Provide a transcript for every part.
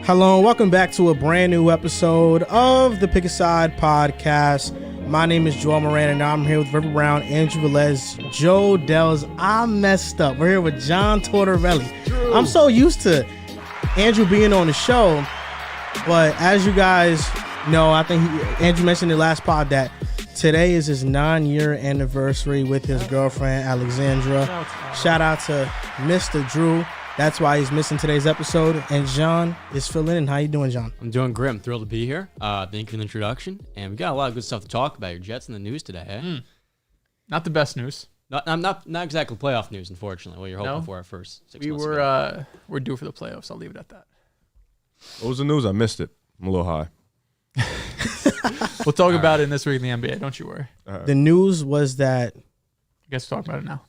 Hello and welcome back to a brand new episode of the Pick a Side podcast. My name is Joel Moran and I'm here with River Brown, Andrew Velez, Joe Dehls. I messed up. We're here with John Tortorelli. I'm so used to Andrew being on the show, but as you guys know, I think Andrew mentioned in the last pod that today is his 9-year anniversary with his girlfriend, Alexandra. Shout out to Mr. Drew. That's why he's missing today's episode. And John is filling in. How you doing, John? I'm doing great. I'm thrilled to be here. Thank you for the introduction. And we got a lot of good stuff to talk about. Your Jets in the news today, eh? Not the best news. Not exactly playoff news, unfortunately. What you're hoping for at first. We're due for the playoffs. I'll leave it at that. What was the news? I missed it. I'm a little high. We'll talk about it in this week in the NBA. Don't you worry. The news was that I guess we'll talk about it now.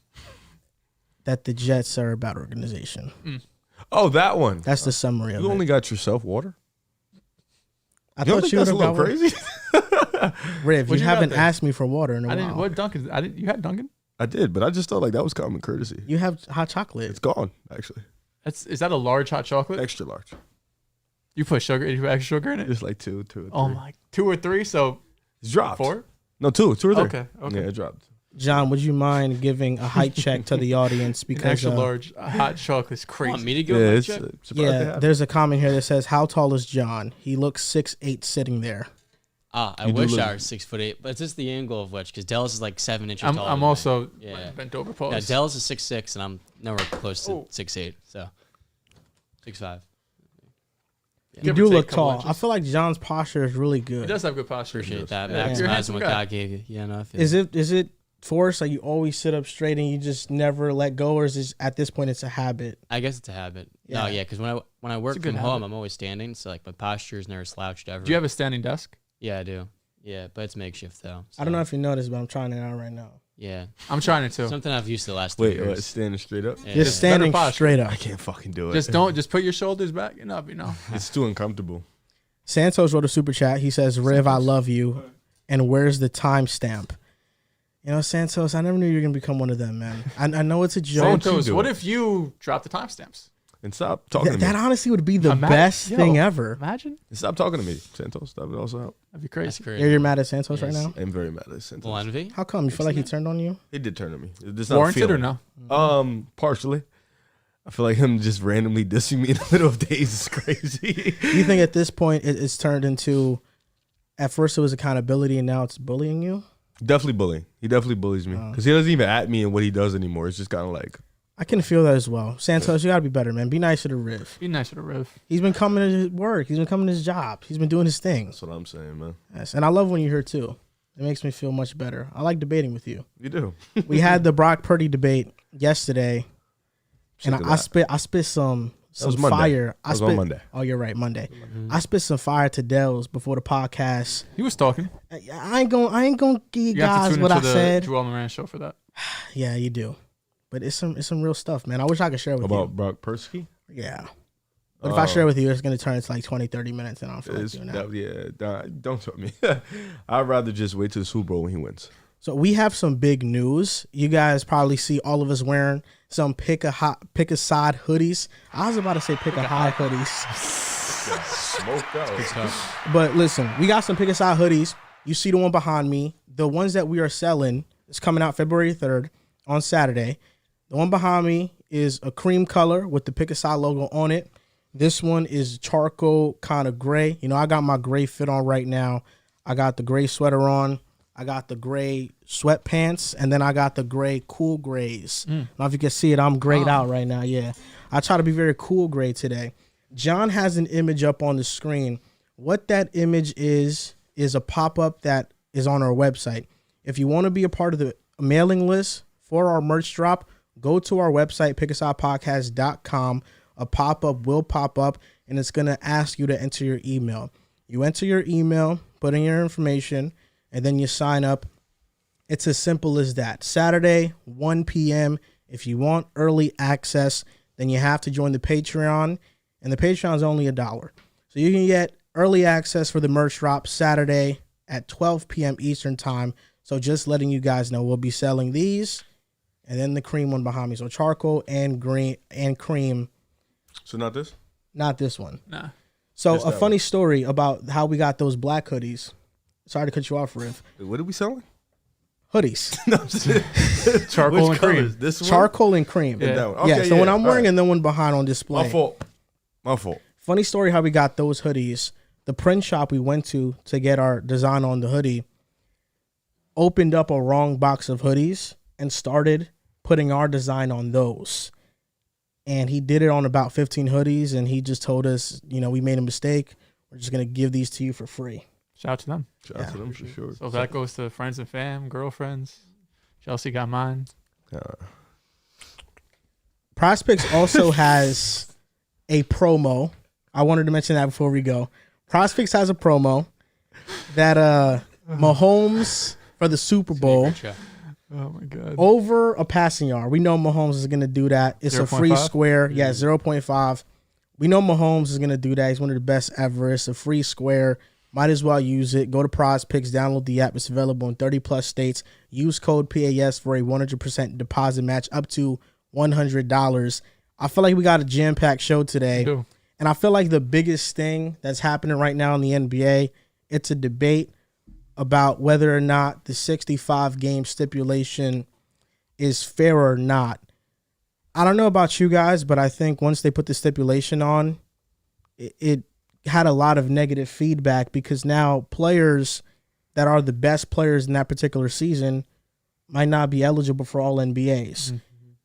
that the Jets are a bad organization. Oh, that one. That's the summary of it. You only got yourself water? I You don't thought think you would that's a have little got crazy? Riv, What you you got haven't there? asked me for water in a I didn't. while. What Duncan? I didn't. You had Duncan. I did, but I just thought like that was common courtesy. You have hot chocolate. It's gone, actually. Is that a large hot chocolate? Extra large. You put sugar. You put extra sugar in it. Just like two or three. Oh my, 2 or 3. So It's dropped. 4. No, two or three. Okay. Yeah, it dropped. John, would you mind giving a height check to the audience? An Because extra large hot chocolate is crazy. Want me to go? Yeah, Yeah, it's, check? surprised they have it. there's a comment here that says, "How tall is John? He looks 6'8" sitting there." I You do wish look- I was 6'8", but it's just the angle of which, because Dehls is like 7 inches taller. I'm than also me. bent over Yeah, pose. Dehls is 6'6", and I'm nowhere close to Oh. 6'8", so 6'5". You Give or do take look a couple tall. inches. I feel like John's posture is really He good. does have good posture. Appreciate that. Yeah. You're a Maximizing handsome what guy. God gave you. Yeah, no, I feel Is it forced? Like you always sit up straight and you just never let go, or is it, at this point it's a habit? I guess it's a habit. Yeah. No, because when I work a good from home, habit. I'm always standing, so like my posture is never slouched ever. Do you have a standing desk? Yeah, I do. Yeah, but it's makeshift though. I don't know so, if you noticed, but I'm trying it out right now. Yeah, I'm trying it too. something I've used the last 3 Wait, years. standing straight up? Yeah. Just standing better posture. straight up. I can't fucking do it. Just put your shoulders back and up. It's too uncomfortable. Santos wrote a super chat. He says, "Riv, I love you, and where's the timestamp?" You know, Santos, I never knew you were gonna become one of them, man. I know it's a joke. Santos, do what it? if you drop the timestamps? And stop talking to That me. honestly would be the Imagine- best yo. thing ever. Imagine. And stop talking to me, Santos. That would also help. That'd be That's crazy. crazy. You're mad at Santos right Yes. now? I'm very mad at Santos. Well, envy. How come? You feel like he turned on you? He did turn on me. It's not Warranted or feeling. no? Partially. I feel like him just randomly dissing me in the middle of days is crazy. You think at this point it's turned into, at first it was accountability and now it's bullying you? Definitely bullying. He definitely bullies me because he doesn't even at me in what he does anymore. It's just kind of like I can feel that as well. Santos, you gotta be better, man. Be nicer to Riv. Be nicer to Riv. He's been coming to his work. He's been coming to his job. He's been doing his thing. that's what I'm saying, man. Yes, and I love when you're here too. It makes me feel much better. I like debating with you. You do. We had the Brock Purdy debate yesterday, and Sick of I that. spit some was Monday. fire. That was on Monday. Oh, you're right, Monday. I spit some fire to Dehls before the podcast. He was talking. I ain't gonna give you You have to guys tune what into I the said. Joel Moran show for that. Yeah, you do. But it's some real stuff, man. I wish I could share with About Brock Persky? you. Yeah. But if I share with you, it's going to turn into like 20, 30 minutes, and I don't feel like It's, doing that. don't tell me. I'd rather just wait till the Super Bowl when he wins. So we have some big news. You guys probably see all of us wearing some pick a side hoodies. I was about to say pick a high hoodies. Smoked out. But listen, we got some pick a side hoodies. You see the one behind me. The ones that we are selling is coming out February 3rd on Saturday. The one behind me is a cream color with the pick a side logo on it. This one is charcoal kind of gray. You know, I got my gray fit on right now. I got the gray sweater on. I got the gray sweatpants, and then I got the gray cool grays. I don't know if you can see it. I'm grayed out right now. Yeah. I try to be very cool gray today. John has an image up on the screen. What that image is a pop-up that is on our website. If you want to be a part of the mailing list for our merch drop, go to our website, pickasidepodcast.com. A pop-up will pop up, and it's going to ask you to enter your email. You enter your email, put in your information, and then you sign up. It's as simple as that. Saturday, 1 p.m. If you want early access, then you have to join the Patreon, and the Patreon is only $1. So you can get early access for the merch drop Saturday at 12 p.m. Eastern time. So just letting you guys know, we'll be selling these, and then the cream one behind me. So charcoal and green and cream. So not this? Not this one. Nah. So Just a that funny story about how we got those black hoodies. Sorry to cut you off, Riv. What are we selling? Hoodies. No, I'm just- Charcoal Which and cream. colors? This one? Charcoal and cream. Yeah. That one. Okay, yeah, so when I'm wearing all and then one behind on display. right. My fault. Funny story how we got those hoodies. The print shop we went to get our design on the hoodie opened up a wrong box of hoodies and started putting our design on those. And he did it on about 15 hoodies, and he just told us, we made a mistake. We're just going to give these to you for free. Shout out to them. Shout out to them for sure. So if that goes to friends and fam, girlfriends. Chelsea got mine. PrizePicks also has a promo. I wanted to mention that before we go. PrizePicks has a promo that Mahomes for the Super Bowl Oh my god. over a passing yard. We know Mahomes is going to do that. It's a free 0.5? square. Yeah, 0.5. We know Mahomes is going to do that. He's one of the best ever. It's a free square. Might as well use it. Go to PrizePicks, download the app. It's available in 30 plus states. Use code PAS for a 100% deposit match up to $100. I feel like we got a jam-packed show today. Do. And I feel like the biggest thing that's happening right now in the NBA, it's a debate about whether or not the 65-game stipulation is fair or not. I don't know about you guys, but I think once they put the stipulation on, it had a lot of negative feedback because now players that are the best players in that particular season might not be eligible for all NBAs. Mm-hmm.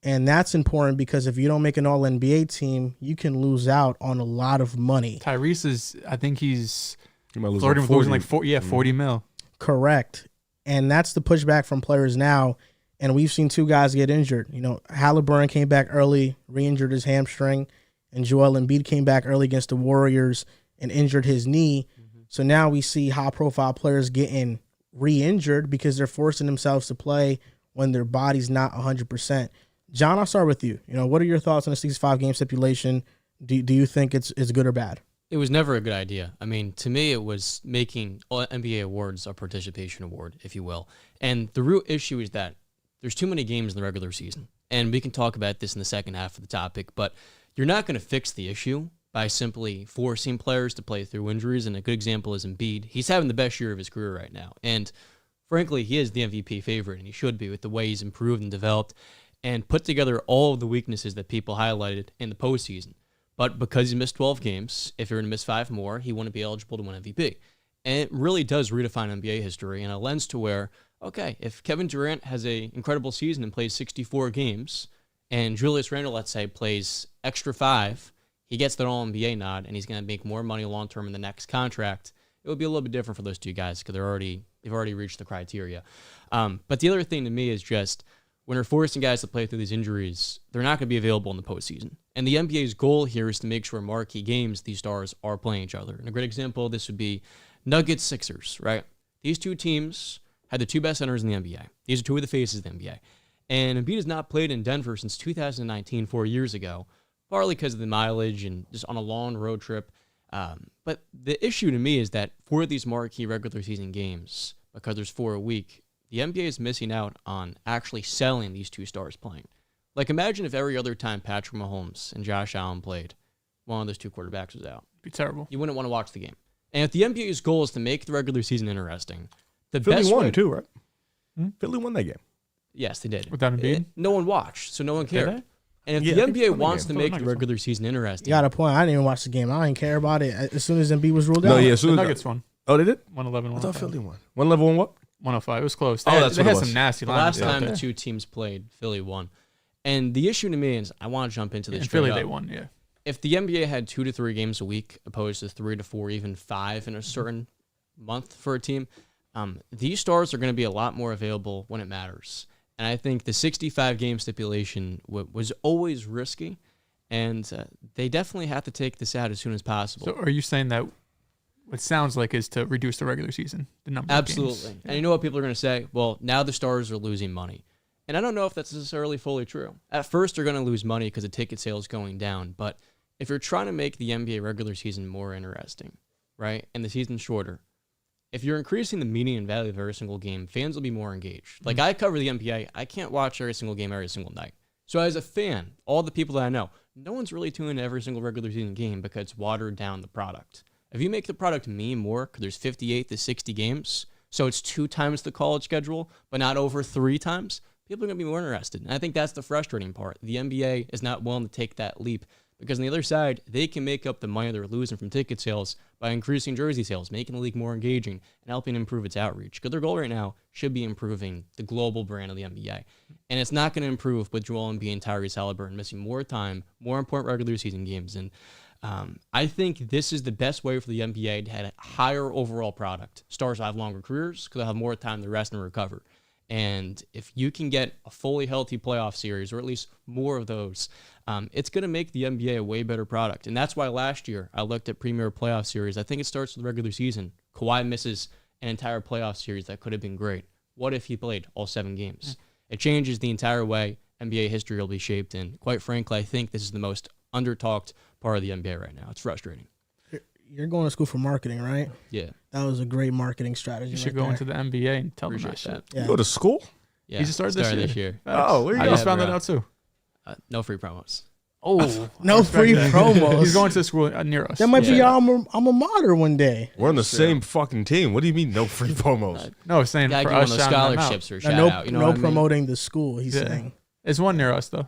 And that's important because if you don't make an all NBA team, you can lose out on a lot of money. Tyrese is, I think he's Flirting flirting with losing like 40 mil. Correct. And that's the pushback from players now. And we've seen two guys get injured. Halliburton came back early, re-injured his hamstring, and Joel Embiid came back early against the Warriors and injured his knee. Mm-hmm. So now we see high-profile players getting re-injured because they're forcing themselves to play when their body's not 100%. John, I'll start with you. What are your thoughts on the 65-game stipulation? Do you think it's good or bad? It was never a good idea. I mean, to me, it was making all NBA awards a participation award, if you will. And the real issue is that there's too many games in the regular season. And we can talk about this in the second half of the topic, but you're not going to fix the issue by simply forcing players to play through injuries. And a good example is Embiid. He's having the best year of his career right now. And frankly, he is the MVP favorite, and he should be with the way he's improved and developed and put together all of the weaknesses that people highlighted in the postseason. But because he missed 12 games, if you're going to miss 5 more, he wouldn't be eligible to win MVP. And it really does redefine NBA history in a lens to where, okay, if Kevin Durant has an incredible season and plays 64 games, and Julius Randle, let's say, plays extra 5, he gets that All-NBA nod, and he's going to make more money long-term in the next contract. It would be a little bit different for those two guys because they've already reached the criteria. But the other thing to me is just when we're forcing guys to play through these injuries, they're not going to be available in the postseason. And the NBA's goal here is to make sure marquee games, these stars are playing each other. And a great example of this would be Nuggets-Sixers, right? These two teams had the two best centers in the NBA. These are two of the faces of the NBA. And Embiid has not played in Denver since 2019, 4 years ago, partly because of the mileage and just on a long road trip. But the issue to me is that for these marquee regular season games, because there's 4 a week, the NBA is missing out on actually selling these two stars playing. Like, imagine if every other time Patrick Mahomes and Josh Allen played, one of those two quarterbacks was out. It'd be terrible. You wouldn't want to watch the game. And if the NBA's goal is to make the regular season interesting, the Philly best won way, too, right? Philly won that game. yes, they did. Without Embiid? No one watched, so no one cared. they? And if Yeah, the I think NBA they won the wants game. to Thought make the the Nuggets regular season interesting, You got a point. I didn't even watch the game. I didn't care about it. As soon as Embiid was ruled out. No, yeah. The So Nuggets won. Oh, they did? 111, I thought 105. Philly won. 111 what? 105. It was close. Oh, They had, that's they what it had was. some nasty the lineups last out time there. the two teams played, Philly won. And the issue to me is, I want to jump into this In straight Philly, up. they won, yeah. If the NBA had 2 to 3 games a week, opposed to 3 to 4, even 5 in a certain month for a team, these stars are going to be a lot more available when it matters. And I think the 65-game stipulation was always risky, and they definitely have to take this out as soon as possible. So are you saying that what sounds like is to reduce the regular season, the number of games? Absolutely. And you know what people are going to say? Well, now the stars are losing money. And I don't know if that's necessarily fully true. At first, they're going to lose money because the ticket sales going down. But if you're trying to make the NBA regular season more interesting, right, and the season shorter, if you're increasing the median value of every single game, fans will be more engaged. Like, I cover the NBA. I can't watch every single game every single night. So as a fan, all the people that I know, no one's really tuning into every single regular season game because it's watered down the product. If you make the product mean more, because there's 58 to 60 games, so it's 2 times the college schedule, but not over 3 times, people are going to be more interested. And I think that's the frustrating part. The NBA is not willing to take that leap because on the other side, they can make up the money they're losing from ticket sales by increasing jersey sales, making the league more engaging, and helping improve its outreach. Because their goal right now should be improving the global brand of the NBA. And it's not going to improve with Joel Embiid and Tyrese Haliburton missing more time, more important regular season games. And I think this is the best way for the NBA to have a higher overall product. Stars will have longer careers because they'll have more time to rest and recover. And if you can get a fully healthy playoff series, or at least more of those, it's going to make the NBA a way better product. And that's why last year I looked at Premier Playoff Series. I think it starts with the regular season. Kawhi misses an entire playoff series that could have been great. What if he played all 7 games? It changes the entire way NBA history will be shaped. And quite frankly, I think this is the most under-talked part of the NBA right now. It's frustrating. You're going to school for marketing, right? Yeah. That was a great marketing strategy. You should go into the NBA and tell them that shit. Yeah. You go to school? Yeah. He just started this year. Oh, where you I go? just found bro. that out too. No free promos. Oh, No free promos. He's going to school near us. That might be Yeah. your alma mater one day. We're on the same fucking team. What do you mean no free promos? No, saying Yeah, for give one us of those shouting them out. scholarships or shout No, out. You know no what I mean? promoting the school. He's Yeah. saying. There's one near us though.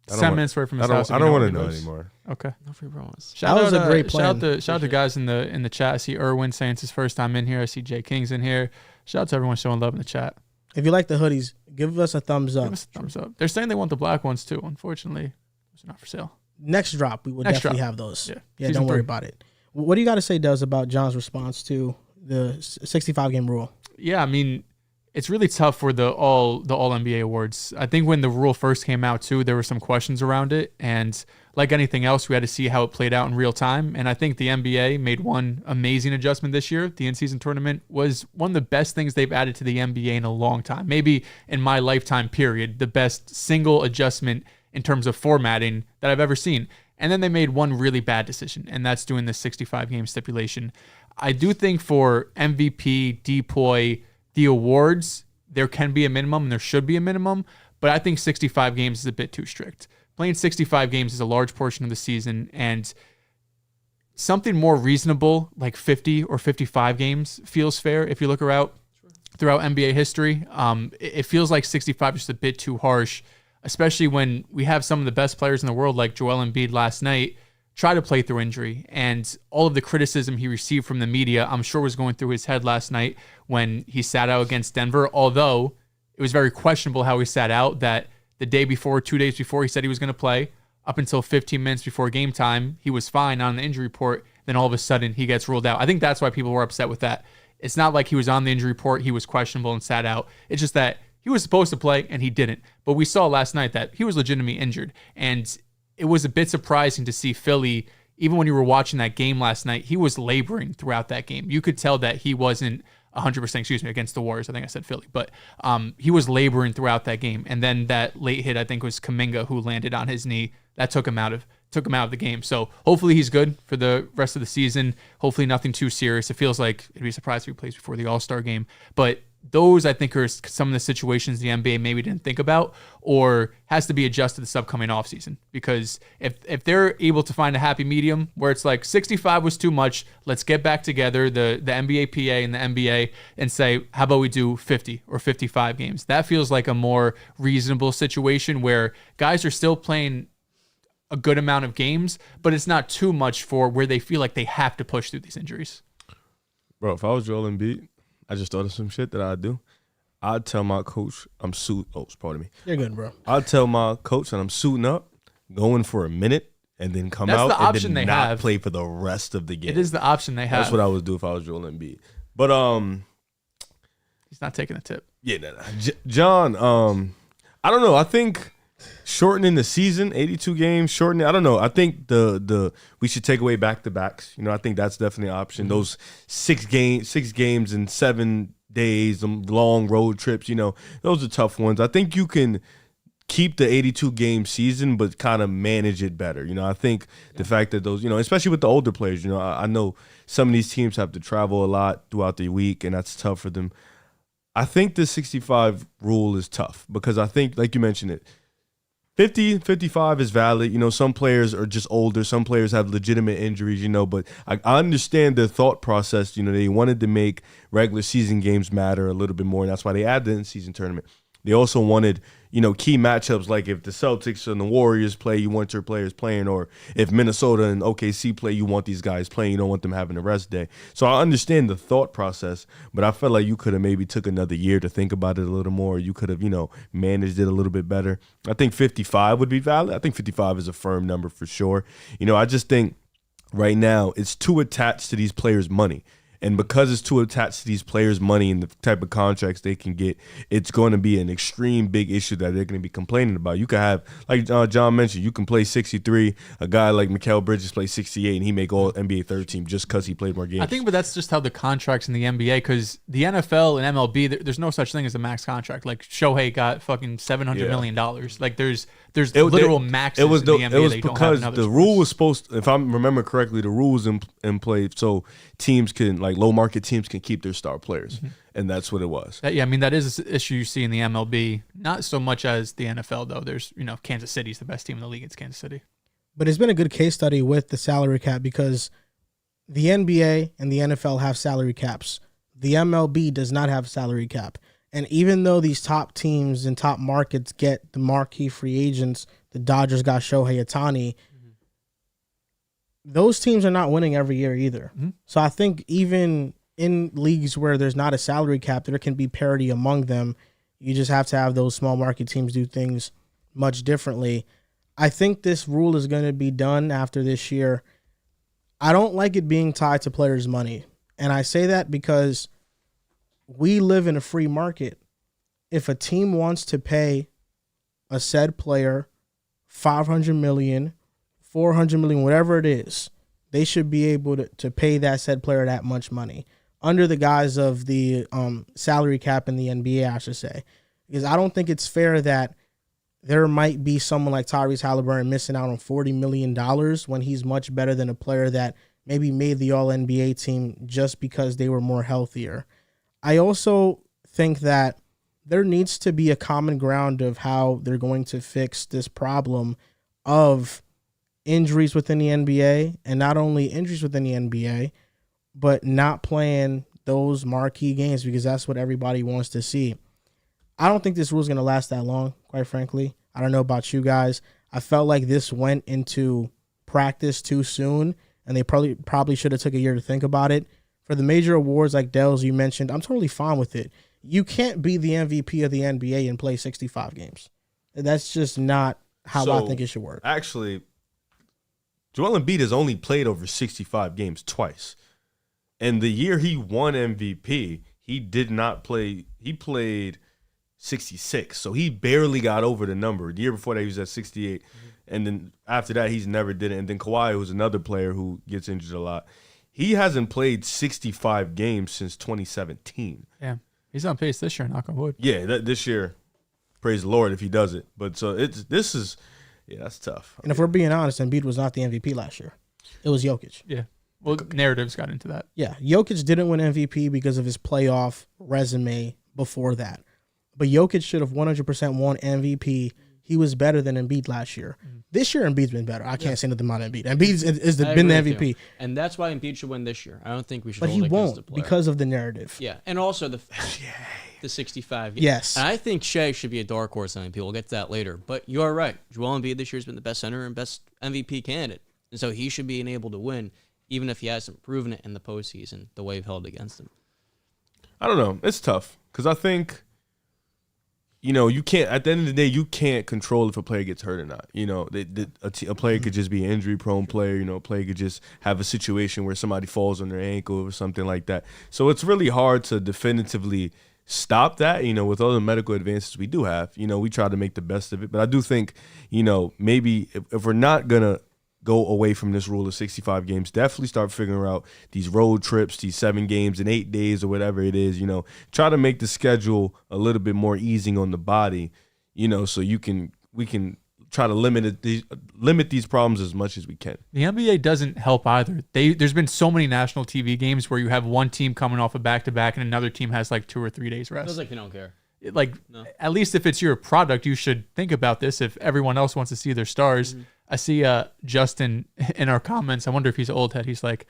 I don't 10 want- minutes away from I his house. don't, if I you don't know want to where know he lives. anymore. Okay. No free promos. Shout That was out, a great Shout plan. out to guys in the chat. I see Irwin saying it's his first time in here. I see Jay King's in here. Shout out to everyone showing love in the chat. If you like the hoodies, give us a thumbs up. Give us a thumbs up. They're saying they want the black ones too. Unfortunately, those are not for sale. Next drop, we will Next definitely drop. have those. Yeah. Yeah, Season don't worry 3. about it. What do you got to say, Dez, about John's response to the 65-game rule? Yeah, I mean, it's really tough for the all NBA awards. I think when the rule first came out too, there were some questions around it, and like anything else, we had to see how it played out in real time. And I think the NBA made one amazing adjustment this year. The in-season tournament was one of the best things they've added to the NBA in a long time, maybe in my lifetime period, the best single adjustment in terms of formatting that I've ever seen. And then they made one really bad decision, and that's doing the 65-game stipulation. I do think for MVP, DPOY, the awards, there can be a minimum and there should be a minimum, but I think 65 games is a bit too strict. Playing 65 games is a large portion of the season, and something more reasonable like 50 or 55 games feels fair if you look throughout NBA history. It feels like 65 is just a bit too harsh, especially when we have some of the best players in the world like Joel Embiid last night try to play through injury, and all of the criticism he received from the media, I'm sure was going through his head last night when he sat out against Denver, although it was very questionable how he sat out. That the day before, 2 days before, he said he was going to play. Up until 15 minutes before game time, he was fine on the injury report. Then all of a sudden, he gets ruled out. I think that's why people were upset with that. It's not like he was on the injury report, he was questionable and sat out. It's just that he was supposed to play and he didn't. But we saw last night that he was legitimately injured. And it was a bit surprising to see Philly, even when you were watching that game last night, he was laboring throughout that game. You could tell that he wasn't 100%, against the Warriors. I think I said Philly, but he was laboring throughout that game. And then that late hit, I think, was Kuminga who landed on his knee. That took him out of the game. So hopefully he's good for the rest of the season. Hopefully nothing too serious. It feels like it'd be a surprise if he plays before the All-Star game. But those, I think, are some of the situations the NBA maybe didn't think about or has to be adjusted this upcoming offseason. Because if they're able to find a happy medium where it's like 65 was too much, let's get back together, the NBA PA and the NBA, and say, how about we do 50 or 55 games? That feels like a more reasonable situation where guys are still playing a good amount of games, but it's not too much for where they feel like they have to push through these injuries. Bro, if I was Joel Embiid, I just thought of some shit that I'd do. I'd tell my coach pardon me. You're good, bro. I'd tell my coach that I'm suiting up, going for a minute, and then come That's out the and option then they not have. play for the rest of the game. It is the option they have. That's what I would do if I was Joel Embiid. But He's not taking a tip. yeah, John, I don't know. I think shortening the season, 82 games, shortening. I don't know. I think the we should take away back-to-backs. I think that's definitely an option. Those 6 games in 7 days, them long road trips. Those are tough ones. I think you can keep the 82-game season, but kind of manage it better. I think the fact that those, especially with the older players, I know some of these teams have to travel a lot throughout the week, and that's tough for them. I think the 65 rule is tough because I think, like you mentioned it, 50, 55 is valid. Some players are just older. Some players have legitimate injuries, but I understand their thought process. They wanted to make regular season games matter a little bit more, and that's why they added the in-season tournament. They also wanted, key matchups like if the Celtics and the Warriors play, you want your players playing, or if Minnesota and OKC play, you want these guys playing. You don't want them having a rest day. So I understand the thought process, but I felt like you could have maybe took another year to think about it a little more. You could have, managed it a little bit better. I think 55 would be valid. I think 55 is a firm number for sure. I just think right now it's too attached to these players' money. And because it's too attached to these players' money and the type of contracts they can get, it's going to be an extreme big issue that they're going to be complaining about. You could have, like John mentioned, you can play 63. A guy like Mikal Bridges plays 68, and he make all NBA third team just because he played more games. I think, but that's just how the contracts in the NBA, because the NFL and MLB, there's no such thing as a max contract. Like Shohei got fucking $700 million. Like there's literal maxes in the NBA. It was because the rule was supposed to, if I remember correctly, the rule was in play so teams can, like low market teams can keep their star players. Mm-hmm. And that's what it was. That is an issue you see in the MLB. Not so much as the NFL, though. There's, Kansas City's the best team in the league. It's Kansas City. But it's been a good case study with the salary cap because the NBA and the NFL have salary caps. The MLB does not have salary cap. And even though these top teams and top markets get the marquee free agents, the Dodgers got Shohei Ohtani, those teams are not winning every year either. Mm-hmm. So I think even in leagues where there's not a salary cap, there can be parity among them. You just have to have those small market teams do things much differently. I think this rule is going to be done after this year. I don't like it being tied to players' money. And I say that because we live in a free market. If a team wants to pay a said player $500 million, $400 million, whatever it is, they should be able to pay that said player that much money under the guise of the salary cap in the NBA, I should say. Because I don't think it's fair that there might be someone like Tyrese Halliburton missing out on $40 million when he's much better than a player that maybe made the All-NBA team just because they were more healthier. I also think that there needs to be a common ground of how they're going to fix this problem of injuries within the NBA, and not only injuries within the NBA, but not playing those marquee games because that's what everybody wants to see. I don't think this rule is going to last that long, quite frankly. I don't know about you guys. I felt like this went into practice too soon, and they probably should have took a year to think about it. For the major awards like Dehls you mentioned, I'm totally fine with it. You can't be the MVP of the NBA and play 65 games. That's just not how I think it should work. Actually, Joel Embiid has only played over 65 games twice. And the year he won MVP, he did not play. He played 66. So he barely got over the number. The year before that, he was at 68. Mm-hmm. And then after that, he's never did it. And then Kawhi was another player who gets injured a lot. He hasn't played 65 games since 2017. Yeah. He's on pace this year, knock on wood. Yeah, this year, praise the Lord if he does it. But so that's tough. And if we're being honest, Embiid was not the MVP last year. It was Jokic. Yeah. Well, narratives got into that. Yeah. Jokic didn't win MVP because of his playoff resume before that. But Jokic should have 100% won MVP. He was better than Embiid last year. Mm-hmm. This year, Embiid's been better. I can't say nothing about Embiid. Embiid's been the MVP. And that's why Embiid should win this year. I don't think we should But hold he it won't because of the narrative. Yeah. And also the 65 games. Yes. And I think Shea should be a dark horse MVP. We'll get to that later. But you are right. Joel Embiid this year has been the best center and best MVP candidate. And so he should be able to win, even if he hasn't proven it in the postseason, the way we've held against him. I don't know. It's tough because I think, you can't, at the end of the day, you can't control if a player gets hurt or not. A player could just be an injury-prone player. A player could just have a situation where somebody falls on their ankle or something like that. So it's really hard to definitively stop that, with all the medical advances we do have. We try to make the best of it. But I do think, maybe if we're not going to go away from this rule of 65 games, definitely start figuring out these road trips, these 7 games in 8 days or whatever it is, try to make the schedule a little bit more easing on the body, so we can try to limit these problems as much as we can. The NBA doesn't help either. There's been so many national TV games where you have one team coming off a back-to-back and another team has like 2 or 3 days rest. Feels like they don't care. like at least if it's your product, you should think about this. If everyone else wants to see their stars, I see Justin in our comments. I wonder if he's an old head. He's like,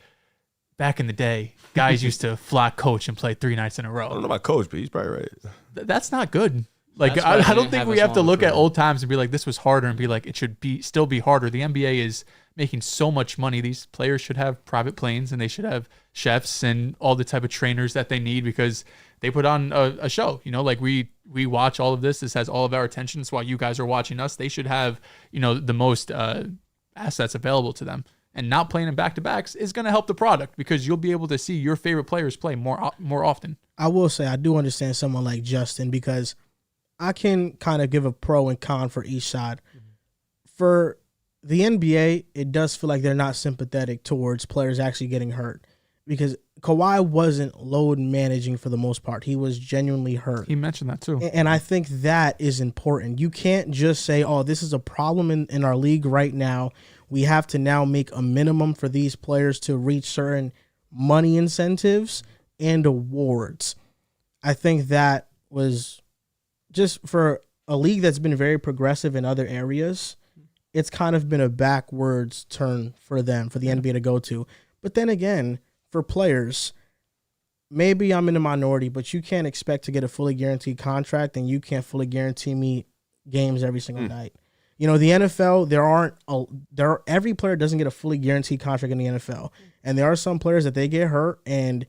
back in the day, guys used to flat coach and play 3 nights in a row. I don't know about coach, but he's probably right. That's not good. Like I don't think we have to look at old times and be like, this was harder, and be like, it should still be harder. The NBA is making so much money. These players should have private planes, and they should have chefs and all the type of trainers that they need, because they put on a show. Like we watch all of this. This has all of our attention. That's why you guys are watching us. They should have, the most assets available to them. And not playing in back-to-backs is going to help the product, because you'll be able to see your favorite players play more often. I will say I do understand someone like Justin, because I can kind of give a pro and con for each side. For the NBA, it does feel like they're not sympathetic towards players actually getting hurt, because Kawhi wasn't load managing for the most part. He was genuinely hurt. He mentioned that too. And I think that is important. You can't just say, oh, this is a problem in our league right now. We have to now make a minimum for these players to reach certain money incentives and awards. I think that was just for a league that's been very progressive in other areas. It's kind of been a backwards turn for them, for the NBA to go to. But then again, for players, maybe I'm in the minority, but you can't expect to get a fully guaranteed contract, and you can't fully guarantee me games every single night. The NFL, every player doesn't get a fully guaranteed contract in the NFL. And there are some players that they get hurt, and,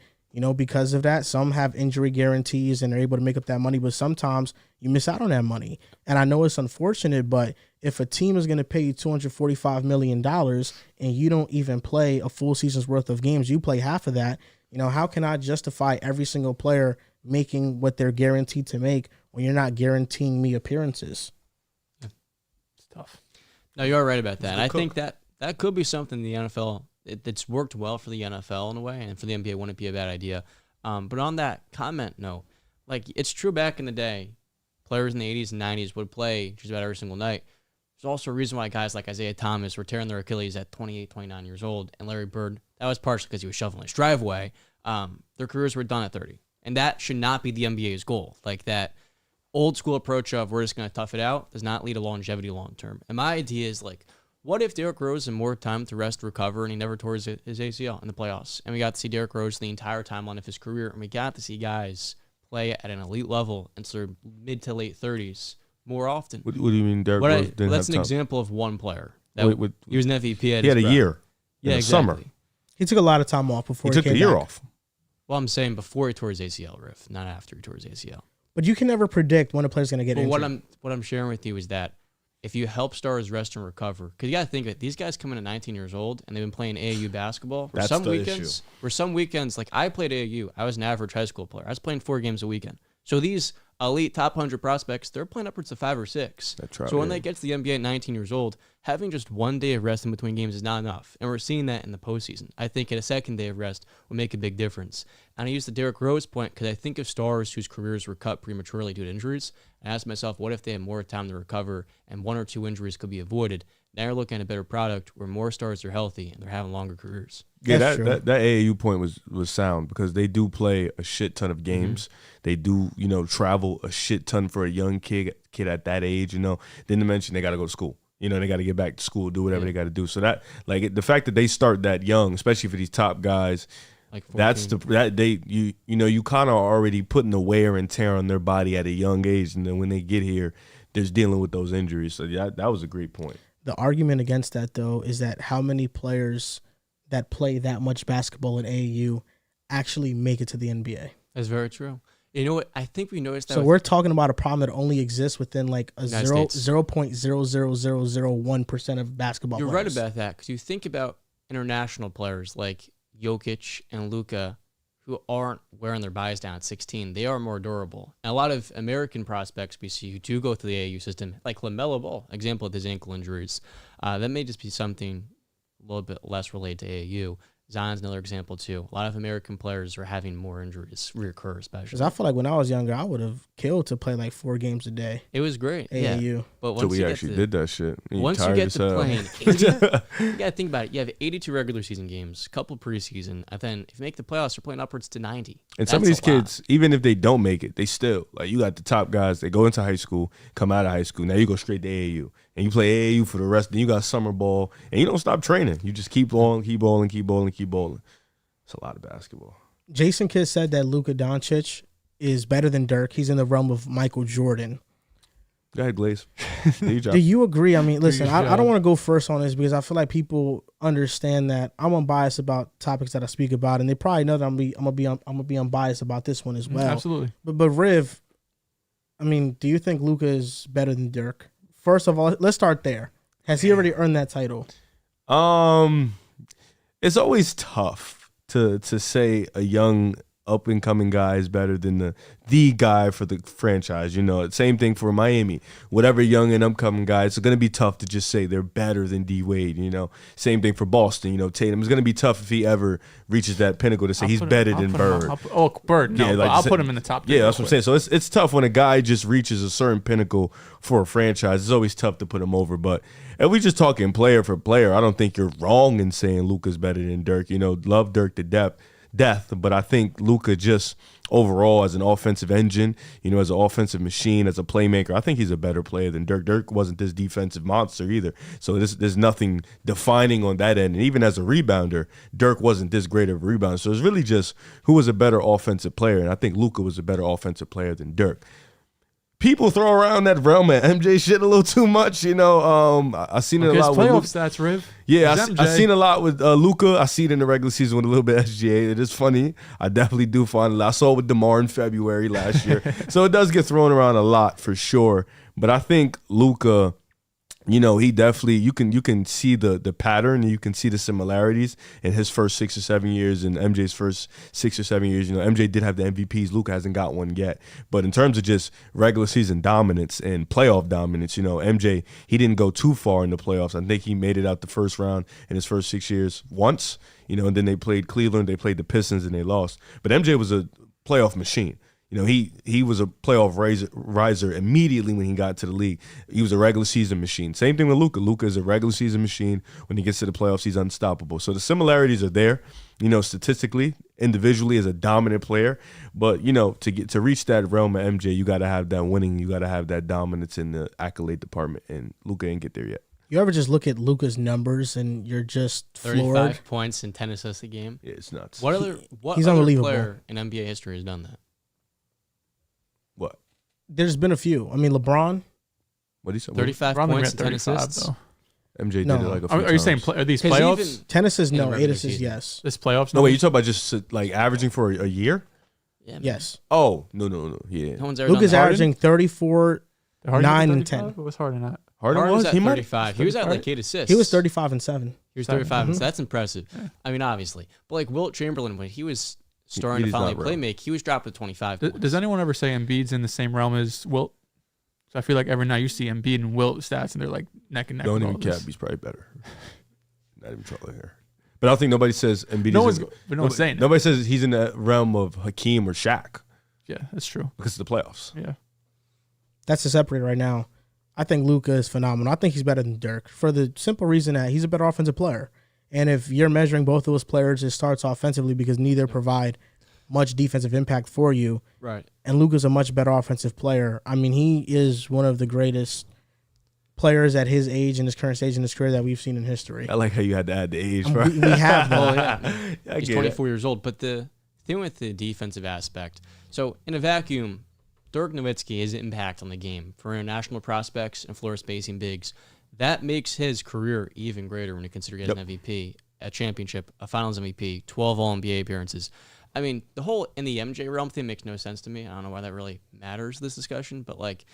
because of that, some have injury guarantees and they're able to make up that money, but sometimes you miss out on that money. And I know it's unfortunate, but if a team is going to pay you $245 million and you don't even play a full season's worth of games, you play half of that, how can I justify every single player making what they're guaranteed to make when you're not guaranteeing me appearances? Tough. No, you're right about that. I think that could be something the NFL, it's worked well for the NFL in a way, and for the NBA wouldn't be a bad idea. But on that comment, no, like it's true back in the day, players in the 80s and 90s would play just about every single night. There's also a reason why guys like Isaiah Thomas were tearing their Achilles at 28, 29 years old, and Larry Bird, that was partially because he was shoveling his driveway. Their careers were done at 30. And that should not be the NBA's goal. Like that old school approach of we're just going to tough it out does not lead to longevity long term. And my idea is like, what if Derrick Rose had more time to rest, recover, and he never tore his ACL in the playoffs? And we got to see Derrick Rose the entire timeline of his career, and we got to see guys play at an elite level in their mid to late 30s more often. What do you mean Derrick Rose didn't that's have an time? Example of one player. He was an MVP. He had a year in the summer. He took a lot of time off before he took the year off. Well, I'm saying before he tore his ACL, Riff, not after he tore his ACL. But you can never predict when a player's going to get injured. What I'm sharing with you is that if you help stars rest and recover, because you got to think that these guys come in at 19 years old and they've been playing AAU basketball. That's some the weekends, issue. Where some weekends, like I played AAU, I was an average high school player. I was playing 4 games a weekend. So these elite top 100 prospects, they're playing upwards of 5 or 6. That's right. So when they get to the NBA at 19 years old, having just one day of rest in between games is not enough. And we're seeing that in the postseason. I think a second day of rest will make a big difference. And I use the Derrick Rose point because I think of stars whose careers were cut prematurely due to injuries. I ask myself, what if they had more time to recover and 1 or 2 injuries could be avoided? Now you're looking at a better product where more stars are healthy and they're having longer careers. Yeah, that AAU point was sound because they do play a shit ton of games. They do, travel a shit ton for a young kid at that age, Then to mention they got to go to school. They got to get back to school, do whatever they got to do. So that, the fact that they start that young, especially for these top guys, like 14. You kind of already putting the wear and tear on their body at a young age, and then when they get here, they're dealing with those injuries. So that was a great point. The argument against that, though, is that how many players that play that much basketball in AAU actually make it to the NBA? That's very true. You know what? I think we noticed that. So we're talking about a problem that only exists within like a 0.00001% of basketball You're players. right about that because you think about international players like Jokic and Luka who aren't wearing their bodies down at 16. They are more durable. And a lot of American prospects we see who do go through the AAU system, like LaMelo Ball, example of his ankle injuries, that may just be something a little bit less related to AAU. Zion's another example too. A lot of American players are having more injuries reoccur, especially. Because I feel like when I was younger, I would have killed to play like 4 games a day. It was great. AAU. Yeah. But So we actually did that shit. Once you get to playing 80, you gotta think about it. You have 82 regular season games, a couple preseason, and then if you make the playoffs, you're playing upwards to 90. And some of these kids, even if they don't make it, they still, like, you got the top guys, they go into high school, come out of high school, now you go straight to AAU. And you play AAU for the rest, then you got summer ball, and you don't stop training. You just keep on, keep bowling, keep bowling, keep bowling. It's a lot of basketball. Jason Kidd said that Luka Doncic is better than Dirk. He's in the realm of Michael Jordan. Go ahead, Glaze. Do you agree? I mean, listen, I don't want to go first on this because I feel like people understand that I'm unbiased about topics that I speak about, and they probably know that I'm gonna be unbiased about this one as well. Absolutely. But Riv, I mean, do you think Luka is better than Dirk? First of all, let's start there. Has he already earned that title? It's always tough to say a young up and coming guy is better than the guy for the franchise. You know, same thing for Miami. Whatever young and upcoming guy, it's going to be tough to just say they're better than D Wade. You know, same thing for Boston. You know, Tatum. It's going to be tough if he ever reaches that pinnacle to say he's better than Bird. Bird. No, Yeah, like I'll put him in the top 3. Yeah, that's what I'm saying. So it's tough when a guy just reaches a certain pinnacle for a franchise. It's always tough to put him over. But if we just talking player for player, I don't think you're wrong in saying Luka's better than Dirk. You know, love Dirk to death, but I think Luka just overall as an offensive engine, you know, as an offensive machine, as a playmaker, I think he's a better player than Dirk. Dirk wasn't this defensive monster either. So there's nothing defining on that end. And even as a rebounder, Dirk wasn't this great of a rebounder. So it's really just who was a better offensive player. And I think Luka was a better offensive player than Dirk. People throw around that realm at MJ shit a little too much, you know. I seen it a lot with playoff stats, Riv. Yeah, I seen a lot with Luka. I see it in the regular season with a little bit of SGA. It is funny. I definitely do find it. I saw it with DeMar in February last year. So it does get thrown around a lot for sure. But I think Luka, you know, he definitely, you can see the pattern and you can see the similarities in his first 6 or 7 years and MJ's first 6 or 7 years. You know, MJ did have the MVPs. Luka hasn't got one yet. But in terms of just regular season dominance and playoff dominance, you know, MJ, he didn't go too far in the playoffs. I think he made it out the first round in his first 6 years once, you know, and then they played Cleveland, they played the Pistons, and they lost. But MJ was a playoff machine. You know, he was a playoff riser immediately when he got to the league. He was a regular season machine. Same thing with Luka. Luka is a regular season machine. When he gets to the playoffs, he's unstoppable. So the similarities are there, you know, statistically, individually as a dominant player. But, you know, to reach that realm of MJ, you got to have that winning. You got to have that dominance in the accolade department. And Luka ain't get there yet. You ever just look at Luka's numbers and you're just floored? 35 points and 10 assists a game. Yeah, it's nuts. What he's other unbelievable. player in NBA history has done that? What? There's been a few. I mean, LeBron. What do you say? 35 We're only points at and 10 35, assists. though. MJ did No. it like a few Are you saying times. are these 'Cause playoffs? even- Tennis is In the no. regular 8 assists, season. yes. This playoffs? No, wait, you talking about just like averaging for a year? Yeah, man. Yes. Oh, no. Yeah. No one's ever Luka's done that. averaging 34. Harden 9 at and 10. 35? It was Harden at. Harden was? at He might. 35. He was at like 8 assists. He was 35 and 7. He was 35. So that's impressive. I mean, obviously. But like Wilt Chamberlain, when he was starting He to finally is not play real. make, he was dropped with 25 points. Does anyone ever say Embiid's in the same realm as Wilt? So I feel like every night you see Embiid and Wilt stats, and they're like neck and neck. Don't with even all cap. this. He's probably better. Not even trying here. But I don't think nobody says Embiid No is one's, in, but no one's saying it. nobody says he's in the realm of Hakeem or Shaq Yeah, that's true. because of the playoffs. Yeah. That's the separator right now. I think Luka is phenomenal. I think he's better than Dirk for the simple reason that he's a better offensive player. And if you're measuring both of those players, it starts offensively because neither provide much defensive impact for you. Right. And Luka's a much better offensive player. I mean, he is one of the greatest players at his age and his current stage in his career that we've seen in history. I like how you had to add the age, bro. We have Oh, though. yeah. I He's get 24 years old. But the thing with the defensive aspect, so in a vacuum, Dirk Nowitzki, his impact on the game for international prospects and floor spacing bigs, that makes his career even greater when you consider he has an MVP, a championship, a finals MVP, 12 All-NBA appearances. I mean, the whole in the MJ realm thing makes no sense to me. I don't know why that really matters, this discussion, but like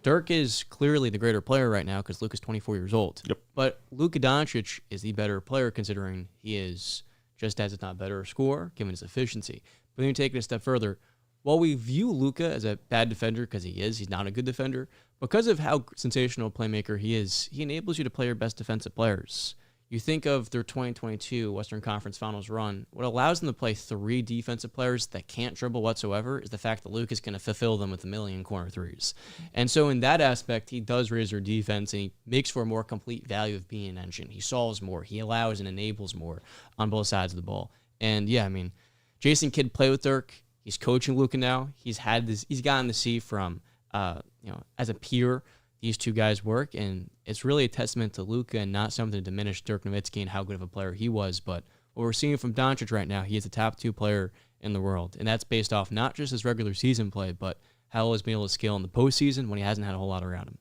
Dirk is clearly the greater player right now because Luka's 24 years old. Yep. But Luka Doncic is the better player considering he is just as, if not better, scorer, given his efficiency. But then you take it a step further. While we view Luka as a bad defender because he's not a good defender, because of how sensational a playmaker he is, he enables you to play your best defensive players. You think of their 2022 Western Conference Finals run, what allows them to play 3 defensive players that can't dribble whatsoever is the fact that Luka is going to fulfill them with 1,000,000 corner threes. And so in that aspect, he does raise their defense, and he makes for a more complete value of being an engine. He solves more. He allows and enables more on both sides of the ball. And yeah, I mean, Jason Kidd played with Dirk. He's coaching Luka now. He's gotten to see from, as a peer, these two guys work, and it's really a testament to Luka and not something to diminish Dirk Nowitzki and how good of a player he was. But what we're seeing from Doncic right now, he is a top 2 player in the world, and that's based off not just his regular season play, but how well he's been able to scale in the postseason when he hasn't had a whole lot around him.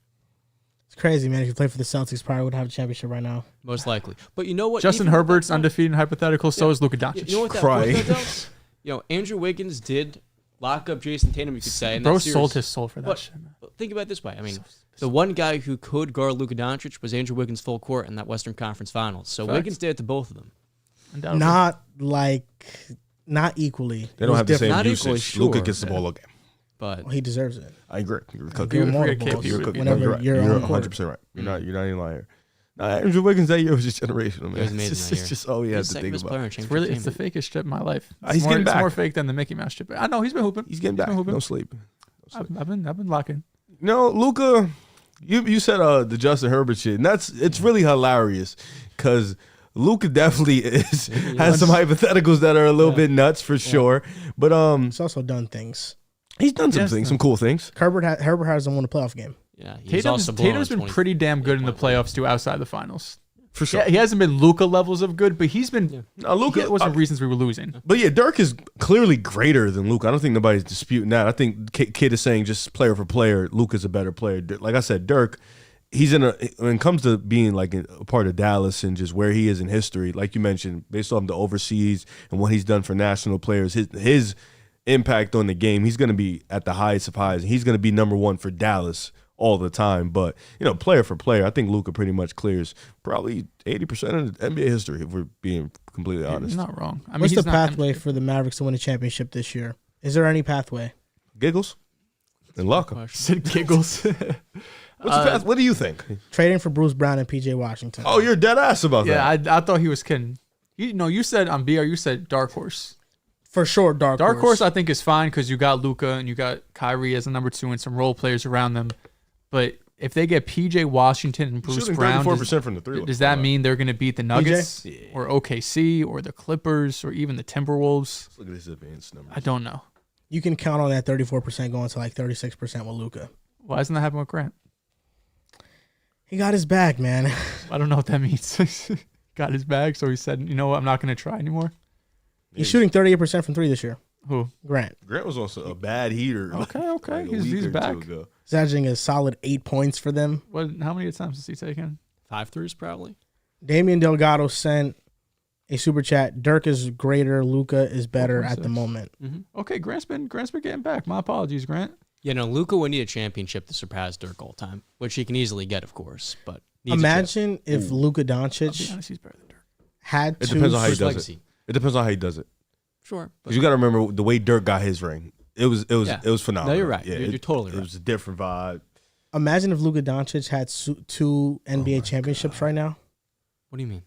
It's crazy, man. If you played for the Celtics, probably would have a championship right now. Most likely. But you know what? Justin Herbert's undefeated in hypothetical, so is Luka Doncic. You know what that does? Andrew Wiggins did lock up Jason Tatum, you could say. And Bro sold his soul for that shit, man. But think about it this way. I mean, the one guy who could guard Luka Doncic was Andrew Wiggins full court in that Western Conference Finals. So Wiggins did it to both of them. Not equally. They don't have the same Not usage. equally, sure. Luka gets the ball again. But He deserves it. I agree. You're cooking. Give him more You're balls capable. whenever you're on court. 100% right. You're not any liar. Andrew Wiggins that year was just generational, man. was amazing that year. It's just all he had to think about. It's the fakest shit in my life. He's getting back. It's more fake than the Mickey Mouse shit. I know he's been hooping. He's getting back. Don't sleep. I've been locking. Luka, you said the Justin Herbert shit, and it's really hilarious because Luka definitely has some hypotheticals that are a little bit nuts for sure. But He's also done things. he's done some things, some cool things. Herbert hasn't won a playoff game. yeah, Tatum's been pretty damn good in the playoffs too, outside the finals. For sure. Yeah, he hasn't been Luka levels of good, but he's been. No, Luka That was the reasons we were losing. But yeah, Dirk is clearly greater than Luka. I don't think nobody's disputing that. I think Kid is saying just player for player, Luka's a better player. Like I said, Dirk, he's when it comes to being like a part of Dallas and just where he is in history, like you mentioned, based on the overseas and what he's done for national players, his impact on the game, he's going to be at the highest of highs. He's going to be number 1 for Dallas all the time. But, player for player, I think Luka pretty much clears probably 80% of NBA history, if we're being completely honest. He's not wrong. I mean, What's the pathway for the Mavericks to win a championship this year? Is there any pathway? Giggles and luck. Said giggles. What do you think? Trading for Bruce Brown and PJ Washington. Oh, you're dead ass about that. Yeah, I thought he was kidding. You said on BR, you said dark horse. For sure, dark horse I think is fine because you got Luka and you got Kyrie as a number 2 and some role players around them. But if they get PJ Washington and Bruce Brown, 34% from the 3. Does that mean they're going to beat the Nuggets or OKC or the Clippers or even the Timberwolves? Let's look at this advanced number. I don't know. You can count on that 34% going to like 36% with Luka. Why hasn't that happened with Grant? He got his bag, man. I don't know what that means. Got his bag, so he said, you know what, I'm not going to try anymore. He's shooting 38% from 3 this year. Who? Grant. Grant was also a bad heater. Okay. Like He's back. He's averaging a solid 8 points for them. How many attempts has he taken? 5 threes probably. Damian Delgado sent a super chat. Dirk is greater. Luka is better at the moment. Mm-hmm. Okay, Grant's been getting back. My apologies, Grant. Luka would need a championship to surpass Dirk all time, which he can easily get, of course. But imagine if Luka Doncic I'll be honest, he's better than Dirk. had to. It depends on how he does legacy. it. It depends on how he does it. Sure. Because you got to remember the way Dirk got his ring. It was phenomenal. No, you're right. Yeah, you're totally right. It was a different vibe. Imagine if Luka Doncic had 2 NBA championships right now. What do you mean?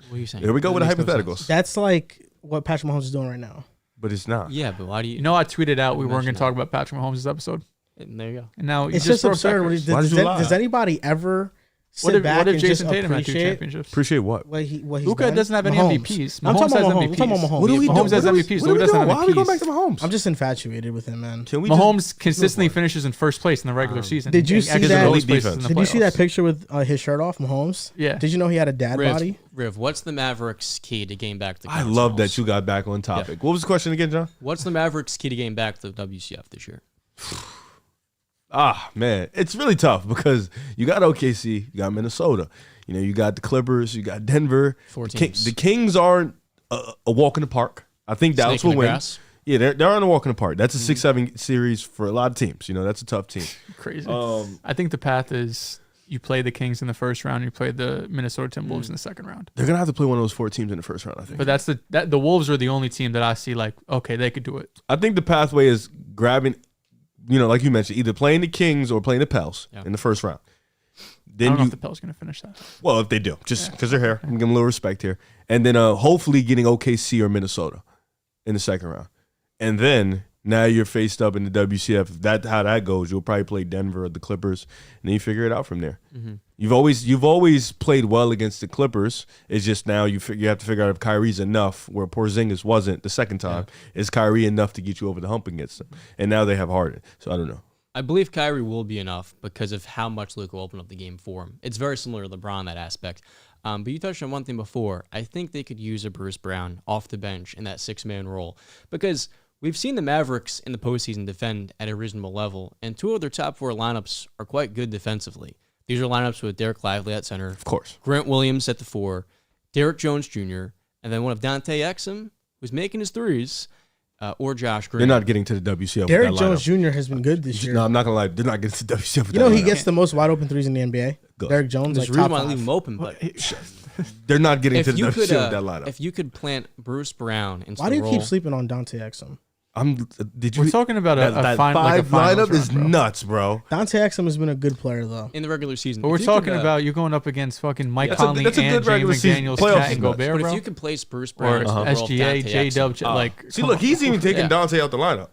What are you saying? Here we go with the That makes no hypotheticals. sense. That's like what Patrick Mahomes is doing right now. But it's not. Yeah, but why do you? I tweeted out we weren't mention going to talk about Patrick Mahomes this episode. And there you go. And now It's just absurd. Does anybody ever sit back what if and Jason just Tatum had 2 appreciate championships? Appreciate what? what he's Luka done? doesn't have any Mahomes. MVPs. I'm talking about Mahomes. has I'm talking about MVPs. Mahomes. What are we doing? Mahomes has MVPs. What are we Luka doesn't doing? have Why are we going back MVPs. to Mahomes? I'm just infatuated with him, man. Can we Mahomes consistently finishes in first place in the regular season. Did you And see actually that- lowest places Defense. in the Did you see that playoffs. picture with his shirt off, Mahomes? Yeah. Did you know he had a dad body? Riv, what's the Mavericks' key to getting back to? I love that you got back on topic. What was the question again, John? What's the Mavericks' key to getting back to the WCF this year? Man, it's really tough because you got OKC, you got Minnesota, you got the Clippers, you got Denver. 4 teams. The Kings aren't a walk in the park. I think Dallas Snake in will the win. grass. Yeah, they're on a walk in the park. That's a 6-7 series for a lot of teams. That's a tough team. Crazy. I think the path is you play the Kings in the first round, you play the Minnesota Timberwolves in the second round. They're gonna have to play one of those 4 teams in the first round, I think. But that's the Wolves are the only team that I see like, okay, they could do it. I think the pathway is grabbing, like you mentioned, either playing the Kings or playing the Pels in the first round. Then don't know if the Pels going to finish that. well, if they do, just because they're here, I'm giving them a little respect here. And then hopefully getting OKC or Minnesota in the second round. And then now you're faced up in the WCF. If that's how that goes, you'll probably play Denver or the Clippers, and then you figure it out from there. Mm-hmm. You've always played well against the Clippers. It's just now you have to figure out if Kyrie's enough, where Porzingis wasn't the second time. Yeah. Is Kyrie enough to get you over the hump against them? And now they have Harden, so I don't know. I believe Kyrie will be enough because of how much Luka opened up the game for him. It's very similar to LeBron, that aspect. But you touched on one thing before. I think they could use a Bruce Brown off the bench in that six-man role because we've seen the Mavericks in the postseason defend at a reasonable level, and two of their top four lineups are quite good defensively. These are lineups with Derek Lively at center, of course, Grant Williams at the 4, Derrick Jones Jr., and then one of Dante Exum, who's making his threes, or Josh Green. They're not getting to the WCF. Derrick Jones Jr. has been good this year. No, I'm not gonna lie. They're not getting to the WCF. You know he gets the most wide open threes in the NBA. Go. Derrick Jones, There's like a reason top why I 5. leave him open, but they're not getting to if the you WCF could, with that lineup. if you could plant Bruce Brown into Why do the you role, keep sleeping on Dante Exum? We're talking about a that final, like a five finals lineup is run, bro. nuts, bro. Dante Exum has been a good player though. in the regular season? But we're If you talking could, about you going up against fucking Mike That's a- Conley that's a and good Jay regular season. McDaniels, Playoffs Cat is and nuts. Gobert, but bro. if you could place Bruce Or Brown into the role of SGA, Dante J Exum, Dub, like See, look, he's even taking Yeah. Dante out the lineup.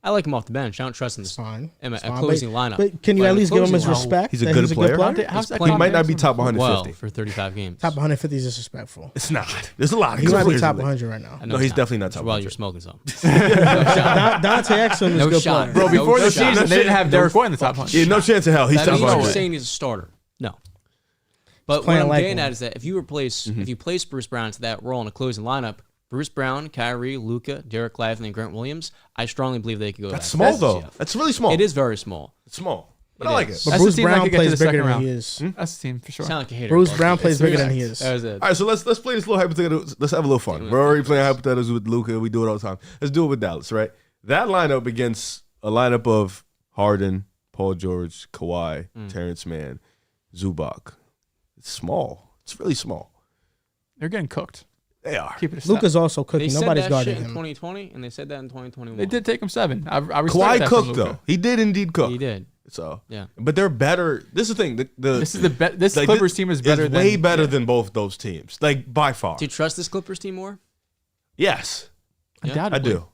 I like him off the bench. I don't trust him It's in fine. a It's fine. closing lineup. But can you But at in least give him his closing lineup, respect? He's a that good he's player. Dante, how's that playing- He might not be top well 150. for 35 games. Top 150 is disrespectful. It's not. There's a lot of He good might be players top in the league. 100 right now. I know No, it's he's definitely not top While 100. you're smoking some. Dante Exum is No a good shot. player. Bro, before No the shot. season, they didn't have Derrick White in the top 100. Yeah, no chance in hell. He's That top means you're 100. saying he's a starter. No. But what playing I'm like getting one. at is that if you place Bruce Brown into that role in a closing lineup, Bruce Brown, Kyrie, Luka, Derek Lively, and Grant Williams, I strongly believe they could go. That's that small, fast. though. Yeah. That's really small. It is very small. It's small. But It I like is. it. But That's Bruce the team that Brown could get to plays the bigger second than round. he is. That's the team for sure. Sound like a hater. Bruce but Brown okay. plays bigger than he is. That was it. All right, so let's play this little hypothetical. Let's have a little fun. We're already playing hypotheticals with Luka. We do it all the time. Let's do it with Dallas, right? That lineup against a lineup of Harden, Paul George, Kawhi, Terrence Mann, Zubac. It's small. It's really small. They're getting cooked. They are. Keep it a step. Luka's also They cooking. said Nobody's that guarding shit in him. 2020, and they said that in 2021. They did take him 7. I respect Kawhi that cooked from though. Luka. He did indeed cook. He did. So Yeah. but they're better. This is the thing. This is this like, Clippers team is better than way better than both those teams. Like by far. Do you trust this Clippers team more? Yes, Yeah. Undoubtedly. I do.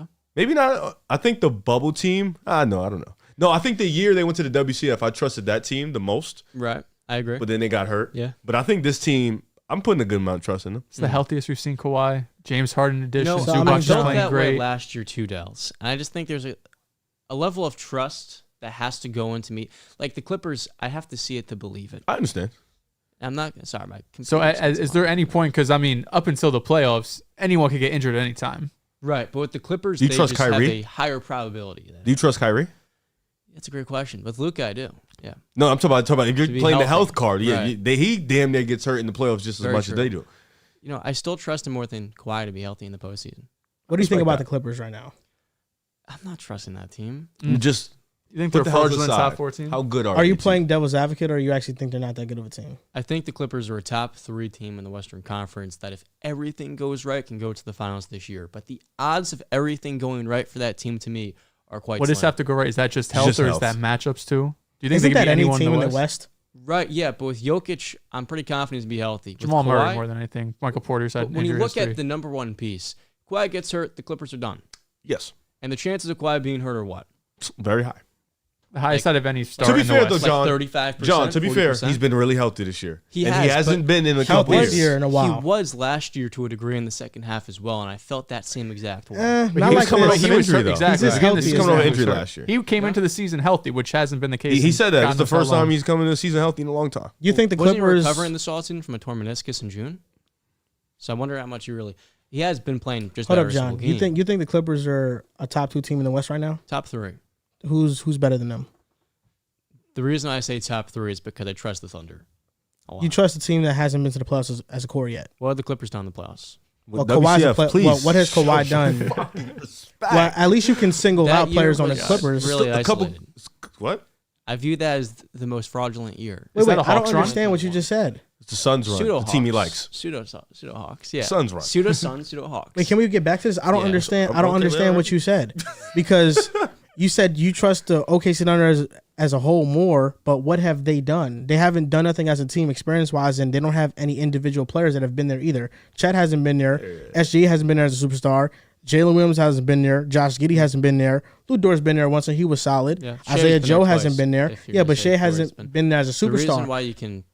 Okay. Maybe not. I think the bubble team. No, I don't know. No, I think the year they went to the WCF, I trusted that team the most. Right. I agree. But then they got hurt. Yeah. But I think this team, I'm putting a good amount of trust in them. It's the healthiest we've seen Kawhi. James Harden addition. No, So, I mean, Zubac is felt playing that way great. last year too, Dehls. And I just think there's a level of trust that has to go into me. Like the Clippers, I have to see it to believe it. I understand. I'm not sorry, Mike. So is there any point, because I mean, up until the playoffs, anyone could get injured at any time. right? But with the Clippers, Do you they trust just have Kyrie? a higher probability. Do you trust Kyrie? That's a great question. With Luka, I do. Yeah. No, I'm talking about if To you're be playing the healthy. health card. Yeah, Right. he damn near gets hurt in the playoffs just as Very much as true. they do. You know, I still trust him more than Kawhi to be healthy in the postseason. What do you think respect about that. the Clippers right now? I'm not trusting that team. Just You think put they're the health fraudulent aside. top 14? How good are Are you they? playing devil's advocate, or you actually think they're not that good of a team? I think the Clippers are a top 3 team in the Western Conference that if everything goes right can go to the finals this year. But the odds of everything going right for that team to me are quite What does slim. have to go right? Is that just health just or health. is that matchups too? Do you think Isn't they could that beat any anyone team in in the West? Right, yeah, but with Jokic, I'm pretty confident he'll be healthy. With Jamal Murray Kawhi, more than anything. Michael Porter's had but when you injury look history. at the number one piece, Kawhi gets hurt, the Clippers are done. Yes, And the chances of Kawhi being hurt are what? very high. the highest out of any star To be in the fair, West. though, Like John, 35%. John, to be fair, 40%? he's been really healthy this year. He and has, he hasn't but been in a Healthy couple this years. year in a while. He was last year to a degree in the second half as well, and I felt that same exact way. Not he was like coming this. off an injury, though. Exactly. He's as Again, healthy this as season coming off he an was injury hurt. last year. He came into the season healthy, which hasn't been the case. He said that. God It's the knows how first time long. he's coming to the season healthy in a long time. You think the Wasn't Clippers he recovering this offseason from a torn meniscus in June? So I wonder how much he has been playing just Hold about up, every single John? game. You think the Clippers are a top 2 team in the West right now? Top 3. Who's better than them? The reason I say top 3 is because I trust the Thunder a lot. You trust a team that hasn't been to the playoffs as a core yet? What have the Clippers done in the playoffs? Well, With Kawhi's a WCF, play- please. what has Kawhi done? Well, at least you can single That out year players on the was Clippers. really A couple- isolated. What? I view that as the most fraudulent year. Wait, Is that I a Hawks don't run? understand what you just said. It's the Suns run. Pseudo The team he likes. Pseudo Hawks. Yeah. Suns run. Pseudo Suns, pseudo Hawks. Wait, can we get back to this? I don't Yeah. understand. I Okay, don't understand all what right. you said because you said you trust the OKC Thunder as a whole more, but what have they done? They haven't done nothing as a team experience-wise, and they don't have any individual players that have been there either. Chet hasn't been there. SGA hasn't been there as a superstar. Jalen Williams hasn't been there. Josh Giddey hasn't been there. Lou Dort's been there once, and he was solid. Yeah. Isaiah Shea's Joe been there hasn't twice, been there. if you're Yeah, gonna but say Shea Tor's hasn't been there as a The reason superstar. why you can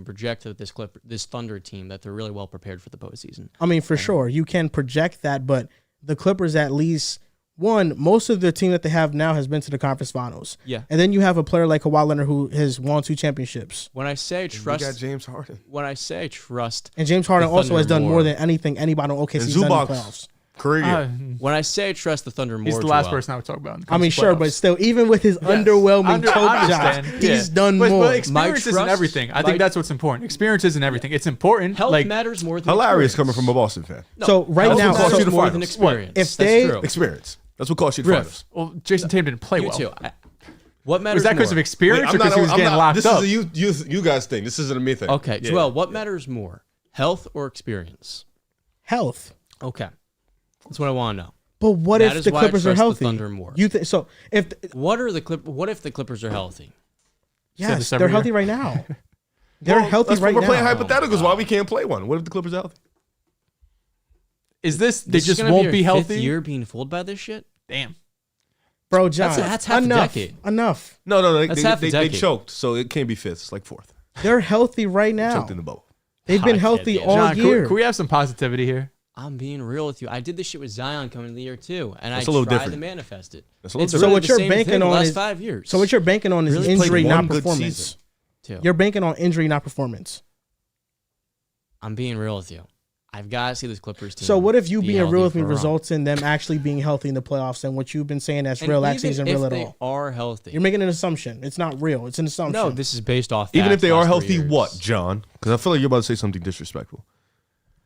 project that this Thunder team that they're really well prepared for the postseason. I mean, for sure, you can project that, but the Clippers at least, one, most of the team that they have now has been to the conference finals. Yeah. And then you have a player like Kawhi Leonard who has won 2 championships. When I say We trust, got James Harden. when I say trust, And James Harden The also Thunder has done more more. than anything anybody on OKC And has done in the Zubac. playoffs. Career. when I say trust the Thunder more, He's the last Joel, person I would talk about. when it I comes mean, to sure, playoffs. but still, even with his underwhelming choke understand. jobs, he's done but, more. But experience isn't trust- everything. I my- think that's what's important. Experience isn't everything. It's important. Health like matters more than Hilarious experience. coming from a Boston fan. So right Health now, what costs matters you the more finals. than experience. If That's they- true. Experience. That's what cost you the Griff, finals. well, Jason Tatum didn't play you well. too. What matters Was that because more? of experience Wait, or because he was getting locked this up? is a you guys thing. This isn't a me thing. Okay, Yeah. Joel, what matters more, health or experience? health. Okay, that's what I want to know. But what That if is the why I Clippers are trust the healthy? Thunder more. You think so? If What if the Clippers are healthy? yes, this they're every healthy year. right now. They're Well, healthy that's right We're playing now. hypotheticals. Why we can't play one? What if the Clippers are healthy? Is this they This is just gonna won't your be fifth healthy? year being fooled by this shit. Damn. Bro, John, That's half a enough. decade. Enough. No. That's half a They decade. choked, so it can't be fifth. It's like fourth. They're healthy right now. Choked in the bowl. They've been healthy yeah. all John, year. can we have some positivity here? I'm being real with you. I did this shit with Zion coming into the year too, and That's I a little tried different. to manifest it. That's a little It's different. So really what the you're same banking thing the on last is 5 years. So what you're banking on is Really played injury, one not good performance. season. too. You're banking on injury, not performance. I'm being real with you. I've got to see this Clippers team. So what if you be being healthy real with me for a run. results in them actually being healthy in the playoffs and what you've been saying that's And real even actually isn't if real at they all? are healthy. You're making an assumption. It's not real. It's an assumption. No, this is based off. Even if facts they are last 3 healthy, years. what, John? Because I feel like you're about to say something disrespectful.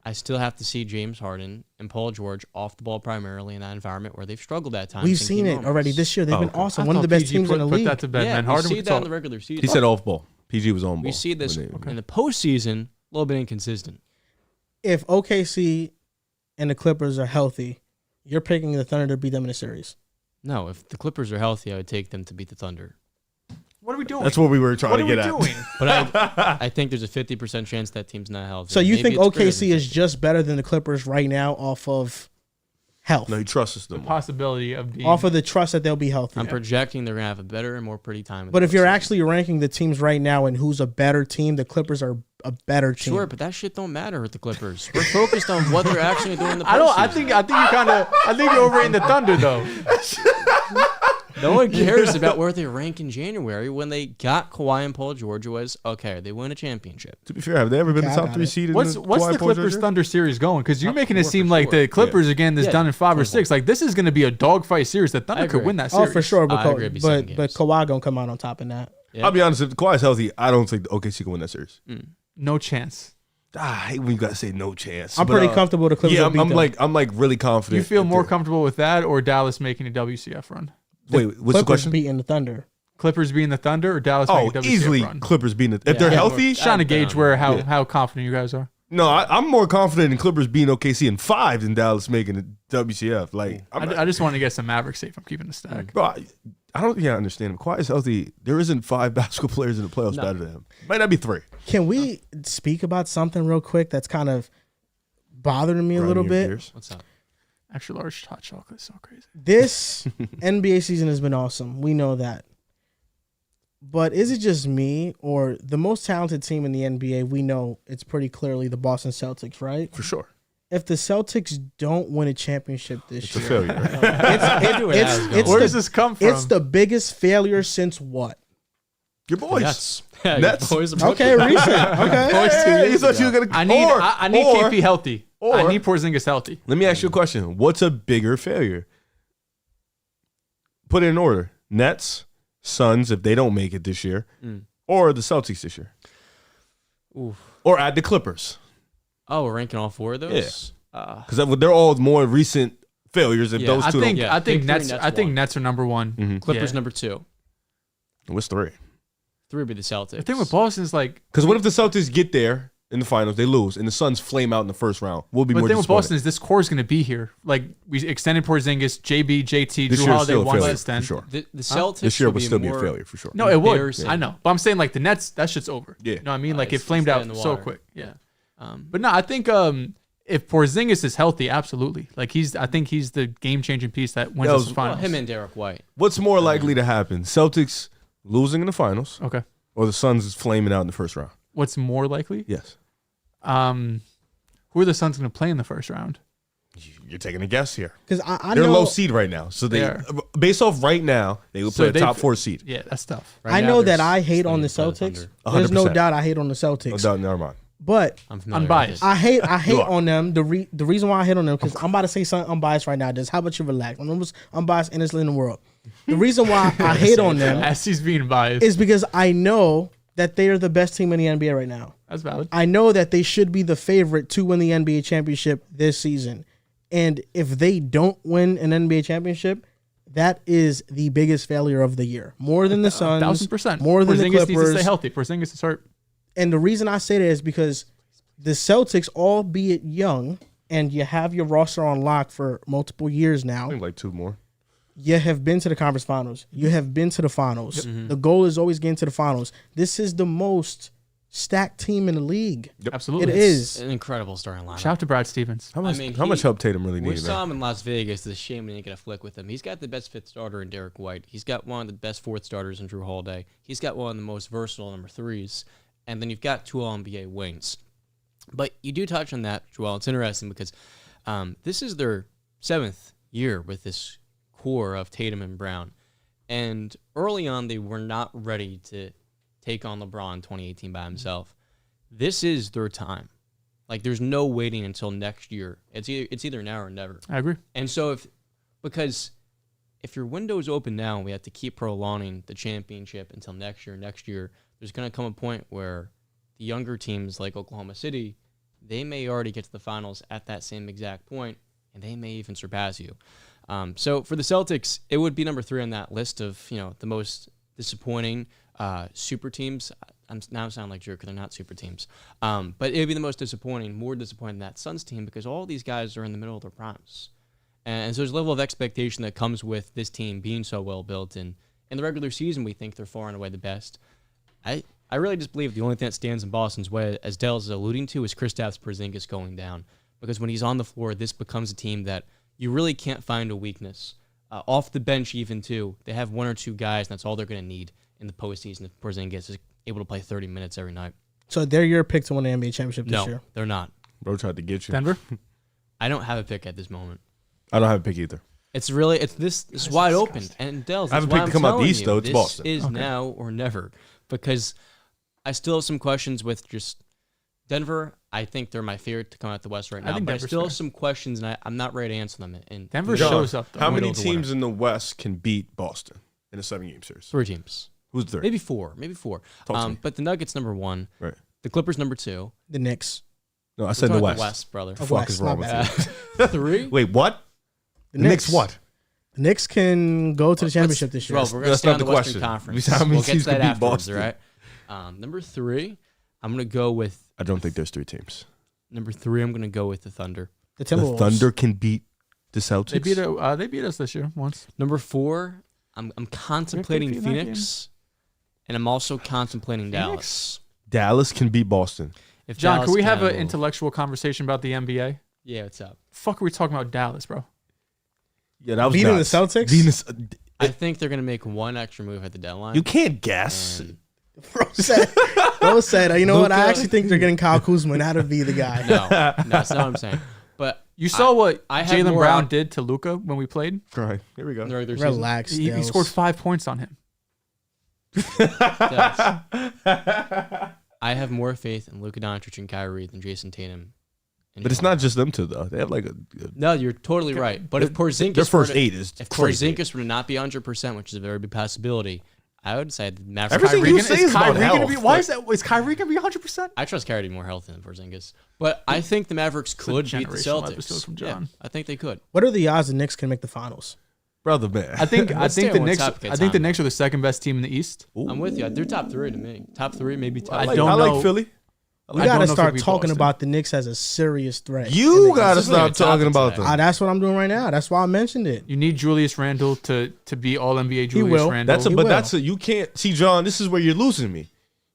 I still have to see James Harden and Paul George off the ball primarily in that environment where they've struggled at times. We've in seen key it moments. already this year. They've been okay. awesome. I One of the thought best PG teams in the put league. that to bed, Yeah, man. we Harden see would that in talk. the regular season. He said off ball. PG was on ball. We see this Okay. in the postseason, a little bit inconsistent. If OKC and the Clippers are healthy, you're picking the Thunder to beat them in a series. No, if the Clippers are healthy, I would take them to beat the Thunder. What are we doing? That's what we were trying what to are get we at. doing? But I think there's a 50% chance that team's not healthy. So you Maybe think it's greater OKC than is 50. just better than the Clippers right now off of health? No, he trusts us. The No more. possibility of being Off of the trust that they'll be healthy. I'm projecting they're gonna have a better and more pretty time. in But the if you're postseason. actually ranking the teams right now and who's a better team, the Clippers are a better team. sure, but that shit don't matter with the Clippers. We're focused on what they're actually doing in the postseason. I don't. I think you kind of. I think you're overrating the Thunder though. No one cares about where they rank in January when they got Kawhi and Paul George. It was okay. They win a championship. To be fair, have they ever been Okay, the I top got 3 it. seed? What's in the Kawhi Paul Clippers George? Thunder series going? Because you're Top making it 4 seem for like sure. the Clippers are getting this Yeah, done in 5 or 24. 6. Like this is going to be a dogfight series. The Thunder could agree. win that Oh, series. for sure. I agree it'd be 7 But games. Kawhi gonna come out on top in that. Yeah. I'll be honest. If Kawhi's healthy, I don't think the OKC can win that series. No chance. I hate when you gotta say no chance. I'm But, pretty comfortable the Clippers Yeah, will beat them. I'm like really Do confident. you feel that more they're- comfortable with that or Dallas making a WCF run? Wait, what's the Clippers question? beating the Thunder. Clippers being the Thunder or Dallas Oh, making a WCF easily run? Clippers beating it. If Yeah. they're Yeah. healthy, Just trying to gauge where Yeah. how confident you guys are. no, I'm more confident in Clippers beating OKC in 5 than Dallas making a WCF. Like, I just want to get some Mavericks safe. I'm keeping the stack. bro, I don't think I understand him. Kawhi's healthy. There isn't 5 basketball players in the playoffs better than him. Might not be 3. Can we speak about something real quick that's kind of bothering me a little Grinding your bit? gears. What's up? Extra large hot chocolate, so crazy. This NBA season has been awesome. We know that. But is it just me or the most talented team in the NBA? We know it's pretty clearly the Boston Celtics, right? For sure. If the Celtics don't win a championship this It's a year, failure. Where does this come from? it's the biggest failure since what? Your boys. Nets. Yeah, Nets. your boys are Okay, recent. Okay. Hey, you thought you were gonna. I need I need or- KP healthy. I or- need Porzingis healthy. Let me ask you a question. What's a bigger failure? Put it in order. Nets, Suns, if they don't make it this year, or the Celtics this year, Oof. or add the Clippers, Oh, we're ranking all 4 of those. because they're all more recent failures. If Yeah, those I two think Yeah, I think big three, Nets. Nets I think one. Nets are number one. Mhm. Clippers Yeah. number 2. don't, what's 3? 3 would be the Celtics. The thing with Boston is like Because what if the Celtics get there in the finals. They lose, and the Suns flame out in the first round. We'll be But more the thing with disappointed. Boston is this core is going to be here. Like, we extended Porzingis, JB, JT, This Drew year Holiday still a wants to failure, extend. for sure. The Celtics This year will would still be a more failure for sure. No, it would. embarrassing. I know. But I'm saying, like, the Nets, that shit's over. Yeah. You know what I mean? Like, it It's flamed dead out in the so water. quick. Yeah. Um, But no, I think if Porzingis is healthy, absolutely. Like, I think he's the game-changing piece that wins us the well, finals. him and Derrick White. What's more likely to happen? Celtics losing in the finals, Okay. or the Suns flaming out in the first round? What's more likely? Yes. Who are the Suns going to play in the first round? You're taking a guess here. Because I They're know, low seed right now, so They they are. based off right now they would So play a they- top 4 seed. Yeah, that's tough. Right I now, know they're that I hate on the slated by the Celtics. Thunder. There's no 100%. doubt I hate on the Celtics. No, never mind. But I'm familiar Unbiased. With it. I hate You are. on them. The reason why I hate on them, because I'm about to say something unbiased right now. Just how about you relax? I'm the most unbiased innocent in the world. The reason why I hate on them As he's being biased. is because I know that they are the best team in the NBA right now. That's valid. I know that they should be the favorite to win the NBA championship this season. And if they don't win an NBA championship, that is the biggest failure of the year. More than the Suns, 1,000%. more than the Porzingis needs to Clippers. stay healthy. Porzingis is hurt. And the reason I say that is because the Celtics, albeit young, and you have your roster on lock for multiple years I now, think like 2 more. you have been to the conference finals. You have been to the finals. The goal is always getting to the finals. This is the most stacked team in the league. Absolutely. It is. An incredible starting lineup. Shout out to Brad Stevens. How much? mean, how much help Tatum really We needed? saw Man? him in Las Vegas. It's a shame we didn't get a flick with him. He's got the best fifth starter in Derrick White. He's got one of the best fourth starters in Drew Holiday. He's got one of the most versatile number 3s. And then you've got 2 All-NBA wings. But you do touch on that, Joel. It's interesting because this is their 7th year with this core of Tatum and Brown. And early on, they were not ready to take on LeBron 2018 by himself. This is their time. Like, there's no waiting until next year. It's either now or never. I agree. And so because if your window is open now and we have to keep prolonging the championship until next year, there's going to come a point where the younger teams like Oklahoma City, they may already get to the finals at that same exact point, and they may even surpass you. So for the Celtics, it would be number 3 on that list of, the most disappointing super teams. I'm now sound like jerk because they're not super teams. But it would be the most disappointing, more disappointing than that Suns team because all these guys are in the middle of their primes. And so there's a level of expectation that comes with this team being so well built. And in the regular season, we think they're far and away the best. I really just believe the only thing that stands in Boston's way, as Dehls is alluding to, is Kristaps Porzingis going down. Because when he's on the floor, this becomes a team that you really can't find a weakness. Off the bench even, too, they have 1 or 2 guys, and that's all they're going to need in the postseason if Porzingis is able to play 30 minutes every night. So they're your pick to win the NBA championship this No, year. they're not. Bro tried to get you. Denver? I don't have a pick at this moment. I don't have a pick either. It's wide open. And Dehls, I haven't that's why picked to come out the telling East, you, though. It's this Boston. is now or never. Because I still have some questions with just Denver. I think they're my favorite to come out the West right I now. think But I Denver's still fair. have some questions, and I'm not ready to answer them. And Denver John, shows up, though. How many Middle of the winter. teams in the West can beat Boston in a 7-game series? 3 teams. Who's the third? Maybe four. Talk to me. But the Nuggets, number 1. Right. The Clippers, number 2. The Knicks. No, I said We're the talking West. brother. Oh, Fuck West, is wrong my with bad. you? 3? Wait, what? The Knicks what? The Knicks can go to the championship this year. Well, we're going to That's stay not on the the Western question. Conference. How many We'll get teams to that can beat afterwards, Boston? all right? Number 3, I'm going to go with I don't think there's 3 teams. Number 3, I'm going to go with the Thunder. The The Timberwolves. Thunder can beat the Celtics. They beat us this year once. Number 4, I'm contemplating Fifty in that Phoenix, and I'm also contemplating Dallas. Dallas can beat Boston. If John, Dallas can we have can, an we'll- intellectual conversation about the NBA? Yeah, what's up? Fuck, are we talking about Dallas, bro? Yeah, that was Beating nuts. the Celtics? Venus, I think they're going to make one extra move at the deadline. you can't guess. and- Bro said, you know what? I Luka? actually think they're getting Kyle Kuzma, and that'll be the guy. no, that's not what I'm saying. But You saw what I have Jaylen more Brown out- did to Luka when we played? All right, here we go. in the regular season, Relax. He Dehls. scored 5 points on him. Yes. I have more faith in Luka Doncic and Kyrie than Jason Tatum. and But it's Joel. not just them two though. They have like a No, you're totally right. But if Porzingis their were first to- 8 is if crazy. Porzingis were to not be 100%, which is a very big possibility, I would say the Mavericks. Everything Kyrie you gonna- say is about Kyrie gonna health. be? Why is that? Is Kyrie gonna be 100%? I trust Kyrie to be more healthy than Porzingis, but I think the Mavericks could beat the generational episode Celtics. from Yeah, John. I think they could. What are the odds the Knicks can make the finals? brother man. I think Let's stay the on Knicks. topic at I think the time. Knicks are the second best team in the East. Ooh. I'm with you. They're top 3 to me. Top 3, maybe top. I I don't like know. Philly. We got to start talking about the Knicks as a serious threat. You got to stop talking about them. That's what I'm doing right now. That's why I mentioned it. You need Julius Randle to be all NBA Julius Randle. You can't see, John. This is where you're losing me,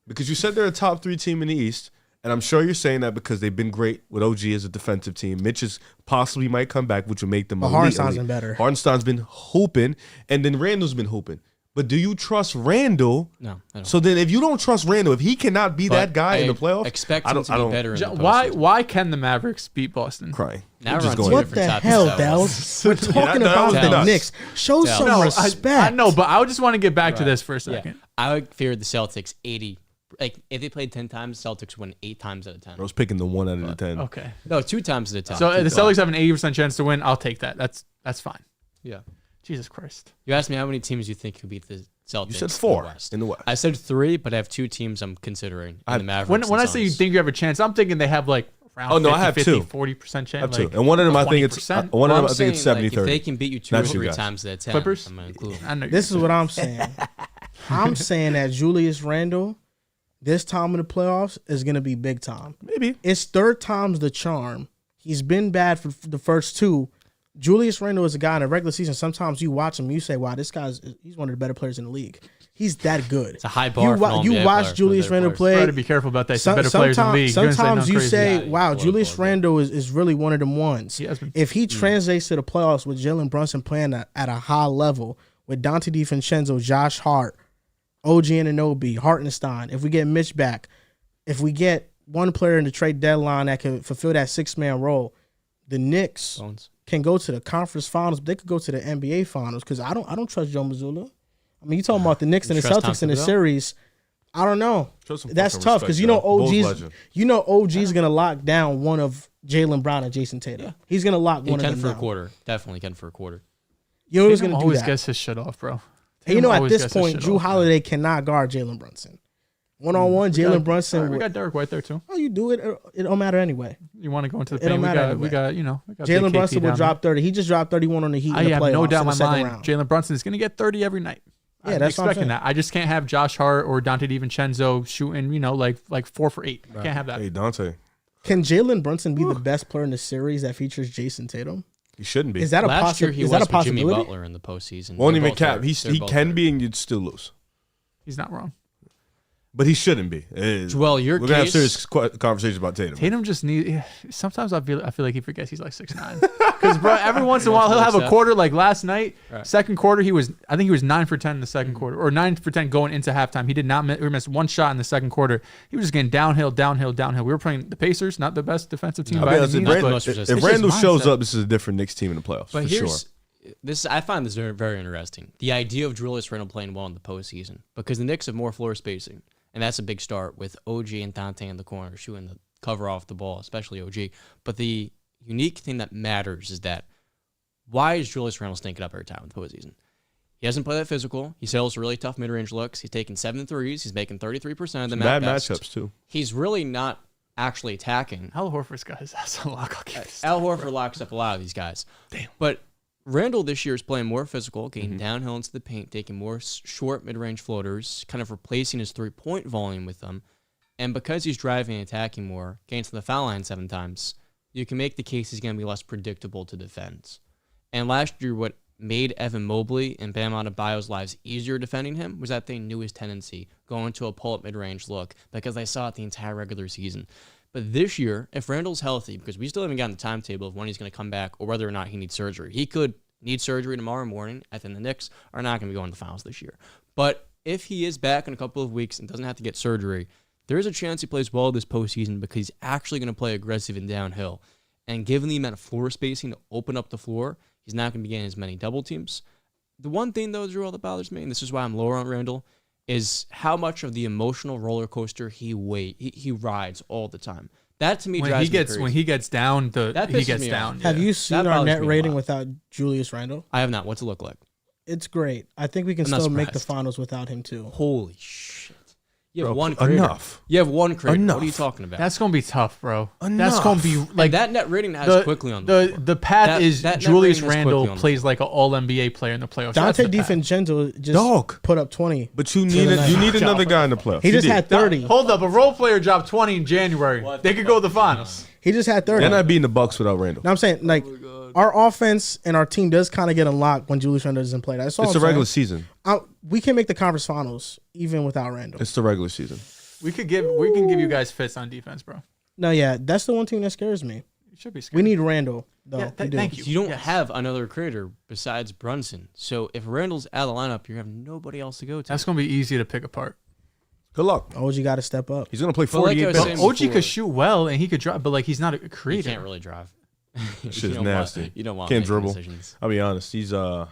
because you said they're a top 3 team in the East, and I'm sure you're saying that because they've been great with OG as a defensive team. Mitch is possibly might come back, which will make them. But Hartenstein's been better. Hartenstein's been hooping, and then Randle's been hooping. But do you trust Randle? No, I don't. So then, if you don't trust Randle, if he cannot be that guy in the playoffs, expect him to be better in the postseason. Why can the Mavericks beat Boston? Crying. Now what the hell, Dehls? We're talking about the Knicks. Show some respect. I know, but I just want to get back to this for a second. Yeah. I would fear the Celtics 80. Like, if they played 10 times, Celtics win 8 times out of 10. I was picking the 1 out of the 10. Okay. No, 2 times out of 10. So the Celtics have an 80% chance to win. I'll take that. That's fine. Yeah. Jesus Christ. You asked me how many teams you think could beat the Celtics. You said 4 in the West. I said 3, but I have 2 teams I'm considering in the Mavericks. When I say you think you have a chance, I'm thinking they have like around 50, I have 50, 2. 40% chance. I have 2. And one of them, I think it's 70-30. If they can beat you 2 or 3 times out of 10, Clippers? I'm going to include them. This is what I'm saying. I'm saying that Julius Randle, this time in the playoffs, is going to be big time. Maybe. It's 3rd time's the charm. He's been bad for the first 2. Julius Randle is a guy in the regular season. Sometimes you watch him, you say, wow, he's one of the better players in the league. He's that good. It's a high bar. You watch Julius Randle play. Try to be careful about that. He's better players in the league. Sometimes you say, wow, Julius Randle is really one of them ones. If he translates to the playoffs with Jalen Brunson playing at a high level, with Dante DiVincenzo, Josh Hart, OG Anunoby, Hartenstein, if we get Mitch back, if we get one player in the trade deadline that can fulfill that 6-man role, the Knicks can go to the conference finals, but they could go to the NBA finals, because I don't trust Joe Mazzulla. I mean, you talking about the Knicks and the Celtics in the series. I don't know. That's tough, because OG's gonna lock down one of Jaylen Brown and Jason Tatum. Yeah. He's gonna lock one of them down. For a quarter. Definitely can for a quarter. You know who's gonna do that? Always gets his shit off, bro. And at this point, Drew Holiday cannot guard Jalen Brunson. 1-on-1, Jalen Brunson. We got Derrick White there too. Oh, you do it. It don't matter anyway. You want to go into the paint? We got Jalen Brunson will drop 30. He just dropped 31 on the Heat in the playoffs. I have no doubt in my mind. Jalen Brunson is going to get 30 every night. Yeah, I'm expecting that. I just can't have Josh Hart or Dante DiVincenzo shooting, like 4 for 8. Right. Can't have that. Hey, Dante. Can Jalen Brunson be the best player in the series that features Jason Tatum? He shouldn't be. Is that Last year he was with Jimmy possibility? Butler in the postseason. Won't even cap. He can be, and you'd still lose. He's not wrong. But he shouldn't be. Well, we're gonna have serious conversations about Tatum. Tatum just needs. Sometimes I feel like he forgets he's like 6'9". Because bro, every once in a while he'll have a quarter like last night. Right. Second quarter I think he was 9 for 10 in the second quarter, or 9 for 10 going into halftime. He did not miss one shot in the second quarter. He was just getting downhill. We were playing the Pacers, not the best defensive team. If Randle shows up, this is a different Knicks team in the playoffs. But for sure. I find this very, very interesting. The idea of Julius Randle playing well in the postseason, because the Knicks have more floor spacing. And that's a big start with OG and Dante in the corner shooting the cover off the ball, especially OG. But the unique thing that matters is that why is Julius Randle stinking up every time in the postseason? He doesn't play that physical. He sells really tough mid-range looks. He's taking 7 threes. He's making 33% of them. Bad matchups, too. He's really not actually attacking. Al Horford's got his ass on lock. Al Horford locks up a lot of these guys. Damn. But Randle this year is playing more physical, getting downhill into the paint, taking more short mid-range floaters, kind of replacing his three-point volume with them. And because he's driving and attacking more, getting to the foul line 7 times, you can make the case he's going to be less predictable to defend. And last year, what made Evan Mobley and Bam Adebayo's lives easier defending him was that they knew his tendency, going to a pull-up mid-range look, because they saw it the entire regular season. But this year, if Randle's healthy, because we still haven't gotten the timetable of when he's going to come back or whether or not he needs surgery. He could need surgery tomorrow morning, and then the Knicks are not going to be going to the finals this year. But if he is back in a couple of weeks and doesn't have to get surgery, there is a chance he plays well this postseason because he's actually going to play aggressive and downhill. And given the amount of floor spacing to open up the floor, he's not going to be getting as many double teams. The one thing, though, Drew, that bothers me, and this is why I'm lower on Randle, is how much of the emotional roller coaster he rides all the time. That to me drives me crazy. When he gets down, he gets down. Have you seen our net rating without Julius Randle? I have not. What's it look like? It's great. I think we can still make the finals without him too. Holy shit! You have Bro, one creator. enough. You have one creator. Enough. What are you talking about? That's gonna be tough, bro. Enough. That's gonna be like and that net rating has quickly on the floor. the path is that net Julius rating has Randle quickly on the plays like an All NBA player in the playoffs. Dante That's the path. DiVincenzo just Dog. put up 20. But you need another guy in the playoffs. He just did. had 30. Hold up, a role player dropped 20 in January. They could go to the finals. He just had 30. They're not beating the Bucks without Randall. Now I'm saying, like, our offense and our team does kind of get unlocked when Julius Randle doesn't play. That's all It's I'm the regular saying. season. We can make the conference finals even without Randle. It's the regular season. We can give you guys fits on defense, bro. No, yeah, that's the one thing that scares me. You should be scared. We need Randle, though. Yeah, We do. thank you. You don't Yes. have another creator besides Brunson. So if Randall's out of the lineup, you have nobody else to go to. That's gonna be easy to pick apart. Good luck. OG got to step up. He's gonna play But like I 48 was minutes. saying OG before, could shoot well and he could drive, but like he's not a he creator. can't really drive. Shit's You don't nasty. Want, you don't want Can't making dribble. decisions. I'll be honest. He's a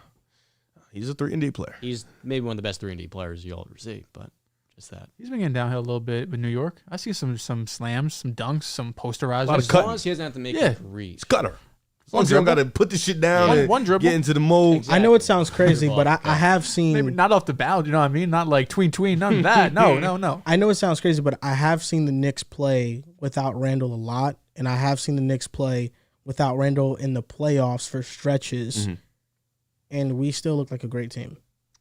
3-and-D player. He's maybe one of the best 3-and-D players you'll ever see, but just that. He's been getting downhill a little bit with New York. I see some slams, some dunks, some posterizers. Lot of As cutting. long as he doesn't have to make Yeah. a three. He's gutter. As long as you don't got to put this shit down and One dribble. get into the mold. Exactly. I know it sounds crazy, but I have seen. Maybe not off the bound, you know what I mean? Not like tween, none of that. No. I know it sounds crazy, but I have seen the Knicks play without Randle a lot, and I have seen the Knicks play without Randle in the playoffs for stretches, and we still look like a great team.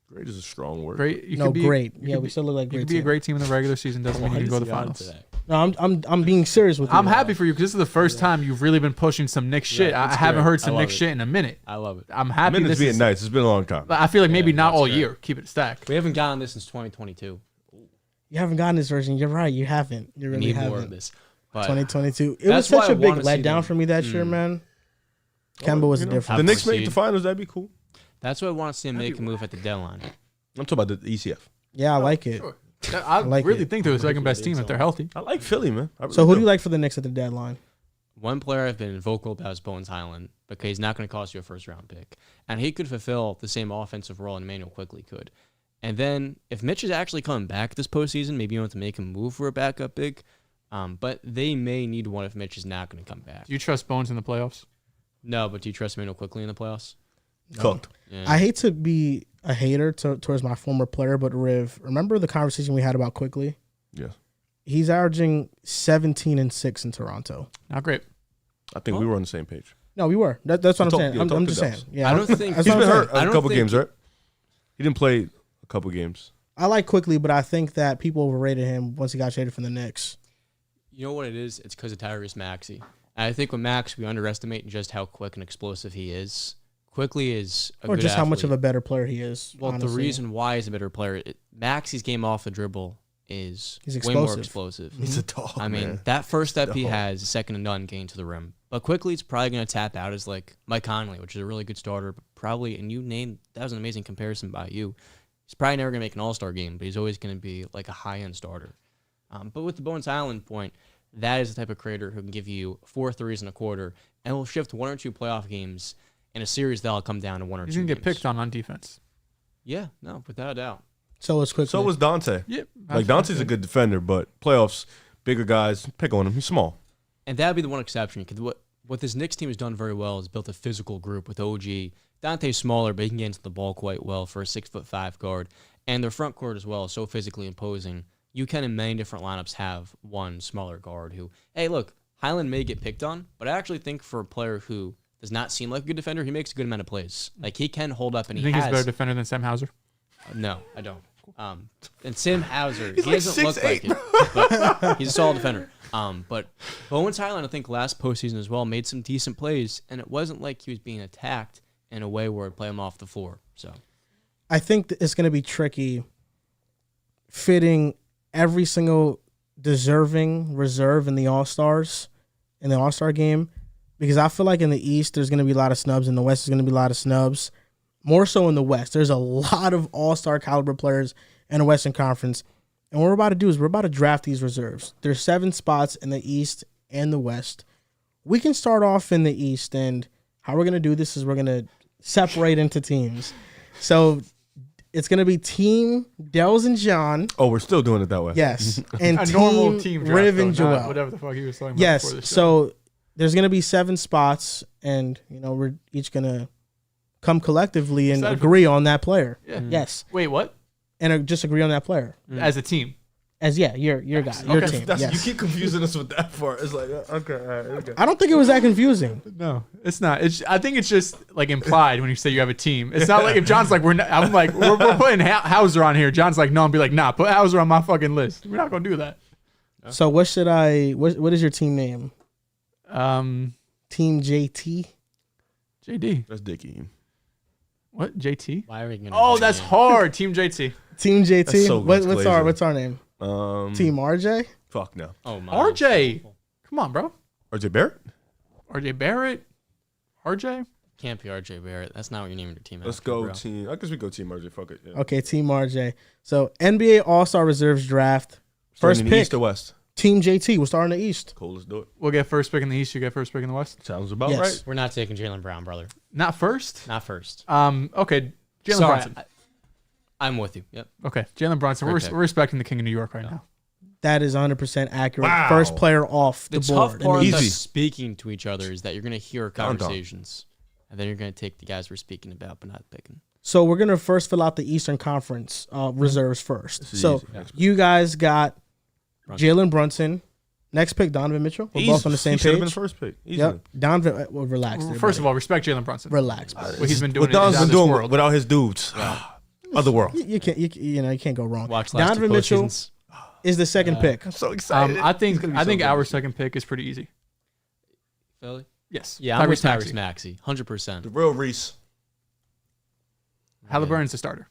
Great is a strong word. Great. You No, could be, great. you Yeah, could we be- still look like a You great could be a team. great team in the regular season. Doesn't mean you can go to the finals. No, I'm being serious with you. I'm though. happy for you because this is the first time you've really been pushing some Knicks shit. I it's haven't great. heard I some love Knicks it. shit in a minute. I love it. I'm happy. Minutes This being is, nice. It's been a long time. I feel like maybe not that's all great. year. Keep it stacked. We haven't gotten this since 2022. You haven't gotten this version. You're right. You haven't. You We really need haven't. more of this. But 2022. It was That's such why a I big wanna see letdown them. for me that year, man. Kemba was a You know, difference. the Knicks Top make the seed. finals. That'd be cool. that's what I want to see him make a move at the deadline. I'm talking about the ECF. Yeah, I like it. Sure. I like really it. think they're the second best team if they're healthy. I like Philly, man. I really So who do you like for the Knicks at the deadline? One player I've been vocal about is Bones Highland because he's not going to cost you a first-round pick. And he could fulfill the same offensive role Emmanuel quickly could. And then if Mitch is actually coming back this postseason, maybe you want to make him move for a backup big. But they may need one if Mitch is not going to come back. Do you trust Bones in the playoffs? No, but do you trust Emmanuel quickly in the playoffs? Cooked. Yeah. I hate to be a hater towards my former player, but Riv, remember the conversation we had about Quickly? Yeah. He's averaging 17-6 in Toronto. Not great. I think we were on the same page. No, we were. That's what I'm Talk- saying. yeah, I'm talk to just saying. Dehls. Yeah, I don't think that's He's what been I'm hurt saying. I a don't couple think- games, right? He didn't play a couple games. I like Quickly, but I think that people overrated him once he got traded from the Knicks. You know what it is? It's because of Tyrese Maxey. And I think with Max, we underestimate just how quick and explosive he is. Quickly is a Or good just how much of athlete. a better player he is. Well, honestly. the reason why he's a better player, Maxey's game off the dribble is He's way more explosive. explosive. He's a dog. I mean, man. that first step he Dog. has is second to none getting to the rim. But quickly, it's probably going to tap out as like Mike Conley, which is a really good starter. But probably, and you named, that was an amazing comparison by you. He's probably never going to make an all-star game, but he's always going to be like a high-end starter. But with the Bones Island point, that is the type of creator who can give you 4 threes in a quarter and will shift 1 or 2 playoff games in a series that'll come down to 1 or 2 He's going to get games. picked on defense. Yeah, no, without a doubt. So it's Quickly. So was Dante. Yep. Like Dante's a good defender, but playoffs, bigger guys pick on him. He's small. And that would be the one exception because what this Knicks team has done very well is built a physical group with OG. Dante's smaller, but he can get into the ball quite well for a 6'5" guard. And their front court as well is so physically imposing. You can, in many different lineups, have one smaller guard who, hey, look, Highland may get picked on, but I actually think for a player who does not seem like a good defender, he makes a good amount of plays. Like, he can hold up, and You he think has. he's a better defender than Sam Hauser? No, I don't. And Sam Hauser, he like doesn't look 6'8", like it, but he's a solid defender. But Bones Highland, I think last postseason as well, made some decent plays, and it wasn't like he was being attacked in a way where it'd play him off the floor. So I think that it's going to be tricky fitting every single deserving reserve in the All-Stars, in the All-Star game, because I feel like in the East there's going to be a lot of snubs, in the West there's going to be a lot of snubs. More so in the West. There's a lot of All-Star caliber players in the Western Conference. And what we're about to do is we're about to draft these reserves. There's 7 spots in the East and the West. We can start off in the East, and how we're going to do this is we're going to separate into teams. So it's going to be Team Dehls and John. Oh, we're still doing it that way. Yes. And A team normal team draft, Riv though, and not Joel. whatever the fuck he was talking about Yes. before the show. So there's going to be 7 spots, and we're each going to come collectively and Excited for agree on that player. Yeah. Yes. Wait, what? And just agree on that player. As a team. your guy, your team. Yes. You keep confusing us with that part. It's like okay, all right, okay. I don't think it was that confusing. No, it's not. I think it's just like implied when you say you have a team. It's not like if John's like I'm like we're putting Hauser on here. John's like no, and be like nah, put Hauser on my fucking list. We're not gonna do that. So what should I? What is your team name? Team JT. JD. That's Dickie. What JT? Why are we gonna? Oh, that's hard. Team JT. Team JT. That's so What's our name? Team RJ. Fuck no. Oh my. RJ. Come on, bro. RJ Barrett. RJ Barrett. RJ. Can't be RJ Barrett. That's not what you're naming your team. Let's after, go bro. team. I guess we go team RJ. Fuck it. Yeah. Okay, Team RJ. So NBA All-Star Reserves Draft. First Starting in pick. the East or West. Team JT. We're starting in the East. Cool. Let's do it. We'll get first pick in the East. You get first pick in the West. Sounds about Yes. right. We're not taking Jaylen Brown, brother. Not first. Not first. Okay. Jalen Sorry, Brunson. I'm with you. Yep. Okay. Jalen Brunson. We're Great pick. respecting the King of New York right now. That is 100% accurate. Wow. First player off the The board. tough part And of us Easy. speaking to each other is that you're going to hear Down, down. conversations, and then you're going to take the guys we're speaking about but not picking. So we're gonna first fill out the Eastern Conference reserves first. This is So easy. Next pick. you guys got Brunson. Jalen Brunson. Next pick, Donovan Mitchell. We're both on the same He should have been page. first pick. Easily. Yep. Donovan. Well, relax. First of all, respect Jalen Brunson. relax. What he's been doing What Don's in been this doing world. without his dudes. Other world. You can't. You can't go wrong. Watch last Donovan two Mitchell postseasons. is the second pick. I'm so excited. I think It's gonna be so good. our second pick is pretty easy. Philly? Yes. Yeah, I'm with Maxey. Tyrese Maxey. 100%. The real Reese Halliburton's the starter.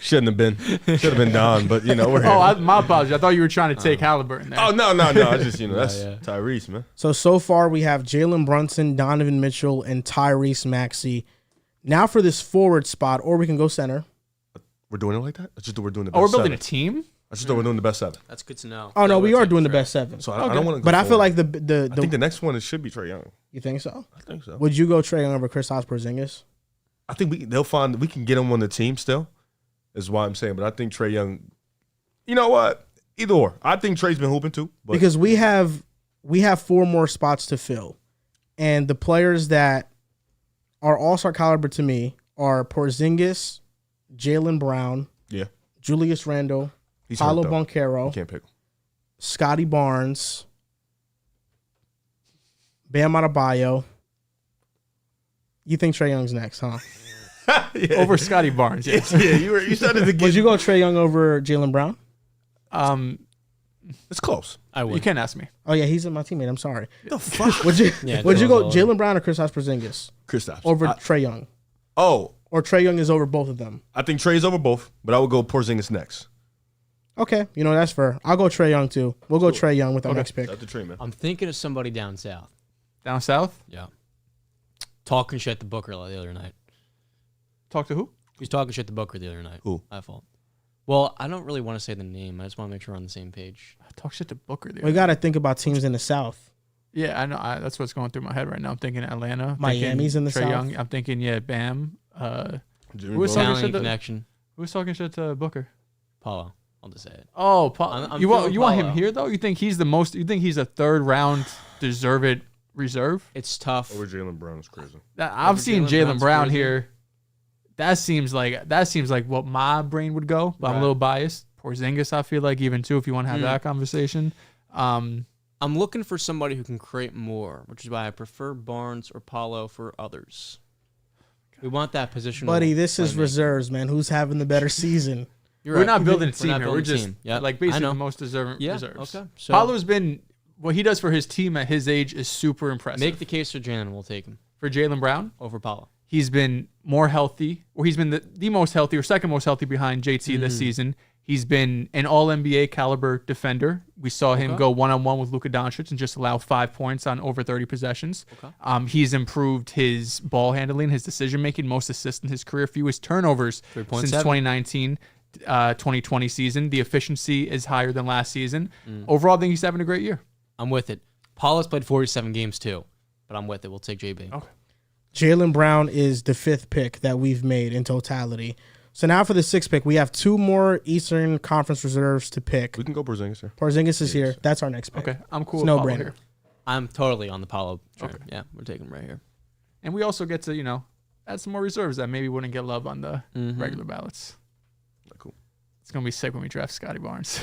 shouldn't have been. Should have been Don, but we're here. My apologies. I thought you were trying to take Halliburton there. Oh no. I just that's yeah. Tyrese, man. So far we have Jalen Brunson, Donovan Mitchell, and Tyrese Maxey. Now for this forward spot, or we can go center. We're doing it like that. I just thought we're doing the best. Oh, we're building a seven. team? I just thought we're doing the best seven. That's good to know. Oh no, That we would are take doing the Trey. best seven. So I don't want to. But I feel like I think the next one should be Trae Young. You think so? I think so. Would you go Trae Young over Kristaps Porzingis? I think they'll find we can get him on the team still. Is why I'm saying, but I think Trae Young. You know what? Either or. I think Trae's been hooping too. But Because we have 4 more spots to fill, and the players that are all-star caliber to me are Porzingis, Jaylen Brown, yeah, Julius Randle, he's Paolo hurt, though. Banchero, You can't pick him. Scotty Barnes, Bam Adebayo. You think Trae Young's next, huh? Yeah. Over Scotty Barnes, yes. Yeah, you started to Would get. you go Trae Young over Jaylen Brown? It's close. I would. You can't ask me. Oh yeah, he's my teammate. I'm sorry. The fuck, Would you Yeah, would you go Jaylen's Jaylen Brown or Kristaps Porzingis Kristaps over Trae Young, Oh, or Trae Young is over both of them? I think Trae's over both, but I would go Porzingis next. Okay, that's fair. I'll go Trae Young too. We'll go Trae Young with our next pick. That's the Trae, man. I'm thinking of somebody down south. Down south? Yeah. Talking shit to Booker the other night. Talk to who? He was talking shit to Booker the other night. Who? My fault. Well, I don't really want to say the name. I just want to make sure we're on the same page. Talk shit to Booker there. We got to think about teams in the South. Yeah, I know. That's what's going through my head right now. I'm thinking Atlanta. I'm Miami's thinking in the Trae South. Young. I'm thinking, Bam. Jimmy Who was Butler. talking Italian shit to- connection. Who's talking shit to Booker? Paulo. I'll just say it. Oh, I'm you want feeling him Paulo. here though? You think he's the most? You think he's a third round deserved reserve? It's tough. Oh, Over Jaylen Brown is crazy. I'm Over seeing Jaylen Jaylen Brown's Brown crazy. here. That seems like what my brain would go, but I'm a Right. little biased. Porzingis, I feel like even too, if you want to have that conversation. I'm looking for somebody who can create more, which is why I prefer Barnes or Paulo for others. We want that position. Buddy, this is reserves, man. Who's having the better season? We're not building a team here. We're just yeah, like I basically know. the most deserving Yeah, reserves. okay. So Paulo's been what he does for his team at his age is super impressive. make the case for Jalen. We'll take him For Jaylen Brown, over Paulo. he's been more healthy, or he's been the most healthy or second most healthy behind JT this season. He's been an all-NBA caliber defender. We saw him go one-on-one with Luka Doncic and just allow 5 points on over 30 possessions. Okay. He's improved his ball handling, his decision-making, most assists in his career, fewest turnovers 3.7. since 2019, 2020 season. The efficiency is higher than last season. Overall, I think he's having a great year. I'm with it. Paulo's played 47 games too, but I'm with it. We'll take JB. Okay. Jaylen Brown is the 5th pick that we've made in totality. So now for the 6th pick, we have 2 more Eastern Conference reserves to pick. We can go Porzingis here. Porzingis is here. That's our next pick. Okay, I'm cool. It's with no Paulo brainer. here. I'm totally on the Paulo train. Okay. Yeah, we're taking him right here. And we also get to, add some more reserves that maybe wouldn't get love on the regular ballots. Cool. It's going to be sick when we draft Scotty Barnes.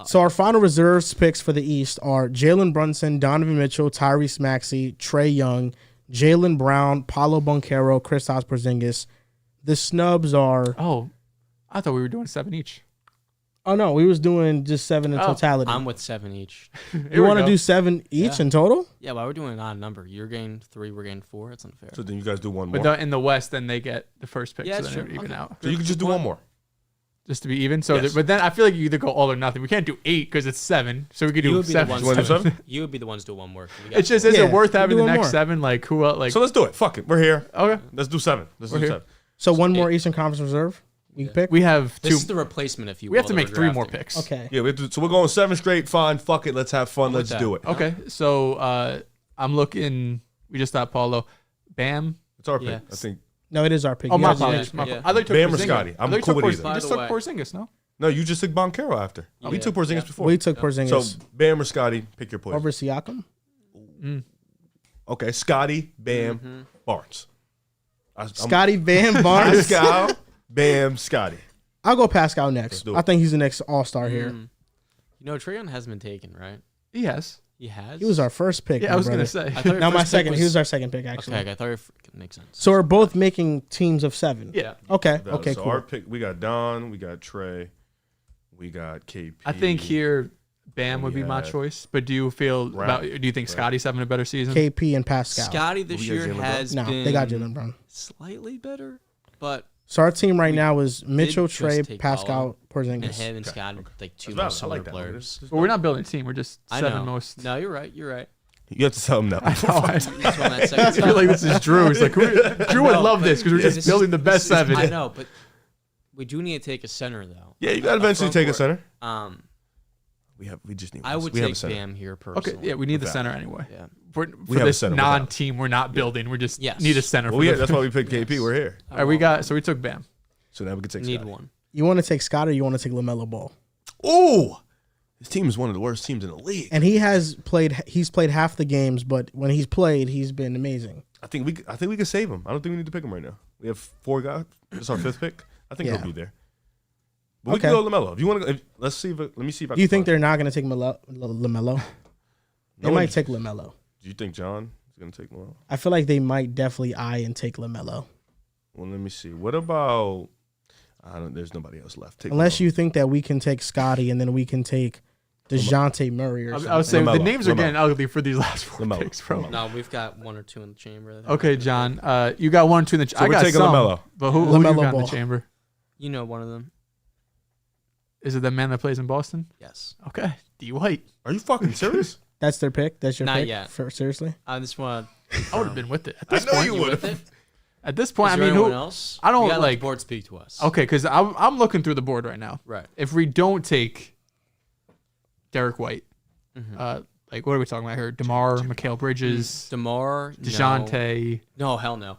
So our final reserves picks for the East are Jalen Brunson, Donovan Mitchell, Tyrese Maxey, Trae Young, Jaylen Brown, Paolo Banchero, Kristaps Porzingis. The snubs are... Oh, I thought we were doing 7 each. Oh, no, we was doing just 7 in totality. I'm with 7 each. You want to do 7 each in total? Yeah, but we're doing an odd number. You're getting 3, we're getting 4. That's unfair. So then you guys do one more. But in the West, then they get the first pick. Yeah, so that's then true. it would even Okay. out. So you can just do one more. Just to be even. So, Yes. but then I feel like you either go all or nothing. We can't do 8 because it's 7. So we could You do would be the 7. ones You wanna do to- 7? You would be the ones to do one more. We got It's just, 4. is Yeah, it worth having do the one next more. 7? Like, who else? Like, So let's do it. Fuck it. We're here. okay. Let's do 7. Let's We're do here. 7. So one more Eastern Conference reserve we pick? We have This 2. is the replacement, if you will. We have to that make we're 3 more drafting. picks. Okay. Yeah, so we're going 7 straight. Fine. Fuck it. Let's have fun. Let's that. do it. Okay. So I'm looking. We just thought Paulo. Bam. It's our Yeah. pick. I think. No, it is our pick. Oh, You my guys- apologies. yeah. I thought you took Bam or Porzingis. Scotty? I'm I thought you cool took with Porz- either. You just By took the way. Porzingis, no? No, you just took Banchero after. We took Porzingis before. We took Porzingis So Bam or Scotty, pick your poison. over Siakam. Okay, Scotty, Bam, Barnes. Scotty Van Barnes. Pascal, Bam, Scotty. I'll go Pascal next. do it. I think he's the next All-Star here. You know, Trae Young hasn't been taken, right? Yes. He has. He was our first pick. Yeah, my I was brother. gonna say. I thought your Now my first pick second. He was our second pick, actually. Okay, I thought it makes sense. So we're both making teams of 7. Yeah. Okay. Okay. So Cool. our pick, we got Don, we got Trey, we got KP. I think here Bam would be my Yeah. choice. But do you feel about? Do you think Scotty's having a better season? KP and Pascal. Scotty this We got year Jaylen Brown? has No, been they got Jaylen Brown. slightly better, but So our team right now is Mitchell, just Trey, take Pascal, and Porzingis. him and Scott are like 2 That's most valid. I similar like that. players. But we're not building a team. We're just I 7 know. most. No, you're right. You're right. You have to tell him that. I know. That's why that I second feel like this is Drew. He's like, Drew would No, love but this because we're this just is- building the best this is- 7. I know, but we do need to take a center though. Yeah, you got to eventually front take a court. center. We just need. I would we have a take center. Bam here Okay, personally. yeah, we need the Without. center anyway. Yeah. For have a this center without. non-team, we're not building. We're just Yes. need a center. Well, for that's why we picked KP. We're here, All right, we got. So we took Bam. so now we can take Need Scotty. one. You want to take Scott or you want to take LaMelo Ball? Ooh, his team is one of the worst teams in the league. And he's played half the games, but when he's played, he's been amazing. I think we can save him. I don't think we need to pick him right now. We have 4 guys. It's our 5th pick. I think Yeah. he'll be there. But we Okay. can go LaMelo. If you want to, let's see. Let me see if I. Do you can think find- they're not going to take LaMelo? They No might one- take LaMelo. Do you think John is going to take LaMelo? I feel like they might definitely eye and take LaMelo. Well, let me see. What about? I don't. There's nobody else left. Take Unless LaMelo. you think that we can take Scotty and then we can take DeJounte Murray or something. I was saying the LaMelo, names are LaMelo. getting ugly for these last 4 LaMelo, picks, bro. LaMelo. No, we've got 1 or 2 in the chamber. I think. Okay, John. You got 1 or 2 in the. So I we're got taking some, LaMelo. But who LaMelo you got in Ball. the chamber? You know one of them. Is it the man that plays in Boston? Yes. Okay, D White. Are you fucking serious? That's their pick? That's your Not pick? yet. Seriously? I just want. I would have been with it at I this know point. you You would with have. it? At this point, Is I there mean, anyone who? else? I don't You gotta let like- the board speak to us. Okay, because I'm looking through the board right now. Right. If we don't take Derrick White, Mm-hmm. like what are we talking about here? DeMar, Mikal Bridges, DeMar. DeJounte. No, hell no.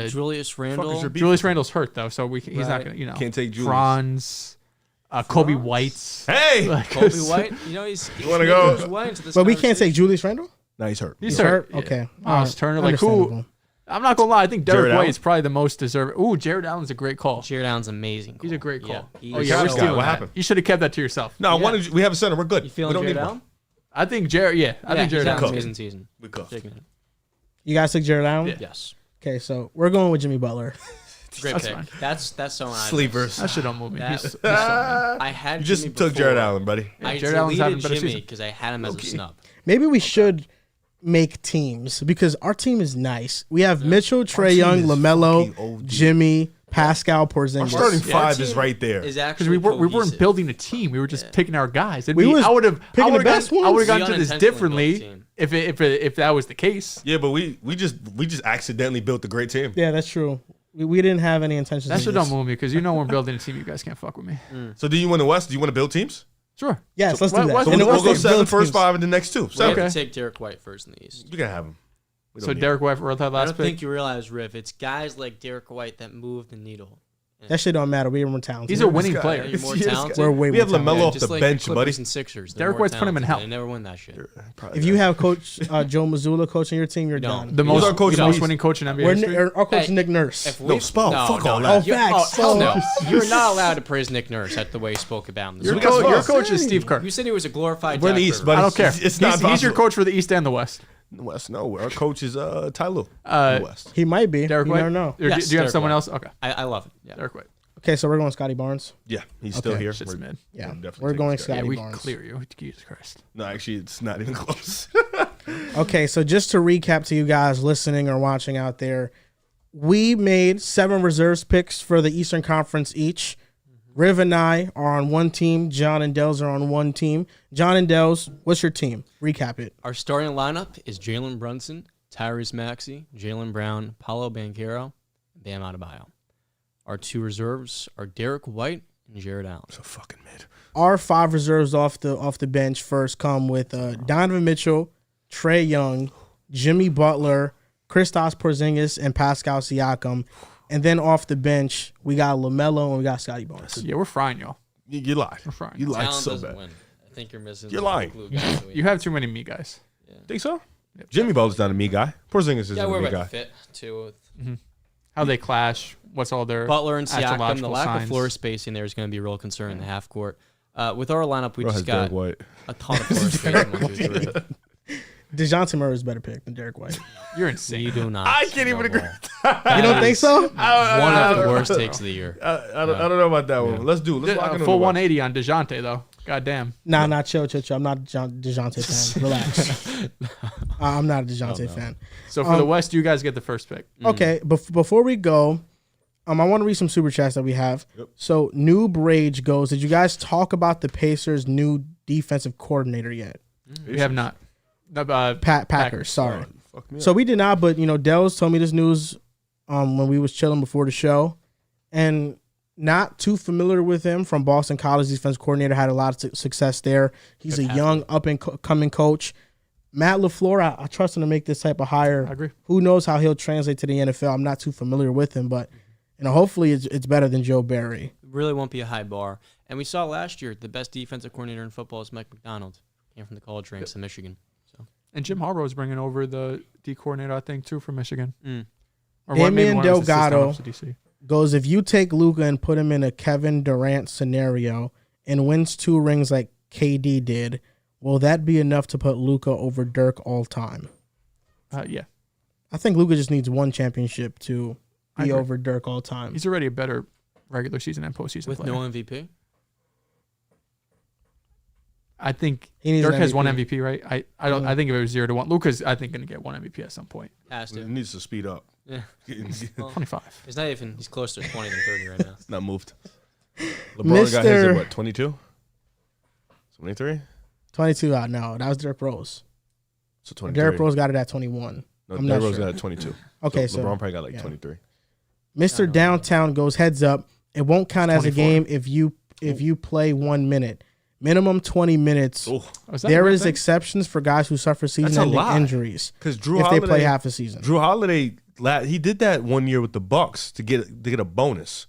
Julius Fuck is Randle. your beef? Julius Randle's hurt though, so he's not Right. gonna, you know. Can't take Julius. Franz, Kobe White. Hey, Like, Kobe White. You know he's. wanna go? But we can't take Julius Randle? no, he's hurt. He's He's hurt. hurt? Okay. Miles Alright. Turner, like who? Understandable. I'm not gonna lie. I think Derrick Jared White Allen? is probably the most deserving. Ooh, Jared Allen's a great call. Jared Allen's amazing. He's a great call. Yeah, Oh he's yeah, we're Jared stealing Allen, what that. happened? You should have kept that to yourself. No, we have a center. We're good. You we feeling don't Jared need Allen? one. I think Jared. Yeah, I think Jared he's Allen's having an amazing. amazing season. We cooked. Taking it. You guys took Jared Allen? Yeah. Yes. Okay, so we're going with Jimmy Butler. Great That's pick. fine. That's someone I Sleepers. That shit don't move me. That- He's I had. You just Jimmy took Jared before. Allen, buddy. I Jared Allen's having a deleted better Jimmy season. because I had him as a snub. Maybe we should make teams because our team is nice. We have Mitchell, Trae team Young, is LaMelo, fucking OD. Jimmy, Pascal, Our Porzingis. starting Yeah. 5 is right there. Is because actually we weren't cohesive. building a team. We were just picking our guys. We was I would have picking the best I would ones. have We gone to this unintentionally built a differently team. if that was the case. Yeah, but we just accidentally built a great team. Yeah, that's true. We didn't have any intentions. That of shit this. don't move me because we're building a team. You guys can't fuck with me. So do you want the West? Do you want to build teams? Sure. Yes, let's do what- that. what- So And we'll the go West seven build first teams. 5 in the next 2. We have Seven. Okay. to take Derrick White first in the East. You can have him. We So don't need Derrick White for that I last don't pick. think you realize, Riff. It's guys like Derrick White that move the needle That shit don't matter. We're more talented. He's a winning guy. player. You're more Yes, talented. We're way We more have LaMelo talented. off Just the like bench, the buddy. Clippers and Sixers. Derrick White's put him in hell. They never win that shit. If you have Coach Joe Mazzulla coaching your team, you're don't. done. The Who's most, our coach the in most the winning coach in NBA We're history. our coach Hey, Nick Nurse. If No, we- Spo, fuck all Oh, that. facts. hell no. So- You're not allowed to praise Nick Nurse at the way he spoke about him. Your, We got your Spo. coach is Steve Kerr. You said he was a glorified We're in the Jack East, River. but I don't care. It's not He's your possible. coach for the East and the West. West, no. Our coach is Ty Lue. West. He might be. Derrick you White. never know. Or Yes, do you have Derrick someone White. else? Okay. I love it. Yeah. Derrick White. Okay, so we're going Scotty Barnes. Yeah, he's still Okay. here. Shit's mid. Yeah, definitely we're taking going Scotty. Yeah, Scotty we Barnes. clear you. Jesus Christ. No, actually, it's not even close. Okay, so just to recap to you guys listening or watching out there, we made 7 reserves picks for the Eastern Conference each. Riv and I are on one team. John and Dehls are on one team. John and Dehls, what's your team? Recap it. Our starting lineup is Jalen Brunson, Tyrese Maxey, Jalen Brown, Paolo Banchero, and Bam Adebayo. Our 2 reserves are Derrick White and Jared Allen. So fucking mid. Our 5 reserves off the bench first come with Donovan Mitchell, Trae Young, Jimmy Butler, Kristaps Porzingis, and Pascal Siakam. And then off the bench, we got LaMelo and we got Scotty Barnes. Yeah, we're frying y'all. You lied. We're frying. You lied Talent so doesn't bad. win. I think you're missing. You're the lying. glue guy. You have too many me guys. Think so? Jimmy Butler's not a me guy. Porzingis isn't Yeah, a we're me about guy. to fit too. How they clash. What's all their Butler and Siakam, the astrological lack signs. of floor spacing there is going to be a real concern in the half court. With our lineup, we Bro just has Derrick got White. a ton of floor spacing. 1, 2, 3. DeJounte Murray is a better pick than Derrick White. You're insane. You do not. I can't even know agree. ball. You don't think so? One of the worst takes of the year. I don't know about that one. Let's Let's lock in on Full the West. 180 on DeJounte, though. God damn. Nah, chill. I'm not a DeJounte fan. Relax. I'm not a DeJounte fan. So for the West, you guys get the first pick. Okay, before we go, I want to read some super chats that we have. Yep. So Noob Rage goes, did you guys talk about the Pacers' new defensive coordinator yet? We have not. Packers, sorry. Fuck me So up. we did not, but Dehls told me this news when we was chilling before the show, and not too familiar with him from Boston College. Defensive coordinator, had a lot of success there. He's a young up and coming coach. Matt LaFleur, I trust him to make this type of hire. I agree. Who knows how he'll translate to the NFL? I'm not too familiar with him, but hopefully it's better than Joe Barry. Really won't be a high bar. And we saw last year the best defensive coordinator in football is Mike McDonald. Came from the college ranks in Michigan. So And Jim Harbaugh is bringing over the D coordinator, I think, too, from Michigan. Or Damian one of his assistant Delgado officers to DC. Goes, if you take Luka and put him in a Kevin Durant scenario and wins 2 rings like KD did, will that be enough to put Luka over Dirk all time? Yeah. I think Luka just needs 1 championship to I be agree. over Dirk all time. He's already a better regular season and postseason with player. no MVP. I think He needs Dirk an has MVP. 1 MVP, right? I don't. I think if it was 0-1, Luka's I think going to get 1 MVP at some point. Has It to. needs to speed up. Yeah. Well, 25. He's not even. He's closer to 20 than 30 right now. not moved. LeBron got his Mr. at what, 22? 23? 22 out now. That was Derrick Rose. So 23. Derrick Rose got it at 21. No, I'm Derrick not Rose sure. got at 22. Okay, so so LeBron probably got like yeah. 23. Mr. Downtown goes, heads up. It won't count as a 24. game if you play 1 minute. Minimum 20 minutes. Oh, Oh, is that There a real is thing? exceptions for guys who suffer That's a season-ending lie. injuries because Drew if Holiday they play half a season. Drew Holiday, he did that 1 year with the Bucks to get a bonus.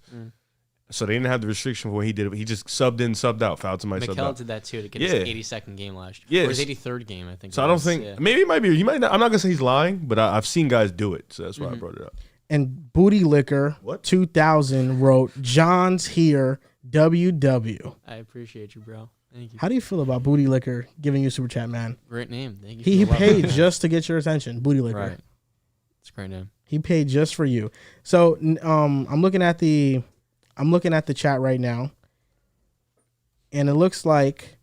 So they didn't have the restriction for what he did. He just subbed in, subbed out, fouled somebody, subbed Mikel out. did that too to get Yeah. his 82nd game last year. Or his Yes. 83rd game, I think. So it I don't was. think Yeah. maybe it might be. You might not. I'm not gonna say he's lying, but I've seen guys do it, so that's why I brought it up. And Booty Liquor What? 2000 wrote, John's here, WW. I appreciate you, bro. Thank you. How do you feel about Booty Liquor giving you super chat, man? Great name. Thank you. He for the love. paid just to get your attention. Booty Liquor. Right. It's a great name. He paid just for you. So I'm looking at the chat right now, and it looks like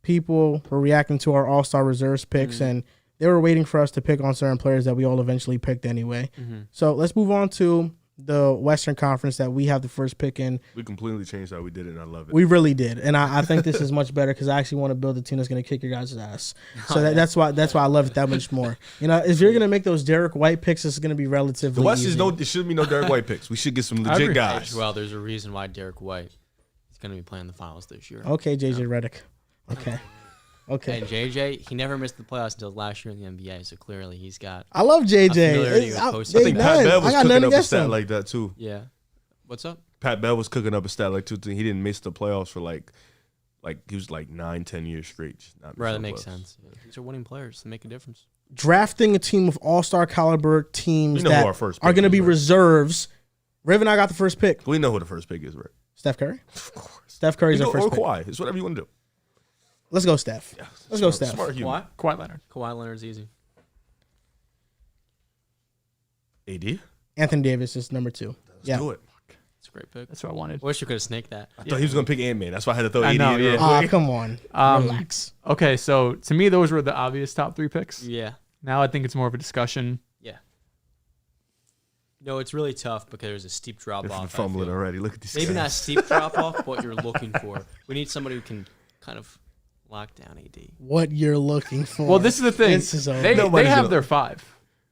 people were reacting to our All-Star Reserves picks, and they were waiting for us to pick on certain players that we all eventually picked anyway. So let's move on to the Western Conference that we have the first pick in. We completely changed how we did it, and I love it. We really did, and I think this is much better because I actually want to build a team that's going to kick your guys' ass. So that's why I love it that much more. If you're going to make those Derrick White picks, it's going to be relatively the West easy. is no. It shouldn't be no Derrick White picks. We should get some agree. legit guys. Well, there's a reason why Derrick White is going to be playing the finals this year. Okay, JJ Redick. Okay. And JJ, he never missed the playoffs until last year in the NBA, so clearly he's got I love JJ. familiarity with I postseason. I think Pat Bev was I got cooking nothing up a against stat him. like that too. yeah. What's up? Pat Bev was cooking up a stat like 2. He didn't miss the playoffs for like he was like 9-10 years straight. Just not Right, that missing makes playoffs. sense. These are winning players. They make a difference. Drafting a team of all-star caliber teams We know who that our first are pick going to is, be right? reserves. Riv and I got the first pick. We know who the first pick is, right? Steph Curry. Of course. Steph Curry's our Or first pick. Kawhi. It's whatever you want to do. Let's go, Steph. Yeah, Let's go, smart- Steph. Smart human. Kawhi? Kawhi Leonard. Kawhi Leonard's easy. AD. Anthony Davis is number 2. Let's do it. It's a great pick. That's what I wanted. Wish you could have snaked that. I thought he was gonna pick Ant-Man. That's why I had to throw I AD know, in. yeah. real quick. Come on. Relax. Okay, so to me, those were the obvious top 3 picks. Yeah. Now I think it's more of a discussion. Yeah. No, it's really tough because there's a steep drop They're off. fumbling already. Look at these Maybe guys. not steep drop off, but you're looking for. We need somebody who can kind of lock down AD. What you're looking for. Well, this is the thing. This is over. They Nobody's have gonna- their 5.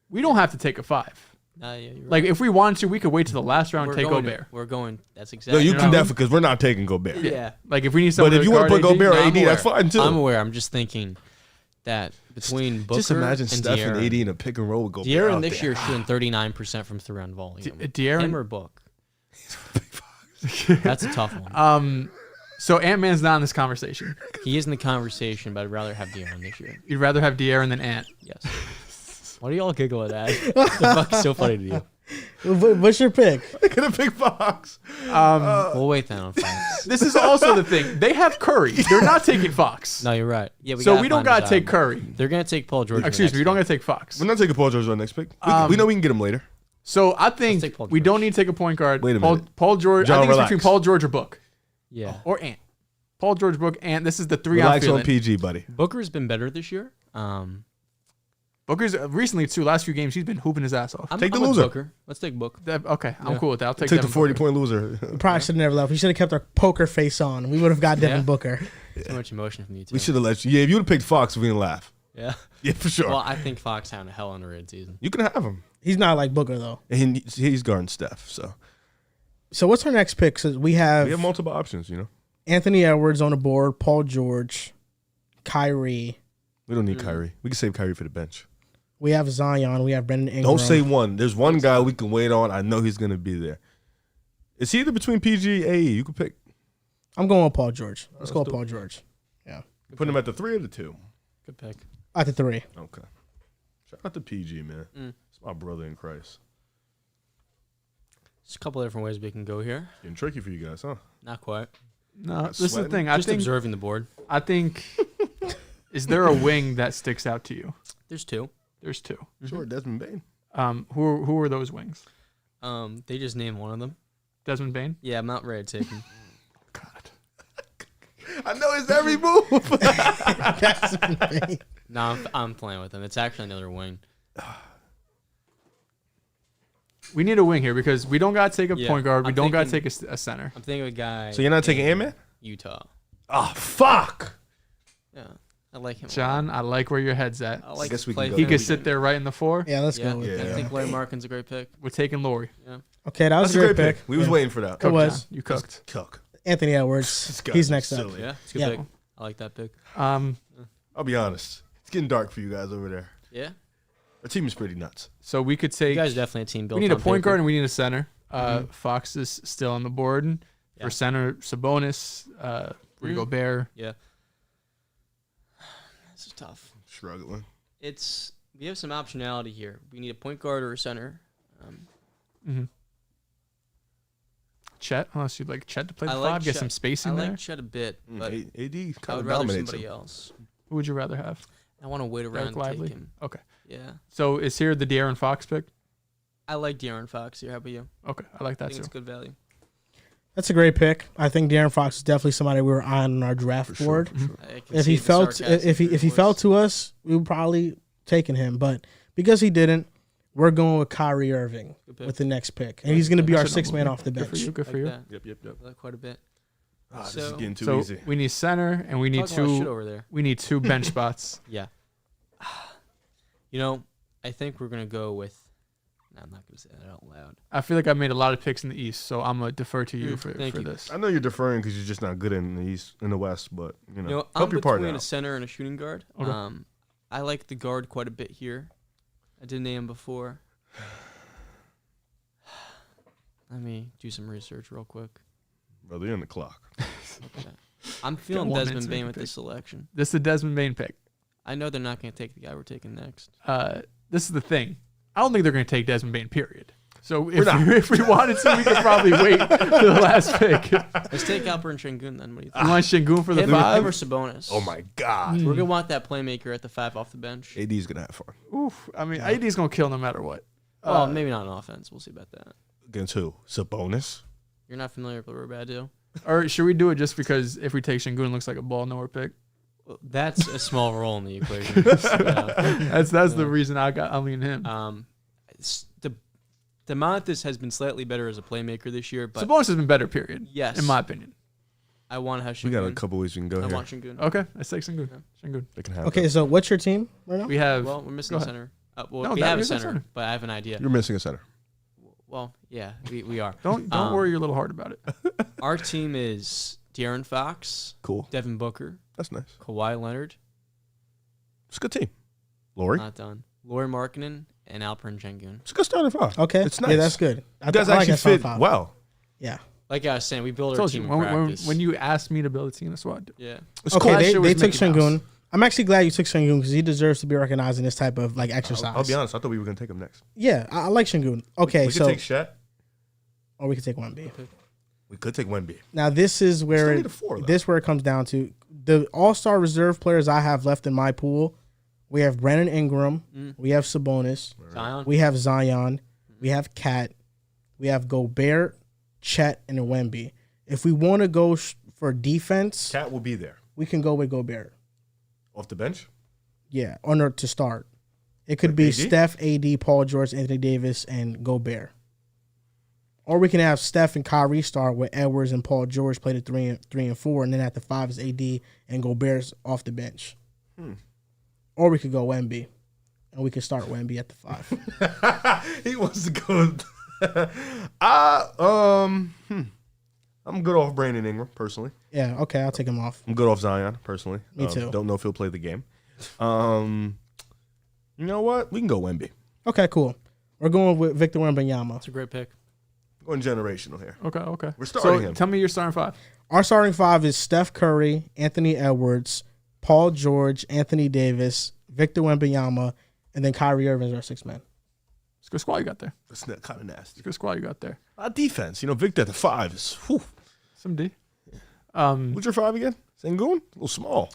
We don't have to take a 5. Yeah, you're right. Like if we wanted to, we could wait to the last round and take going, Gobert. We're going. That's No, exactly. you know can what I mean? definitely, because we're not taking Gobert. Yeah. Like if we need But someone if you want to put guard Gobert or No, AD, I'm that's aware. fine too. I'm aware. I'm just thinking that between Booker Just imagine and Steph and De'Aaron. AD in a pick and roll with Gobert. De'Aaron out this there. year shooting 39% from 3 on volume. De'Aaron- Him or Book? That's a tough one. So Ant-Man's not in this conversation. He is in the conversation, but I'd rather have De'Aaron this year. You'd rather have De'Aaron than Ant. Yes. Why do y'all giggle at that? The fuck is so funny to you. What's your pick? They're gonna pick Fox. We'll wait then on Fox. This is also the thing. They have Curry. They're not taking Fox. No, you're right. Yeah, So we don't gotta gotta take Curry. They're gonna take Paul George. in the Excuse me, next we don't pick. gotta take Fox. We're not taking Paul George on next pick. We know we can get him later. So I think take Paul we George. don't need to take a point guard. Wait a minute. Paul George. John, I think it's relax. between Paul George or Book Yeah. or Ant. Paul George, Book, Ant. This is the 3 Relax I'm on feeling. PG, buddy. Booker's been better this year. Booker's recently too. Last few games he's been hooping his ass off. I'm, Take the I'm with loser. Booker. Let's take Book. Okay, I'm Yeah. cool with that. I'll take Took the Devin 40-point loser. We probably should have never left. We should have kept our poker face on. We would have got Devin Yeah. Booker. Too much emotion from you two. We should have let you. Yeah, if you would have picked Fox, we didn't laugh. Yeah. Yeah, for sure. Well, I think Fox having a hell underrated season. You can have him. He's not like Booker though. And he's guarding Steph, so So what's our next pick? So we have, we have multiple options. You know, Anthony Edwards on the board, Paul George, Kyrie. we don't need Kyrie. We can save Kyrie for the bench. We have Zion. We have Brendan Ingram. Don't say one. There's one guy we can wait on. I know he's gonna be there. It's either between PG and AE. You can pick. I'm going with Paul George. Let's go with do Paul it. George. Yeah. Put him at the 3 or the 2. Good pick. At the 3. Okay. Shout out to PG, man. It's my brother in Christ. There's a couple of different ways we can go here. Getting tricky for you guys, huh? Not quite. No, this is the sweating. thing. Just observing the board. I think. Is there a wing that sticks out to you? There's 2. There's 2. Sure, Desmond Bain. Who are those wings? They just named one of them. Desmond Bain. Yeah, I'm not ready to take him. God. I know it's every move. No, I'm playing with him. It's actually another wing. We need a wing here because we don't gotta take a Yeah, point guard. We I'm don't gotta take thinking- a center. I'm thinking of a guy. So you're not taking in Ant-Man? Utah. Oh, fuck. Yeah, I like him. a lot. John, I like where your head's at. I like guess to we play can go He him. could sit there right in the 4. Yeah, let's Yeah, go with Yeah. that. I think Larry Markin's a great pick. We're taking Laurie. Yeah. Okay, that was That's a great pick. We was Yeah. waiting for that. It Cook, was. John. You cooked. Cook. Anthony This Edwards. guy's He's next up. silly. Yeah, it's a good Yeah. pick. I like that pick. I'll be honest. It's getting dark for you guys over there. Yeah. Our team is pretty nuts. So we could You take. guys definitely a team built We need a on point paper. guard and we need a center. Fox is still on the board. Yeah. For center, Sabonis, Rudy Gobert. Yeah. This is tough. Struggling. We have some optionality here. We need a point guard or a center. Chet, unless you'd like Chet to play the I 5, like get Chet. some space I in there. like Chet a bit, but AD I kind would of rather dominates somebody him. else. Who would you rather have? I want to wait around Derek and Lively? take him. Okay. Yeah. So is here the De'Aaron Fox pick? I like De'Aaron Fox here. How about you? Okay, I like I that think too. it's good value. That's a great pick. I think De'Aaron Fox is definitely somebody we were on our draft board. I can If see he the felt sarcasm if in he your voice. fell to us, we would probably taken him. But because he didn't, we're going with Kyrie Irving Good pick. with the next pick, and he's going to be our That's a 6th man off the Good for bench. you. Good Like for you. that. Yep. I like quite a bit. This is So- getting too So easy. we need center and we need Talking a lot of shit two. over there. We need 2 bench spots. Yeah. You know, I think we're gonna go with. No, I'm not gonna say that out loud. I feel like I made a lot of picks in the East, so I'm gonna defer to you for thank you. this. I know you're deferring because you're just not good in the East, in the West, but you know, You know, I'm help your partner between a out. center and a shooting guard. Okay. I like the guard quite a bit here. I did name him before. Let me do some research real quick. Brother, you're on the clock. Okay. I'm feeling one Desmond minute to Bain make a with pick. this selection. This is the Desmond Bain pick. I know they're not going to take the guy we're taking next. This is the thing. I don't think they're going to take Desmond Bain, period. So if we wanted to, we could probably wait for the last pick. Let's take Alperen Şengün then. What do you think? You want Şengün for the Him 5? or Sabonis? Oh, my God. We're going to want that playmaker at the 5 off the bench. AD's going to have fun. Oof. I mean, AD's going to kill no matter what. Well, maybe not on offense. We'll see about that. Against who? Sabonis? You're not familiar with what we're about to do? Or should we do it just because if we take Şengün, it looks like a ball nowhere pick? Well, that's a small role in the equation. Yeah. That's the reason I mean him. Demontis has been slightly better as a playmaker this year, but Sabonis has been better, period. Yes. In my opinion. I want to have Şengün. We got a couple ways we can go I here. want Şengün. Okay, let's take Şengün. Şengün. They can have Okay, so what's your team right now? We have. Well, we're missing go a ahead. center. No, We that have a is a center, center. but I have an idea. You're missing a center. Well, yeah, we are. Don't worry your little heart about it. Our team is De'Aaron Fox, Cool. Devin Booker, That's nice. Kawhi Leonard, It's a good team. Lori? not done, Lauri Markkanen, and Alperen Şengün. It's a good starting 5. Okay. It's nice. Yeah, that's good. You guys I like actually that starting fit five. well. Yeah. Like I was saying, we build our Told you, team in practice. when you asked me to build a team, that's what I do. Yeah. It's Okay, cool. Last they year was took Mickey Mouse. Şengün. I'm actually glad you took Şengün because he deserves to be recognized in this type of like exercise. I'll be honest. I thought we were going to take him next. Yeah, I like Şengün. Okay, We so could take Shat. or we could take Wemby. We could take Wemby. Now this is where Still need a 4, though. this where it comes down to the All-Star reserve players I have left in my pool. We have Brandon Ingram, we have Sabonis, Zion. we have Zion, we have Cat, we have Gobert, Chet, and Wemby. If we want to go for defense, Cat will be there. we can go with Gobert. Off the bench? Yeah, or to start. It could be AD? Steph, AD, Paul George, Anthony Davis, and Gobert. Or we can have Steph and Kyrie start with Edwards and Paul George play the 3 and 4, and then at the 5 is AD and Gobert's off the bench. Or we could go Wemby, and we could start Wemby at the 5. He wants to go. I'm good off Brandon Ingram, personally. Yeah, okay, I'll take him off. I'm good off Zion, personally. Me too. Don't know if he'll play the game. You know what? We can go Wemby. Okay, cool. We're going with Victor Wembanyama. It's a great pick. Going generational here. Okay. We're starting so him. Tell me your starting 5. Our starting 5 is Steph Curry, Anthony Edwards, Paul George, Anthony Davis, Victor Wembanyama, and then Kyrie Irving is our 6th man. It's a good squad you got there. That's kind of nasty. It's a good squad you got there. Defense. Victor at the 5 is. Whew. Some D. What's your 5 again? Sengun? A little small.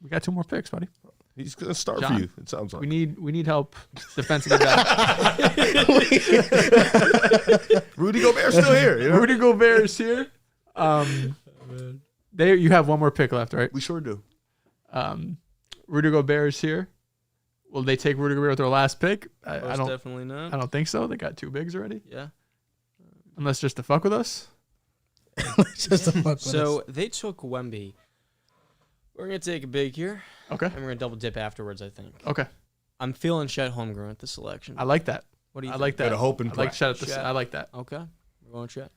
We got 2 more picks, buddy. He's going to start John, for you, it sounds like. We need help defensively. Back. Rudy Gobert's still here. You know? Rudy Gobert is here. You have 1 more pick left, right? We sure do. Rudy Gobert is here. Will they take Rudy Gobert with their last pick? I Most don't. definitely not. I don't think so. They got 2 bigs already. Yeah. Unless just to fuck with us. Just to fuck with So us. they took Wemby. We're going to take a big here, Okay. and we're going to double dip afterwards, I think. Okay. I'm feeling Chet Holmgren at the selection. I like that. What do you I think? like that. Gotta hope and I like pray. Chet at the. Chet. I like that. Okay. We're going Chet.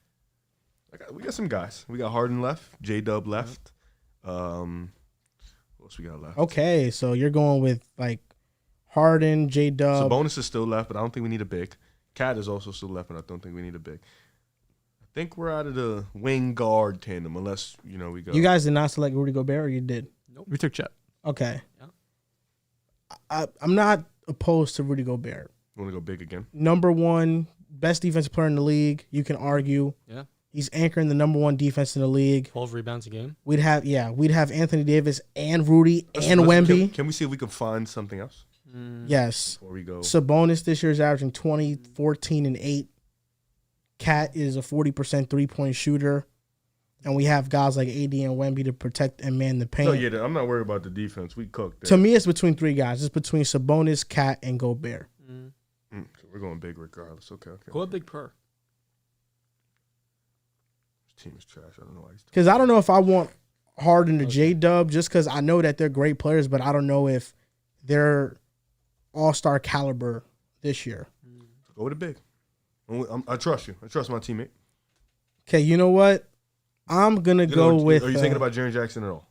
We got some guys. We got Harden left. J-Dub left. What else we got left? Okay, so you're going with like Harden, J-Dub. Sabonis is still left, but I don't think we need a big. Cat is also still left, but I don't think we need a big. I think we're out of the wing guard tandem, unless, we go. You guys did not select Rudy Gobert, or you did? We took Chet. Okay. Yeah. I'm not opposed to Rudy Gobert. You want to go big again? Number 1 best defensive player in the league. You can argue. Yeah. He's anchoring the number 1 defense in the league. 12 rebounds a game. We'd have Anthony Davis and Rudy and Let's- Wemby. Can we see if we can find something else Yes. before we go? Sabonis this year is averaging 20, 14, and 8. Cat is a 40% 3-point shooter. And we have guys like AD and Wemby to protect and man the paint. No, yeah, I'm not worried about the defense. We cooked. To me, it's between 3 guys. It's between Sabonis, Cat, and Gobert. So we're going big regardless. Okay. Go a big per. This team is trash. I don't know why he's Because I don't know if I want Harden or J-Dub just because I know that they're great players, but I don't know if they're all-star caliber this year. Go with a big. I trust you. I trust my teammate. Okay, you know what? I'm going to go with... Are you thinking about Jaren Jackson at all?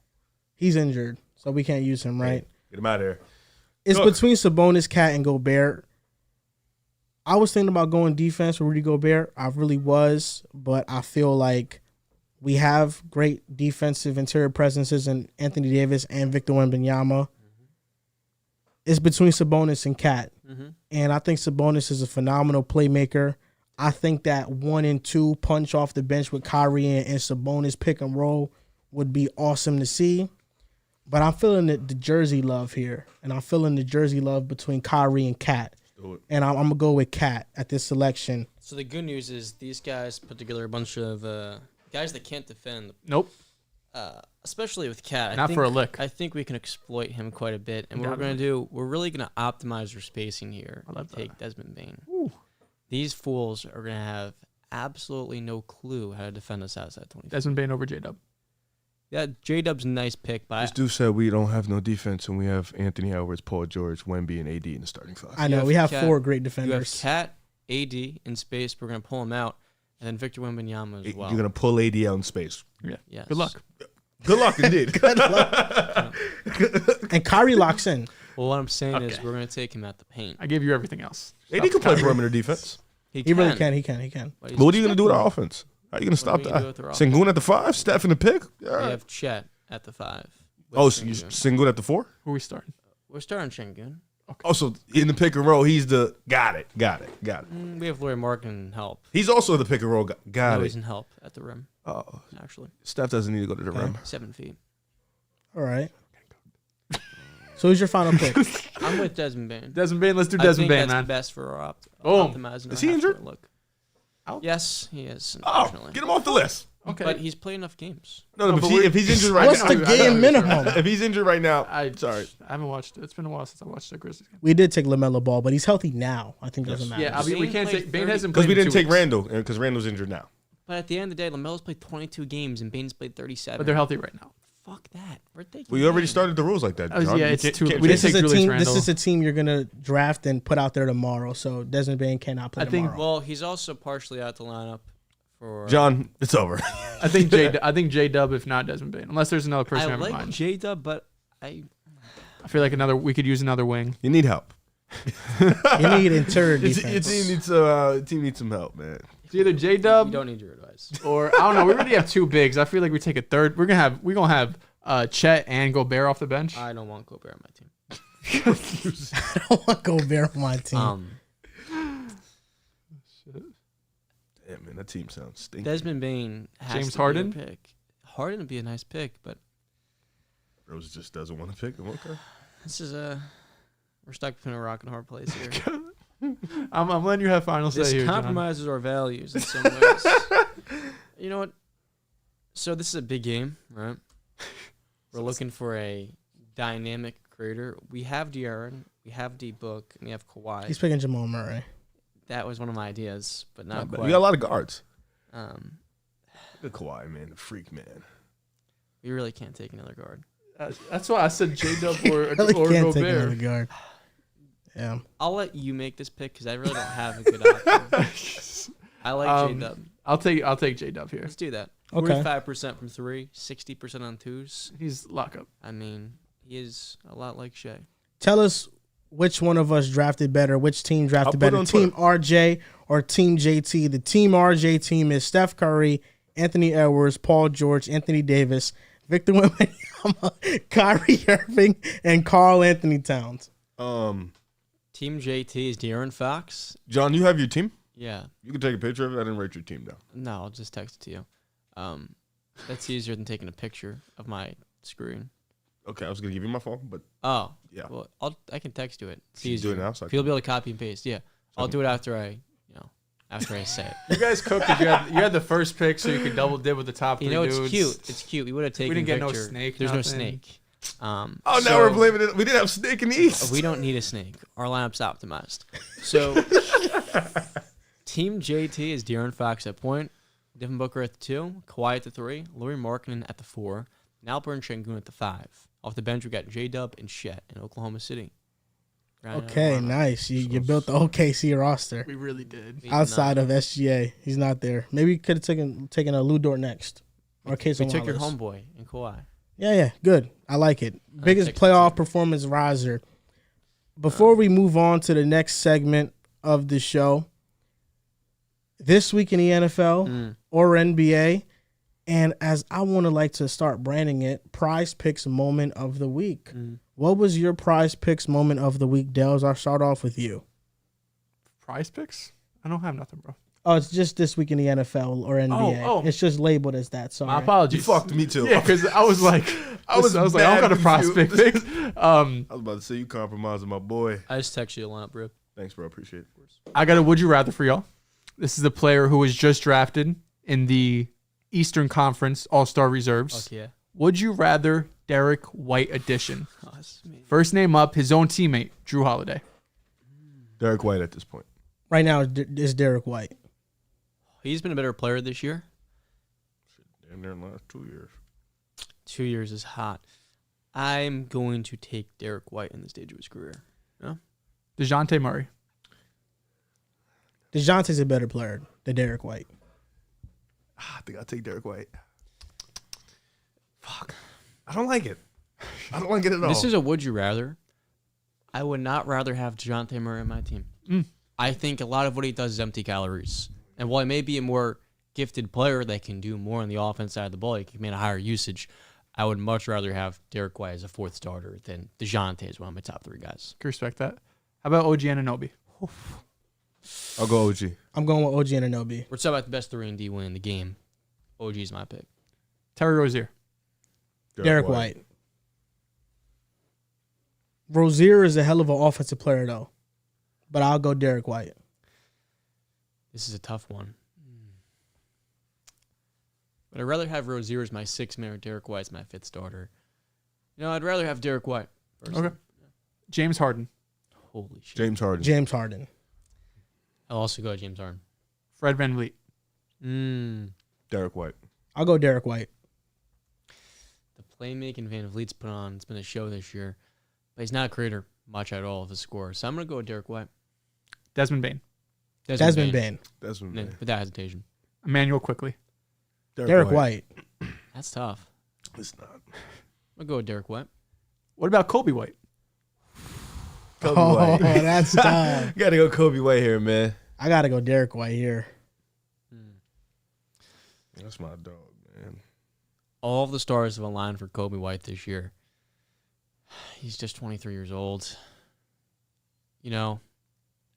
He's injured, so we can't use him, right? Get him out of here. It's Look. between Sabonis, Cat, and Gobert. I was thinking about going defense with Rudy Gobert. I really was, but I feel like we have great defensive interior presences in Anthony Davis and Victor Wembanyama. It's between Sabonis and Cat. And I think Sabonis is a phenomenal playmaker. I think that 1 and 2 punch off the bench with Kyrie and Sabonis pick and roll would be awesome to see. But I'm feeling the jersey love here. And I'm feeling the jersey love between Kyrie and Cat. And I'm going to go with Cat at this selection. So the good news is these guys put together a bunch of guys that can't defend. Nope. Especially with Cat. Not for a lick. I think we can exploit him quite a bit. And what we're going to do, we're really going to optimize our spacing here. I love take Desmond Bane. Ooh. These fools are going to have absolutely no clue how to defend us outside 20. Desmond Bane over J-Dub. Yeah, J-Dub's a nice pick. But This dude said we don't have no defense, and we have Anthony Edwards, Paul George, Wemby, and AD in the starting five. I know. We have Cat, 4 great you defenders. have Cat, AD in space. We're going to pull him out. And then Victor Wembanyama as well. You're going to pull AD out in space. Yeah. Yes. Good luck. Good luck, indeed. And Kyrie locks in. Well, what I'm saying is we're going to take him out the paint. I gave you everything else. AD can play perimeter defense. He really can. He can. But But what are you going to do with our offense? How are you going to stop What are we gonna do that? with our Sengun at the 5, Steph in the pick? We Yeah. have Chet at the 5. Oh, so you Sengun at the 4? Who are we starting? We're starting Şengün. Oh, so in the pick and roll, he's the got it. We have Laurie Markin help. He's also the pick and roll. Got No, it. he's in help at the rim, Oh, actually. Steph doesn't need to go to the rim. 7 feet. All right. So who's your final pick? I'm with Desmond Bane. Desmond Bane. Let's do I Desmond think Bane, that's man. best for our Boom. optimizing. Is our he injured? half-court Look. Out? Yes, he is. Oh, Unfortunately. get him off the list. Okay. But he's played enough games. No, but if he's injured right What's now. the game minimum? If he's injured right now, Sorry. I haven't watched it. It's been a while since I watched the Grizzlies game. We did take LaMelo Ball, but he's healthy now. I think it doesn't matter. Yeah, I mean, we Bane can't played take. Bane 30 hasn't because played we in didn't 2 take weeks. Randall, because Randall's injured now. But at the end of the day, LaMelo's played 22 games and Bane's played 37. But they're healthy right now. Fuck that. We're taking We already Bane. started the rules like that. Oh, John. yeah, You it's can't- too- can't we change didn't This take is a Julius team. Randle. This is a team you're gonna draft and put out there tomorrow. So Desmond Bane cannot play I think- tomorrow. Well, he's also partially out the lineup for. John, it's over. I think J Dub, if not Desmond Bane, unless there's another person I I have in like mind. J-Dub, but I I feel like we could use another wing. You need help. You need interior Your defense. team needs some help, man. It's either J you Dub don't need your advice. or I don't know. We already have 2 bigs. I feel like we take a third. We're gonna have Chet and Gobert off the bench. I don't want Gobert on my team. I don't want Gobert on my team. Damn, man, that team sounds stinky. Desmond Bane has James to Harden? be a pick. Harden would be a nice pick, but Rose just doesn't want to pick him. Okay. this is we're stuck between a rock and a hard place here. I'm letting you have final say This here, John. compromises our values in some ways. You know what? So this is a big game, right? We're looking for a dynamic creator. We have De'Aaron, we have D-Book, and we have Kawhi. He's picking Jamal Murray. That was one of my ideas, but not You quite. got a lot of guards. Um, The Kawhi, man, the freak, man. we really can't take another guard. That's why I said J Dub or Really can't take another Gobert. guard. Yeah. I'll let you make this pick because I really don't have a good option. I like J-Dub. I'll take J Dub here. Let's do that. Okay. 45% from 3, 60% on 2s. He's lockup. I mean, he is a lot like Shea. Tell us which one of us drafted better, which team drafted I'll put it better, on Team Twitter. RJ or Team JT. The Team RJ team is Steph Curry, Anthony Edwards, Paul George, Anthony Davis, Victor Wembanyama, Kyrie Irving, and Karl Anthony Towns. Team JT is De'Aaron Fox. John, you have your team? Yeah. You can take a picture of it. I didn't write your team down. No, I'll just text it to you. That's easier than taking a picture of my screen. Okay, I was gonna give you my phone, but Oh. yeah. Well, I can text you it. It's Can you do easier. it now? So I If you'll be able to copy and paste, yeah. I'll do it after I say it. You guys cooked. 'Cause you had the first pick, so you could double dib with the top 3 You know, it's dudes. cute. It's cute. We would have taken. didn't get no Victor. snake, There's no nothing. snake. Oh, now so we're blaming it. We didn't have Snake in the East. We don't need a snake. Our lineup's optimized. So, Team JT is De'Aaron Fox at point, Devin Booker at the 2, Kawhi at the 3, Laurie Markkinen at the 4, and Alperen Şengün at the 5. Off the bench, we got J-Dub and Chet in Oklahoma City. Rounding out Okay, our lineup. nice. You built the OKC roster We really did. We outside did of SGA. He's not there. Maybe you could have taken a Lou Dort next. Or Case we took your homeboy in Kawhi. Yeah, good. I like it. Biggest Sixers, playoff too. performance riser. Before we move on to the next segment, of the show. This week in the NFL or NBA. And as I want to like to start branding it, PrizePicks moment of the week. What was your PrizePicks moment of the week, Dehls? I'll start off with you. PrizePicks? I don't have nothing, bro. Oh, it's just this week in the NFL or NBA. Oh. It's just labeled as that. Sorry. My apologies. You fucked me too. Yeah, because I was like, I was like, I don't got a prospect pick. I was about to say you compromising my boy. I just text you a lineup, bro. Thanks, bro. Appreciate it. I got a would you rather for y'all. This is a player who was just drafted in the Eastern Conference All-Star Reserves. Fuck yeah. Would you rather Derrick White edition? First name up, his own teammate, Drew Holiday. Derrick White at this point. Right now is Derrick White. He's been a better player this year. Damn near in the last 2 years. 2 years is hot. I'm going to take Derrick White in the stage of his career. No? DeJounte Murray. DeJounte's a better player than Derrick White. I think I'll take Derrick White. Fuck. I don't like it. I don't like it at all. This is a would you rather. I would not rather have DeJounte Murray on my team. I think a lot of what he does is empty calories. And while he may be a more gifted player that can do more on the offense side of the ball, he can command a higher usage. I would much rather have Derrick White as a fourth starter than DeJounte as one of my top three guys. Can respect that. How about OG Anunoby? I'll go OG. I'm going with OG Anunoby. We're talking about the best 3-and-D win in the game. OG is my pick. Terry Rozier. Derrick White. Rozier is a hell of an offensive player, though. But I'll go Derrick White. This is a tough one. But I'd rather have Rozier as my sixth man or Derrick White as my fifth starter. I'd rather have Derrick White. Personally. Okay. James Harden. Holy shit. James Harden. James Harden. I'll also go James Harden. Fred VanVleet. Derrick White. I'll go Derrick White. The playmaking Van Vliet's put on, it's been a show this year. But he's not a creator much at all of a score. So I'm going to go with Derrick White. Desmond Bain. Desmond Bain. Desmond Bain. Without hesitation. Emmanuel Quickly. Derrick White. That's tough. It's not. I'll go with Derrick White. What about Kobe White? Kobe Oh, White. that's tough. You got to go Kobe White here, man. I got to go Derrick White here. That's my dog, man. All of the stars have aligned for Kobe White this year. He's just 23 years old.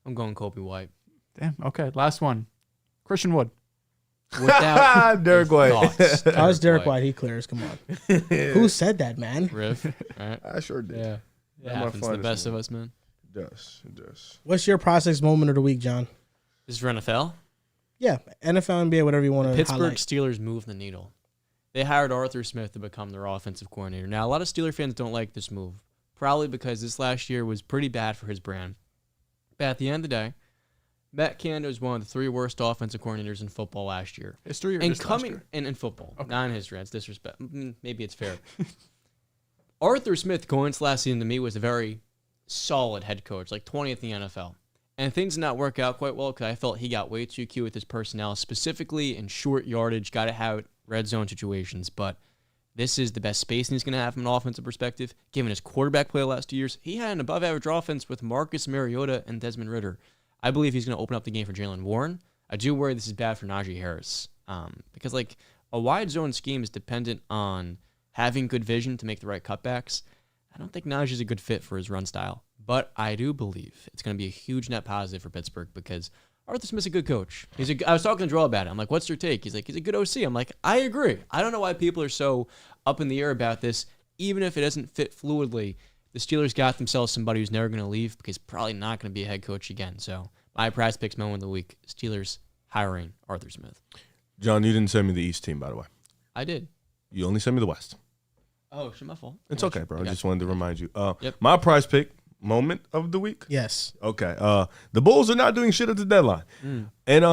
I'm going Kobe White. Damn. Okay. Last one. Christian Wood. Without Derrick White. thoughts, Oh, it's Derrick White. He clears. Come on. Who said that, man? Riff, right? I sure did. Yeah. It Not my happens to the finest best of man. us, man. It does. It does. What's your process moment of the week, John? This is for NFL. Yeah, NFL, NBA, whatever you want to Pittsburgh highlight. Steelers moved the needle. They hired Arthur Smith to become their offensive coordinator. Now, a lot of Steeler fans don't like this move, probably because this last year was pretty bad for his brand. But at the end of the day, Matt Canada was one of the three worst offensive coordinators in football last year. History or And just last coming year? in football, Okay. not in history. That's disrespect. Maybe it's fair. Arthur Smith going into last season to me was a very solid head coach, like 20th in the NFL. And things did not work out quite well because I felt he got way too cute with his personnel, specifically in short yardage, got to have red zone situations. But this is the best spacing he's going to have from an offensive perspective. Given his quarterback play the last 2 years, he had an above-average offense with Marcus Mariota and Desmond Ridder. I believe he's going to open up the game for Jalen Warren. I do worry this is bad for Najee Harris because a wide zone scheme is dependent on having good vision to make the right cutbacks. I don't think Najee's a good fit for his run style, but I do believe it's going to be a huge net positive for Pittsburgh because Arthur Smith's a good coach. I was talking to Joel about it. I'm like, what's your take? He's like, he's a good OC. I'm like, I agree. I don't know why people are so up in the air about this. Even if it doesn't fit fluidly, the Steelers got themselves somebody who's never going to leave because probably not going to be a head coach again. So my PrizePicks moment of the week, Steelers hiring Arthur Smith. John, you didn't send me the East team, by the way. I did. You only sent me the West. Oh, shit, my fault. It's okay, bro. I just wanted to remind you. Yep. My prize pick moment of the week. Yes. Okay. The Bulls are not doing shit at the deadline. And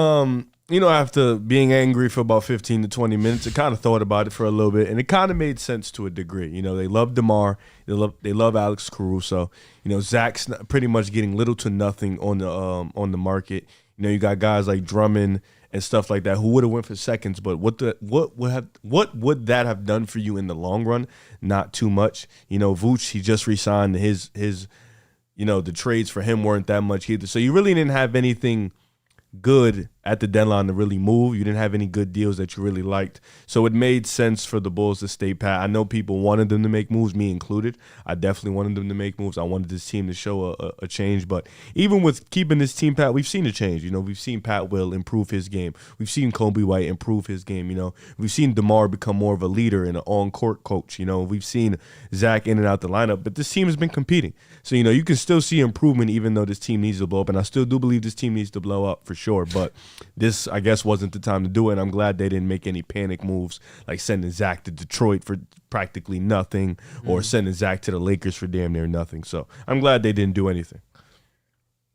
after being angry for about 15 to 20 minutes, I kind of thought about it for a little bit, and it kind of made sense to a degree. They love DeMar, they love Alex Caruso. Zach's pretty much getting little to nothing on the market. You got guys like Drummond and stuff like that who would have went for seconds, but what would that have done for you in the long run? Not too much. Vooch, he just re-signed his the trades for him weren't that much either. So you really didn't have anything good at the deadline to really move. You didn't have any good deals that you really liked. So it made sense for the Bulls to stay pat. I know people wanted them to make moves, me included. I definitely wanted them to make moves. I wanted this team to show a change. But even with keeping this team pat, we've seen a change. We've seen Pat Will improve his game. We've seen Kobe White improve his game. We've seen DeMar become more of a leader and an on-court coach. We've seen Zach in and out the lineup. But this team has been competing. So, you can still see improvement even though this team needs to blow up. And I still do believe this team needs to blow up for sure. But this, I guess, wasn't the time to do it. And I'm glad they didn't make any panic moves like sending Zach to Detroit for practically nothing or sending Zach to the Lakers for damn near nothing. So I'm glad they didn't do anything.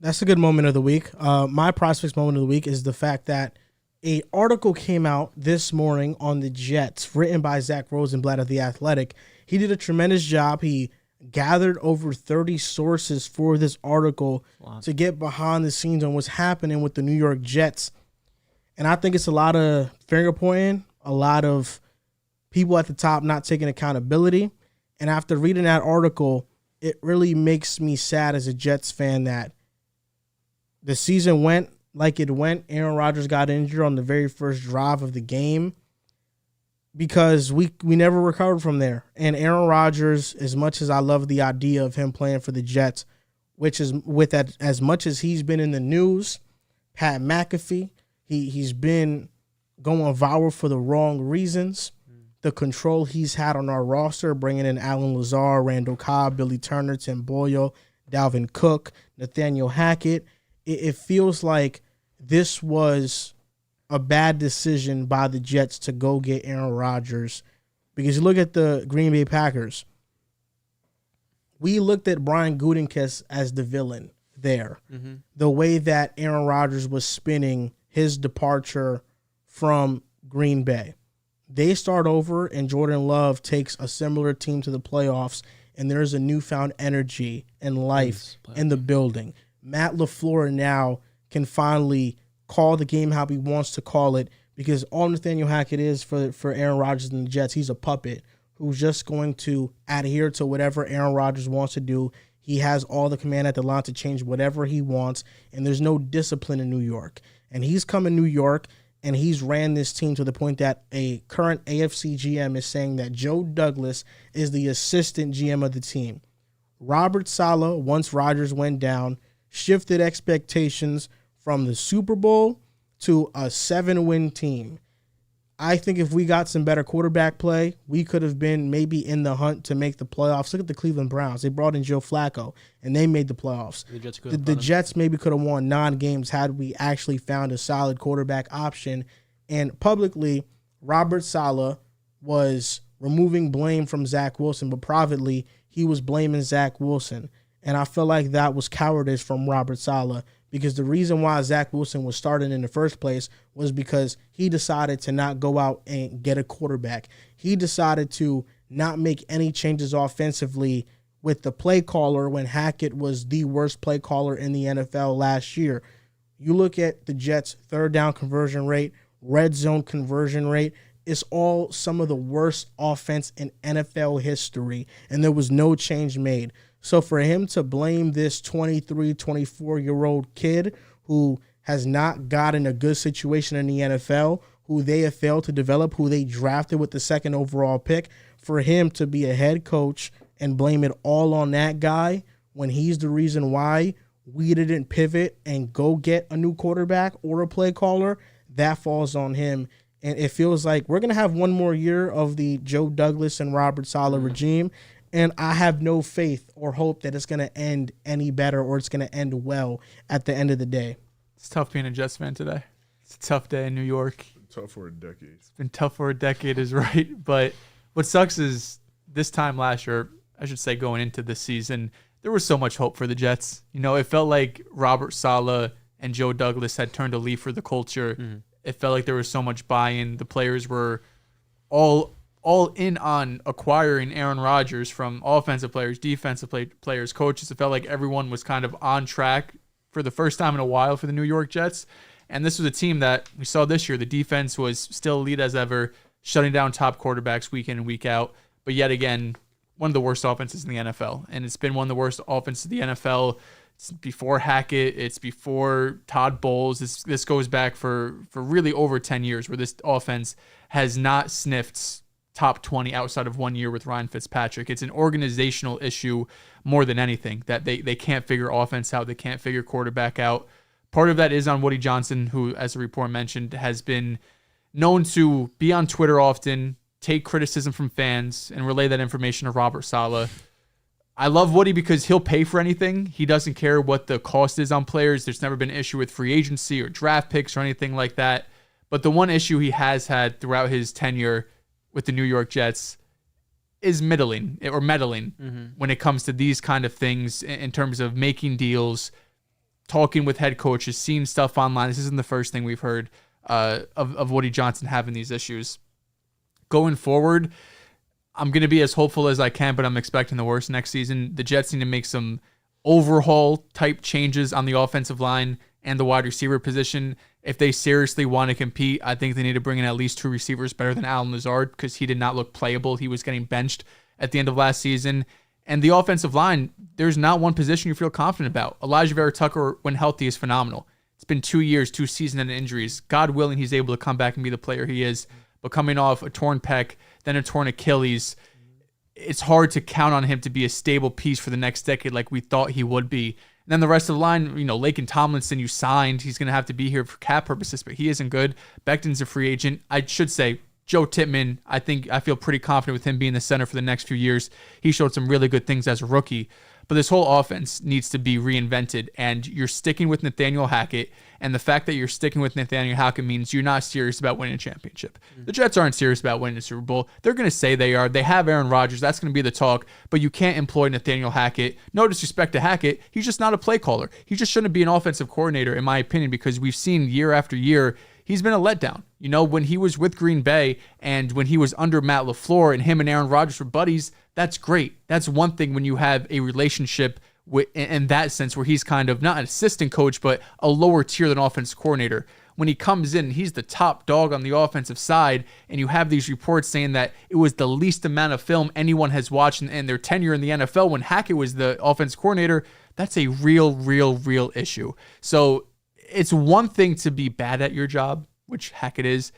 That's a good moment of the week. My PrizePicks moment of the week is the fact that an article came out this morning on the Jets written by Zach Rosenblatt of The Athletic. He did a tremendous job. He gathered over 30 sources for this article to get behind the scenes on what's happening with the New York Jets. And I think it's a lot of finger pointing, a lot of people at the top not taking accountability. And after reading that article, it really makes me sad as a Jets fan that the season went like it went. Aaron Rodgers got injured on the very first drive of the game because we never recovered from there. And Aaron Rodgers, as much as I love the idea of him playing for the Jets, which is with that, as much as he's been in the news, Pat McAfee, he's been going viral for the wrong reasons. The control he's had on our roster, bringing in Alan Lazar, Randall Cobb, Billy Turner, Tim Boyle, Dalvin Cook, Nathaniel Hackett. It feels like this was a bad decision by the Jets to go get Aaron Rodgers, because you look at the Green Bay Packers. We looked at Brian Gutekunst as the villain there. Mm-hmm. The way that Aaron Rodgers was spinning his departure from Green Bay. They start over, and Jordan Love takes a similar team to the playoffs, and there's a newfound energy and life in the building. Matt LaFleur now can finally call the game how he wants to call it, because all Nathaniel Hackett is for Aaron Rodgers and the Jets, he's a puppet who's just going to adhere to whatever Aaron Rodgers wants to do. He has all the command at the line to change whatever he wants, and there's no discipline in New York. And he's come in New York, and he's ran this team to the point that a current AFC GM is saying that Joe Douglas is the assistant GM of the team. Robert Saleh, once Rodgers went down, shifted expectations from the Super Bowl to a 7-win team. I think if we got some better quarterback play, we could have been maybe in the hunt to make the playoffs. Look at the Cleveland Browns. They brought in Joe Flacco, and they made the playoffs. The Jets maybe could have won 9 games had we actually found a solid quarterback option. And publicly, Robert Saleh was removing blame from Zach Wilson, but privately, he was blaming Zach Wilson. And I feel like that was cowardice from Robert Saleh, because the reason why Zach Wilson was starting in the first place was because he decided to not go out and get a quarterback. He decided to not make any changes offensively with the play caller when Hackett was the worst play caller in the NFL last year. You look at the Jets' third down conversion rate, red zone conversion rate, it's all some of the worst offense in NFL history, and there was no change made. So for him to blame this 23, 24-year-old kid who has not gotten a good situation in the NFL, who they have failed to develop, who they drafted with the 2nd overall pick, for him to be a head coach and blame it all on that guy when he's the reason why we didn't pivot and go get a new quarterback or a play caller, that falls on him. And it feels like we're going to have one more year of the Joe Douglas and Robert Saleh regime. And I have no faith or hope that it's going to end any better or it's going to end well at the end of the day. It's tough being a Jets fan today. It's a tough day in New York. Tough for a decade. It's been tough for a decade is right. But what sucks is this time last year, I should say going into the season, there was so much hope for the Jets. It felt like Robert Saleh and Joe Douglas had turned a leaf for the culture. Mm-hmm. It felt like there was so much buy-in. The players were all in on acquiring Aaron Rodgers, from offensive players, defensive players, coaches. It felt like everyone was kind of on track for the first time in a while for the New York Jets. And this was a team that we saw this year. The defense was still elite as ever, shutting down top quarterbacks week in and week out. But yet again, one of the worst offenses in the NFL, and it's been one of the worst offenses in the NFL. It's before Hackett, it's before Todd Bowles. This goes back for really over 10 years, where this offense has not sniffed top 20 outside of 1 year with Ryan Fitzpatrick. It's an organizational issue more than anything, that they can't figure offense out, they can't figure quarterback out. Part of that is on Woody Johnson, who, as the report mentioned, has been known to be on Twitter often, take criticism from fans, and relay that information to Robert Saleh. I love Woody because he'll pay for anything. He doesn't care what the cost is on players. There's never been an issue with free agency or draft picks or anything like that. But the one issue he has had throughout his tenure with the New York Jets is meddling when it comes to these kind of things in terms of making deals, talking with head coaches, seeing stuff online. This isn't the first thing we've heard of Woody Johnson having these issues. Going forward, I'm going to be as hopeful as I can, but I'm expecting the worst next season. The Jets need to make some overhaul type changes on the offensive line and the wide receiver position. If they seriously want to compete, I think they need to bring in at least 2 receivers better than Allen Lazard, because he did not look playable. He was getting benched at the end of last season. And the offensive line, there's not one position you feel confident about. Elijah Vera Tucker, when healthy, is phenomenal. It's been 2 years, 2 season-ending injuries. God willing, he's able to come back and be the player he is. But coming off a torn pec, then a torn Achilles, it's hard to count on him to be a stable piece for the next decade like we thought he would be. And then the rest of the line, Laken Tomlinson, you signed. He's going to have to be here for cap purposes, but he isn't good. Becton's a free agent. I should say Joe Tippmann, I feel pretty confident with him being the center for the next few years. He showed some really good things as a rookie. But this whole offense needs to be reinvented, and you're sticking with Nathaniel Hackett, and the fact that you're sticking with Nathaniel Hackett means you're not serious about winning a championship. The Jets aren't serious about winning a Super Bowl. They're going to say they are. They have Aaron Rodgers. That's going to be the talk, but you can't employ Nathaniel Hackett. No disrespect to Hackett. He's just not a play caller. He just shouldn't be an offensive coordinator, in my opinion, because we've seen year after year he's been a letdown. When he was with Green Bay and when he was under Matt LaFleur and him and Aaron Rodgers were buddies, that's great. That's one thing when you have a relationship in that sense where he's kind of not an assistant coach, but a lower tier than offensive coordinator. When he comes in, he's the top dog on the offensive side, and you have these reports saying that it was the least amount of film anyone has watched in their tenure in the NFL when Hackett was the offensive coordinator. That's a real issue. So it's one thing to be bad at your job, which Hackett is.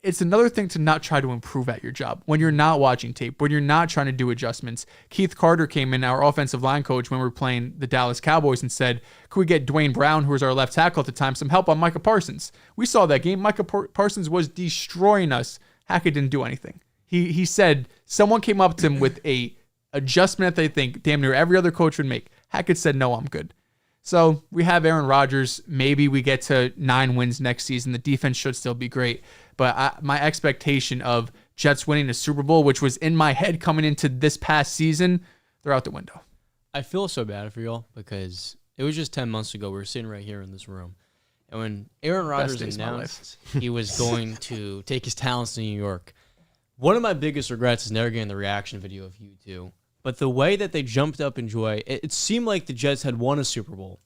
It's another thing to not try to improve at your job when you're not watching tape, when you're not trying to do adjustments. Keith Carter came in, our offensive line coach, when we were playing the Dallas Cowboys, and said, could we get Dwayne Brown, who was our left tackle at the time, some help on Micah Parsons? We saw that game. Micah Parsons was destroying us. Hackett didn't do anything. He said someone came up to him with a adjustment that they think damn near every other coach would make. Hackett said, no, I'm good. So we have Aaron Rodgers. Maybe we get to 9 wins next season. The defense should still be great. But my expectation of Jets winning a Super Bowl, which was in my head coming into this past season, they're out the window. I feel so bad for y'all because it was just 10 months ago. We were sitting right here in this room. And when Aaron Rodgers announced he was going to take his talents to New York, one of my biggest regrets is never getting the reaction video of you two. But the way that they jumped up in joy, it seemed like the Jets had won a Super Bowl.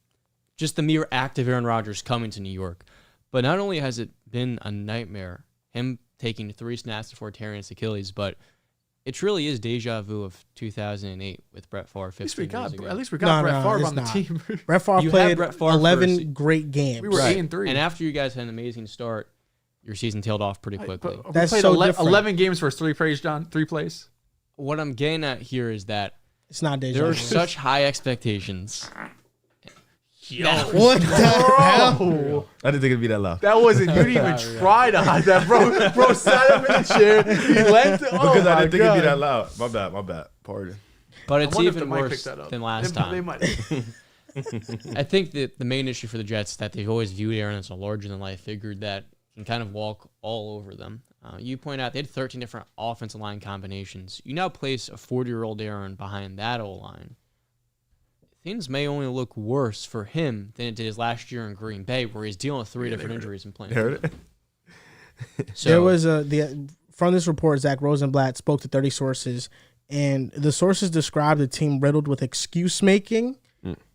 Just the mere act of Aaron Rodgers coming to New York. But not only has it been a nightmare, him taking 3 snaps before tearing his Achilles, but it truly is deja vu of 2008 with Brett Favre 15 years ago. At least we got Brett Favre on the team. Brett Favre played 11 great games. We were 8-3. And after you guys had an amazing start, your season tailed off pretty quickly. That's we played so different. 11 games for 3 plays, John. 3 plays. What I'm getting at here is that it's not deja vu. there are such high expectations. Yo, what the hell? I didn't think it'd be that loud. That wasn't. You didn't even try to hide that, bro. Bro sat up in the chair. He leant. Because I didn't think it'd be that loud. My bad. Pardon. But it's wonder if the even mic worse picked that up. than last time. They might. I think that the main issue for the Jets is that they've always viewed Aaron as a larger-than-life figure that can kind of walk all over them. You point out they had 13 different offensive line combinations. You now place a 40-year-old Aaron behind that O-line. Things may only look worse for him than it did his last year in Green Bay, where he's dealing with 3 different injuries and playing. Heard it? So, There was from this report, Zach Rosenblatt spoke to 30 sources, and the sources described the team riddled with excuse-making,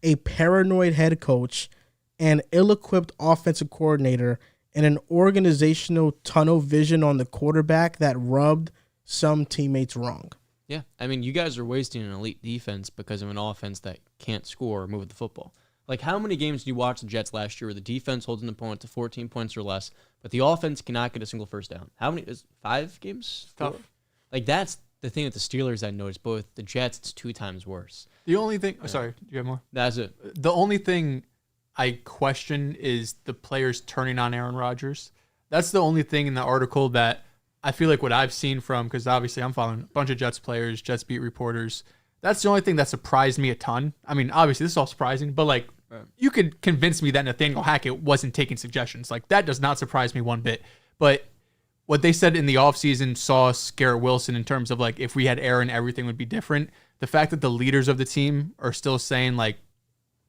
a paranoid head coach, an ill-equipped offensive coordinator, and an organizational tunnel vision on the quarterback that rubbed some teammates wrong. Yeah, I mean, you guys are wasting an elite defense because of an offense that can't score or move the football. Like, how many games did you watch the Jets last year where the defense holds an opponent to 14 points or less, but the offense cannot get a single first down? How many? 5 games? Tough. 4? Like, that's the thing with the Steelers I noticed. Both the Jets, it's 2 times worse. The only thing... Oh, sorry, do you have more? That's it. The only thing I question is the players turning on Aaron Rodgers. That's the only thing in the article that I feel like what I've seen from, because obviously I'm following a bunch of Jets players, Jets beat reporters. That's the only thing that surprised me a ton. I mean, obviously this is all surprising, but like you could convince me that Nathaniel Hackett wasn't taking suggestions. Like that does not surprise me one bit. But what they said in the offseason saw Garrett Wilson in terms of like if we had Aaron, everything would be different. The fact that the leaders of the team are still saying like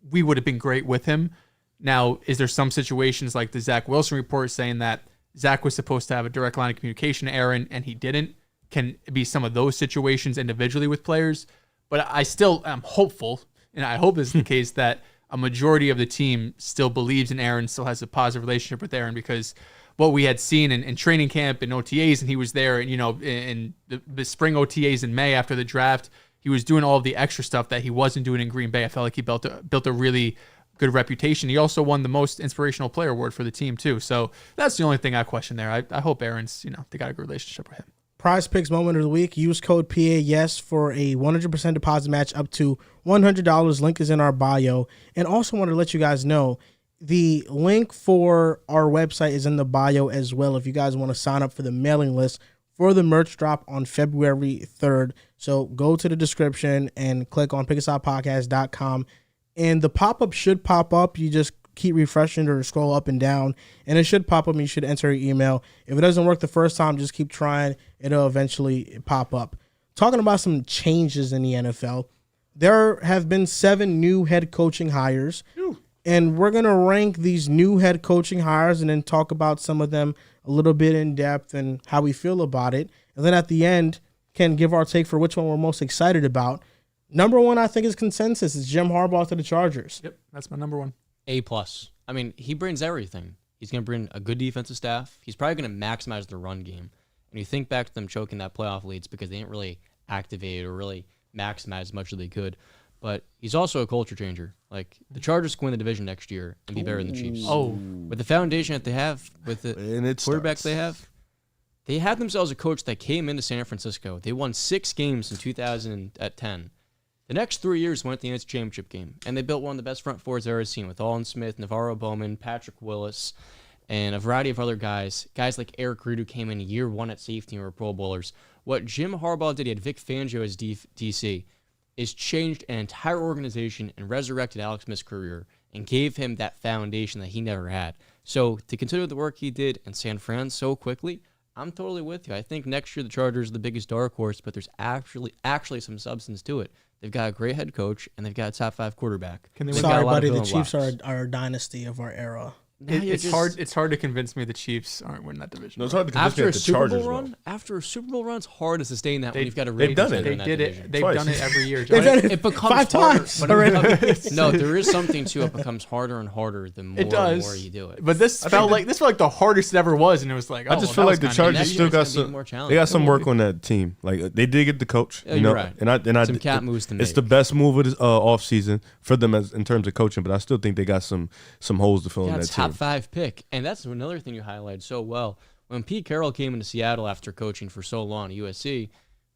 we would have been great with him. Now, is there some situations like the Zach Wilson report saying that Zach was supposed to have a direct line of communication to Aaron and he didn't? Can it be some of those situations individually with players? But I still am hopeful, and I hope this is the case, that a majority of the team still believes in Aaron, still has a positive relationship with Aaron, because what we had seen in training camp and OTAs, and he was there, and in the spring OTAs in May after the draft, he was doing all of the extra stuff that he wasn't doing in Green Bay. I felt like he built a really good reputation. He also won the most inspirational player award for the team too. So that's the only thing I question there. I hope Aaron's, they got a good relationship with him. PrizePicks moment of the week. Use code PAYES for a 100% deposit match up to $100. Link is in our bio. And also want to let you guys know the link for our website is in the bio as well if you guys want to sign up for the mailing list for the merch drop on February 3rd. So go to the description and click on pickasidepodcast.com. And the pop-up should pop up. You just keep refreshing or scroll up and down, and it should pop up and you should enter your email. If it doesn't work the first time, just keep trying. It'll eventually pop up. Talking about some changes in the NFL, there have been 7 new head coaching hires, and we're going to rank these new head coaching hires and then talk about some of them a little bit in depth and how we feel about it. And then at the end, can give our take for which one we're most excited about. Number 1, I think, is consensus. It's Jim Harbaugh to the Chargers. Yep, that's my number 1. A+. I mean, he brings everything. He's going to bring a good defensive staff. He's probably going to maximize the run game. And you think back to them choking that playoff leads because they didn't really activate or really maximize as much as they could. But he's also a culture changer. Like, the Chargers can win the division next year and be better than the Chiefs. Oh. With the foundation that they have, with the quarterbacks they have themselves a coach that came into San Francisco. They won 6 games in 2010. The next 3 years went to the NFC Championship game, and they built one of the best front fours I've ever seen with Alden Smith, Navarro Bowman, Patrick Willis, and a variety of other guys. Guys like Eric Reed, who came in year 1 at safety and were Pro Bowlers. What Jim Harbaugh did, he had Vic Fangio as DC, is changed an entire organization and resurrected Alex Smith's career and gave him that foundation that he never had. So to consider the work he did in San Fran so quickly, I'm totally with you. I think next year the Chargers are the biggest dark horse, but there's actually some substance to it. They've got a great head coach, and they've got a top 5 quarterback. Sorry, buddy. The Chiefs are a dynasty of our era. It's hard to convince me the Chiefs aren't winning that division. No, it's hard to convince me that the Chargers won. After a Super Bowl run, it's hard to sustain that when you've got a rating. They've done it. They did it. They've done it every year. They've done it becomes 5 harder, times but already. No, there is something to it. Becomes harder and harder the more and more you do it. But this felt like the hardest it ever was, and it was like I just feel like the Chargers still got some. They got some work on that team. Like they did get the coach. You're right. And some cat moves to make. It's the best move of this offseason for them in terms of coaching. But I still think they got some holes to fill in that team. Top 5 pick, and that's another thing you highlighted so well. When Pete Carroll came into Seattle after coaching for so long at USC,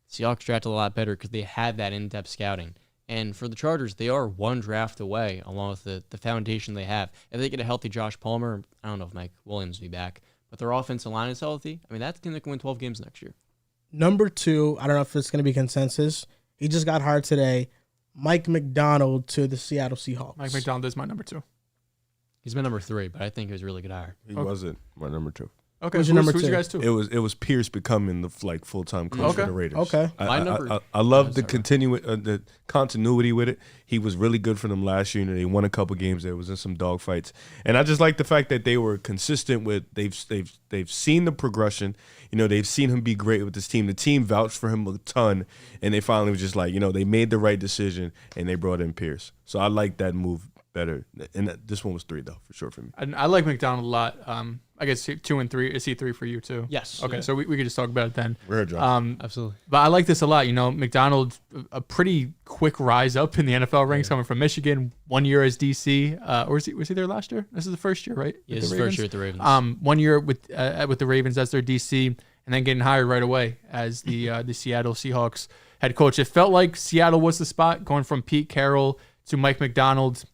Seahawks drafted a lot better because they had that in-depth scouting. And for the Chargers, they are 1 draft away, along with the foundation they have. If they get a healthy Josh Palmer, I don't know if Mike Williams will be back, but their offensive line is healthy. I mean, that's going to win 12 games next year. Number 2, I don't know if it's going to be consensus. He just got hired today. Mike Macdonald to the Seattle Seahawks. Mike Macdonald is my number 2. He's my number 3, but I think it was a really good hire. He wasn't my number 2. Okay, who's your number 2? Who's your guys 2? It was Pierce becoming the full-time coach for the Raiders. Okay. I love the continuity with it. He was really good for them last year. They won a couple games. There was in some dogfights, and I just like the fact that they were consistent with. They've seen the progression. They've seen him be great with this team. The team vouched for him a ton, and they finally was just like, they made the right decision and they brought in Pierce. So I like that move better. And this one was 3 though, for sure for me. I like McDonald a lot. I guess 2 and 3. Is he 3 for you too? Yes. Okay, Yeah. so we could just talk about it then. Rare job. Absolutely. But I like this a lot. McDonald, a pretty quick rise up in the NFL ranks, coming from Michigan. 1 year as DC, or was he there last year? This is the first year, right? Yeah, with his the first Ravens? year at the Ravens. 1 year with the Ravens as their DC, and then getting hired right away as the Seattle Seahawks head coach. It felt like Seattle was the spot, going from Pete Carroll to Mike McDonald.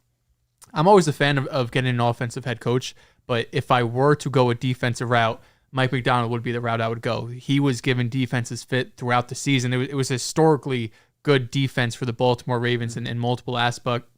I'm always a fan of getting an offensive head coach, but if I were to go a defensive route, Mike McDonald would be the route I would go. He was given defenses fit throughout the season. It was historically good defense for the Baltimore Ravens in multiple aspects.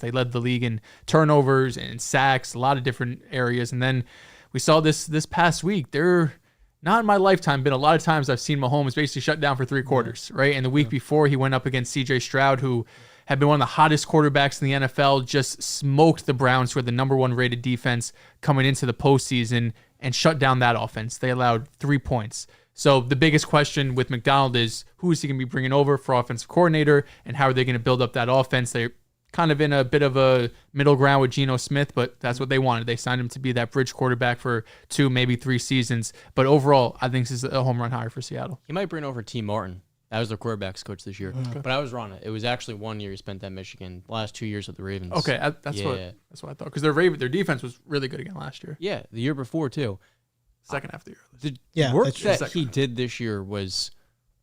They led the league in turnovers and sacks, a lot of different areas. And then we saw this past week. Not in my lifetime, been a lot of times I've seen Mahomes basically shut down for 3 quarters, right? And the week before, he went up against C.J. Stroud, who had been one of the hottest quarterbacks in the NFL, just smoked the Browns, who had the number 1 rated defense coming into the postseason, and shut down that offense. They allowed 3 points. So the biggest question with McDonald is, who is he going to be bringing over for offensive coordinator, and how are they going to build up that offense? They're kind of in a bit of a middle ground with Geno Smith, but that's what they wanted. They signed him to be that bridge quarterback for 2, maybe 3 seasons. But overall, I think this is a home run hire for Seattle. He might bring over T. Martin. That was their quarterbacks coach this year. But I was wrong. It was actually 1 year he spent at Michigan. The last 2 years at the Ravens. Okay, that's what I thought. Because their defense was really good again last year. Yeah, the year before too. Second half of the year. The work that's true. that he did this year was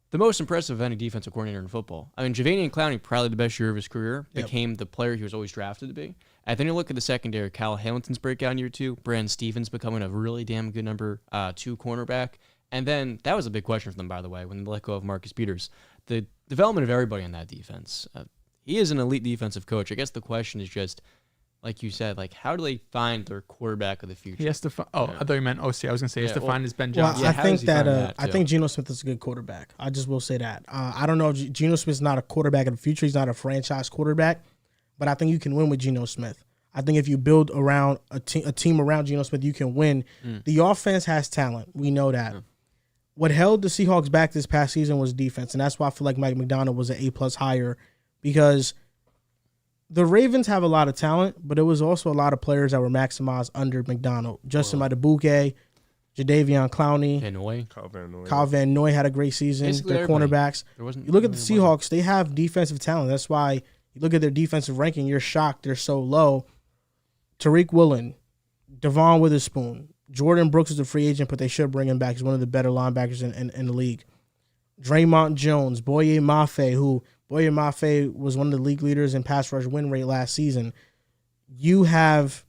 the most impressive of any defensive coordinator in football. I mean, Javanian Clowney, probably the best year of his career, became the player he was always drafted to be. And then you look at the secondary, Kyle Hamilton's breakout in year 2, Brandon Stevens becoming a really damn good number 2 cornerback. And then that was a big question for them, by the way, when they let go of Marcus Peters. The development of everybody on that defense. He is an elite defensive coach. I guess the question is just, like you said, how do they find their quarterback of the future? He has to find. I thought you meant OC. I was gonna say he has to find his Ben Johnson. Well, Yeah, I think that I think Geno Smith is a good quarterback. I just will say that. I don't know if Geno Smith's not a quarterback of the future. He's not a franchise quarterback, but I think you can win with Geno Smith. I think if you build around a team around Geno Smith, you can win. The offense has talent. We know that. What held the Seahawks back this past season was defense, and that's why I feel like Mike McDonald was an A+ hire, because the Ravens have a lot of talent, but it was also a lot of players that were maximized under McDonald. Justin Madubuike, Jadeveon Clowney, Kyle Van Noy had a great season. Basically Their everybody. cornerbacks. You look at the Seahawks, they have defensive talent. That's why you look at their defensive ranking, you're shocked they're so low. Tariq Woolen, Devon Witherspoon, Jordan Brooks is a free agent, but they should bring him back. He's one of the better linebackers in the league. Draymond Jones, Boye Mafe was one of the league leaders in pass rush win rate last season. You have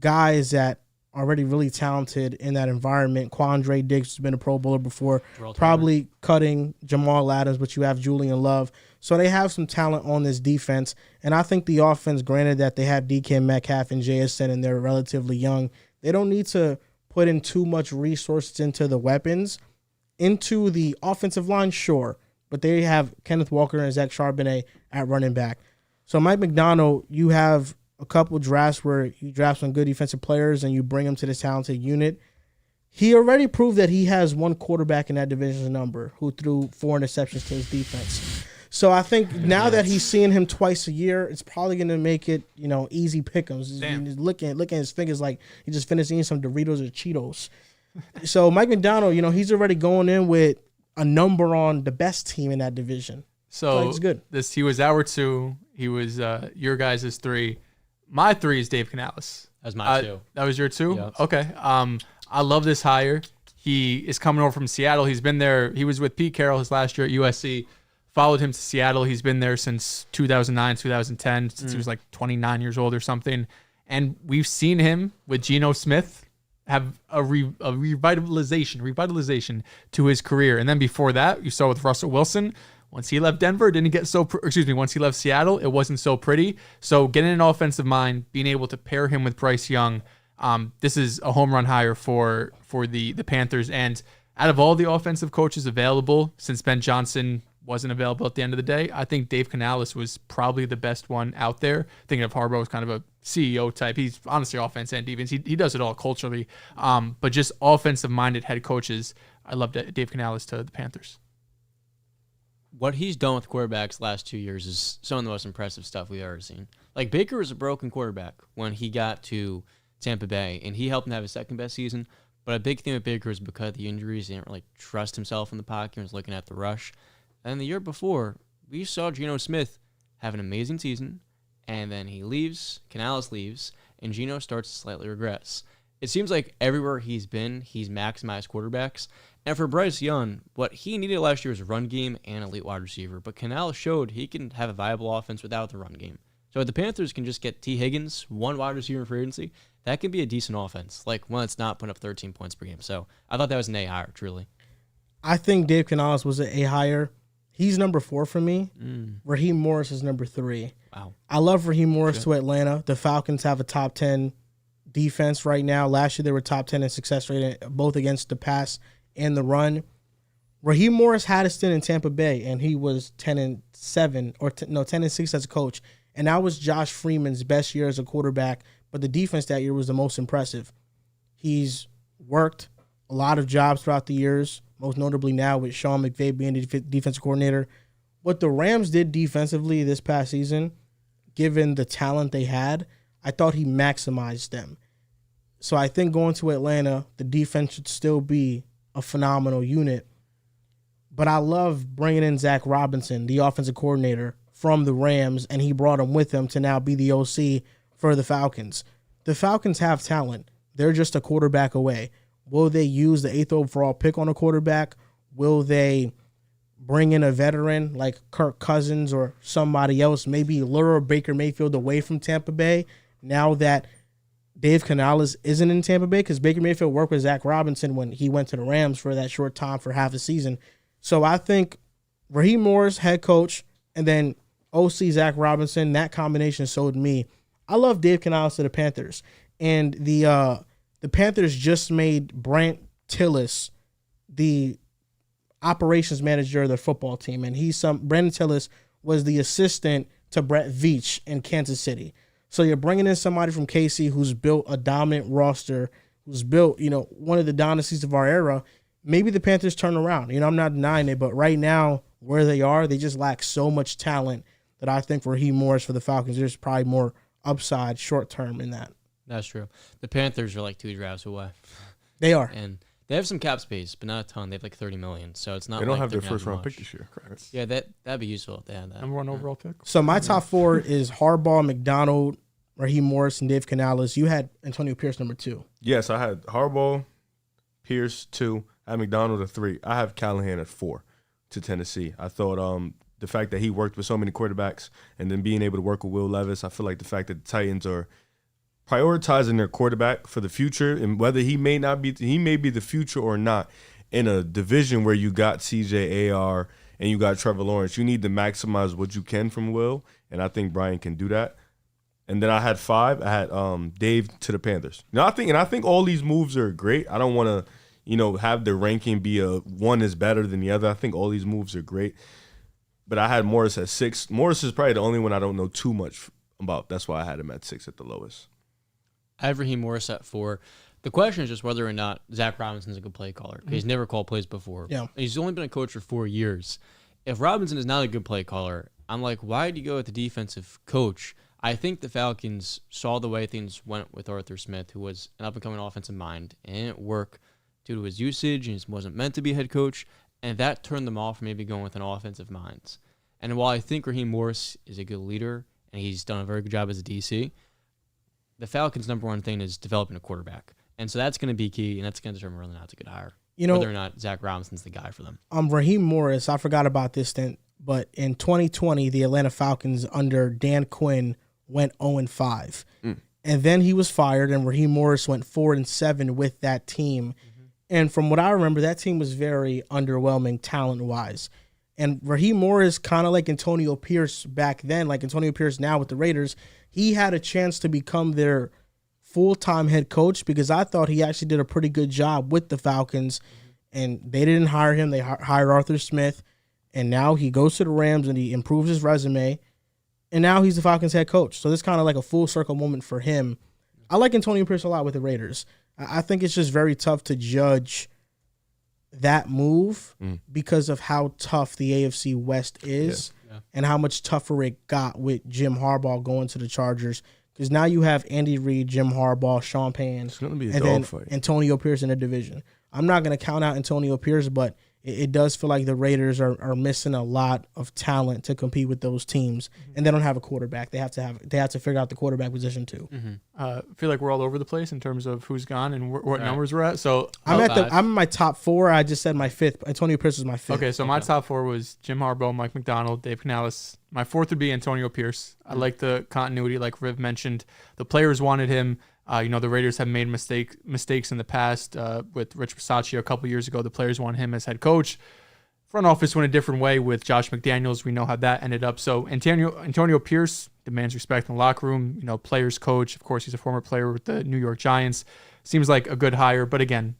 guys that are already really talented in that environment. Quandre Diggs has been a Pro Bowler before, probably cutting Jamal Adams, but you have Julian Love. So they have some talent on this defense. And I think the offense, granted that they have DK Metcalf and JSN and they're relatively young, they don't need to put in too much resources into the weapons. Into the offensive line, sure, but they have Kenneth Walker and Zach Charbonnet at running back. So Mike McDonald, you have a couple drafts where you draft some good defensive players and you bring them to this talented unit. He already proved that he has one quarterback in that division number who threw 4 interceptions to his defense. So I think now that he's seeing him twice a year, it's probably going to make it, easy pick'ems. He's looking at his fingers like he just finished eating some Doritos or Cheetos. So Mike McDonald, he's already going in with a number on the best team in that division. So it's good. He was our 2. He was your guys' 3. My 3 is Dave Canales. That was my 2. That was your 2? Yeah. Okay. I love this hire. He is coming over from Seattle. He's been there. He was with Pete Carroll his last year at USC. Followed him to Seattle. He's been there since 2009, 2010, since he was like 29 years old or something. And we've seen him with Geno Smith have a revitalization to his career. And then before that, you saw with Russell Wilson, once he left Denver, once he left Seattle, it wasn't so pretty. So getting an offensive mind, being able to pair him with Bryce Young, this is a home run hire for the Panthers. And out of all the offensive coaches available, since Ben Johnson wasn't available at the end of the day, I think Dave Canales was probably the best one out there. Thinking of Harbaugh as kind of a CEO type. He's honestly offense and defense. He does it all culturally. But just offensive-minded head coaches, I love Dave Canales to the Panthers. what he's done with quarterbacks last 2 years is some of the most impressive stuff we've ever seen. Like, Baker was a broken quarterback when he got to Tampa Bay, and he helped him have his second best season. But a big thing with Baker is because of the injuries, he didn't really trust himself in the pocket. He was looking at the rush. And the year before, we saw Geno Smith have an amazing season, and then he leaves, Canales leaves, and Geno starts to slightly regress. It seems like everywhere he's been, he's maximized quarterbacks. And for Bryce Young, what he needed last year was a run game and elite wide receiver. But Canales showed he can have a viable offense without the run game. So if the Panthers can just get T. Higgins, one wide receiver in free agency, that can be a decent offense. Like, one that's not putting up 13 points per game. So I thought that was an A hire, truly. I think Dave Canales was an A hire. He's number 4 for me. Raheem Morris is number 3. Wow. I love Raheem Morris to Atlanta. The Falcons have a top 10 defense right now. Last year they were top 10 in success rate, both against the pass and the run. Raheem Morris had a stint in Tampa Bay, and he was 10-7 or 10-6 as a coach. And that was Josh Freeman's best year as a quarterback, but the defense that year was the most impressive. He's worked a lot of jobs throughout the years, most notably now with Sean McVay being the defensive coordinator. What the Rams did defensively this past season, given the talent they had, I thought he maximized them. So I think going to Atlanta, the defense should still be a phenomenal unit. But I love bringing in Zach Robinson, the offensive coordinator from the Rams, and he brought him with him to now be the OC for the Falcons. The Falcons have talent. They're just a quarterback away. Will they use the 8th overall pick on a quarterback? Will they bring in a veteran like Kirk Cousins or somebody else, maybe lure Baker Mayfield away from Tampa Bay now that Dave Canales isn't in Tampa Bay? Because Baker Mayfield worked with Zach Robinson when he went to the Rams for that short time for half a season. So I think Raheem Morris, head coach, and then OC Zach Robinson, that combination sold me. I love Dave Canales to the Panthers. And the Panthers just made Brant Tillis the operations manager of their football team. And Brandon Tillis was the assistant to Brett Veach in Kansas City. So you're bringing in somebody from KC who's built a dominant roster, who's built, one of the dynasties of our era. Maybe the Panthers turn around. I'm not denying it, but right now, where they are, they just lack so much talent that I think Raheem Morris for the Falcons, there's probably more upside short term in that. That's true. The Panthers are like 2 drafts away. They are. And they have some cap space, but not a ton. They have like $30 million. So it's not They don't like have their they're gonna first do round much. pick this year. Correct. Yeah, that'd be useful if they had that. Number 1 overall pick. So my top 4 is Harbaugh, McDonald, Raheem Morris, and Dave Canales. You had Antonio Pierce number 2. Yes, I had Harbaugh, Pierce 2, I had McDonald at 3. I have Callahan at 4 to Tennessee. I thought the fact that he worked with so many quarterbacks and then being able to work with Will Levis, I feel like the fact that the Titans are prioritizing their quarterback for the future, and whether he may be the future or not, in a division where you got CJ AR and you got Trevor Lawrence, you need to maximize what you can from Will, and I think Brian can do that. And then I had 5. I had Dave to the Panthers. I think all these moves are great. I don't want to, have the ranking be one is better than the other. I think all these moves are great. But I had Morris at 6. Morris is probably the only one I don't know too much about. That's why I had him at 6 at the lowest. I have Raheem Morris at 4. The question is just whether or not Zach Robinson's a good play caller. He's never called plays before. Yeah. He's only been a coach for 4 years. If Robinson is not a good play caller, I'm like, why do you go with the defensive coach? I think the Falcons saw the way things went with Arthur Smith, who was an up-and-coming offensive mind, and it didn't work due to his usage, and he wasn't meant to be a head coach, and that turned them off from maybe going with an offensive mind. And while I think Raheem Morris is a good leader, and he's done a very good job as a DC, the Falcons' number 1 thing is developing a quarterback. And so that's going to be key, and that's going to determine whether or not it's a good hire. Whether or not Zach Robinson's the guy for them. Raheem Morris, I forgot about this stint, but in 2020, the Atlanta Falcons under Dan Quinn went 0-5. And then he was fired, and Raheem Morris went 4-7 with that team. And from what I remember, that team was very underwhelming talent-wise. And Raheem Morris, kind of like Antonio Pierce back then, like Antonio Pierce now with the Raiders, he had a chance to become their full-time head coach because I thought he actually did a pretty good job with the Falcons. And they didn't hire him. They hired Arthur Smith. And now he goes to the Rams and he improves his resume. And now he's the Falcons head coach. So this kind of like a full circle moment for him. I like Antonio Pierce a lot with the Raiders. I think it's just very tough to judge that move because of how tough the AFC West is and how much tougher it got with Jim Harbaugh going to the Chargers. Because now you have Andy Reid, Jim Harbaugh, Sean Payne, and then Antonio Pierce in the division. I'm not going to count out Antonio Pierce, but it does feel like the Raiders are missing a lot of talent to compete with those teams, and they don't have a quarterback. They have to figure out the quarterback position too. I feel like we're all over the place in terms of who's gone and what numbers we're at. So I'm in my top 4. I just said my 5th. Antonio Pierce is my 5th. Okay, so my top 4 was Jim Harbaugh, Mike McDonald, Dave Canales. My 4th would be Antonio Pierce. I like the continuity, like Riv mentioned. The players wanted him. The Raiders have made mistakes in the past with Rich Bisaccia a couple years ago. The players want him as head coach. Front office went a different way with Josh McDaniels. We know how that ended up. So Antonio Pierce demands respect in the locker room. Players coach. Of course, he's a former player with the New York Giants. Seems like a good hire. But again,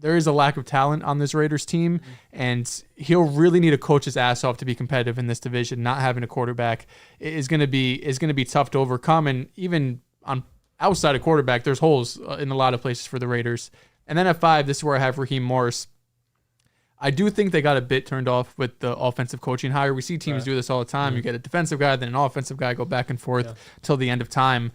there is a lack of talent on this Raiders team, and he'll really need to coach his ass off to be competitive in this division. Not having a quarterback is going to be tough to overcome, and even on outside of quarterback, there's holes in a lot of places for the Raiders. And then at 5, this is where I have Raheem Morris. I do think they got a bit turned off with the offensive coaching hire. We see teams do this all the time. You get a defensive guy, then an offensive guy, go back and forth till the end of time.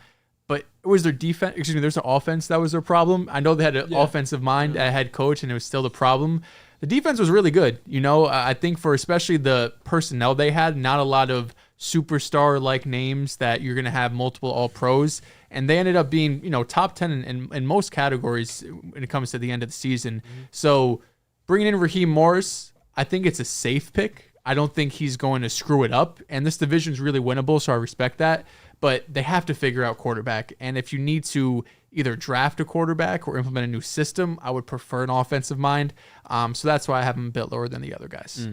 But it was their defense. Excuse me, there's an offense that was their problem. I know they had an offensive mind at head coach, and it was still the problem. The defense was really good. I think for especially the personnel they had, not a lot of superstar-like names that you're going to have multiple all-pros. And they ended up being, top 10 in most categories when it comes to the end of the season. So bringing in Raheem Morris, I think it's a safe pick. I don't think he's going to screw it up. And this division's really winnable, so I respect that. But they have to figure out quarterback. And if you need to either draft a quarterback or implement a new system, I would prefer an offensive mind. So that's why I have him a bit lower than the other guys.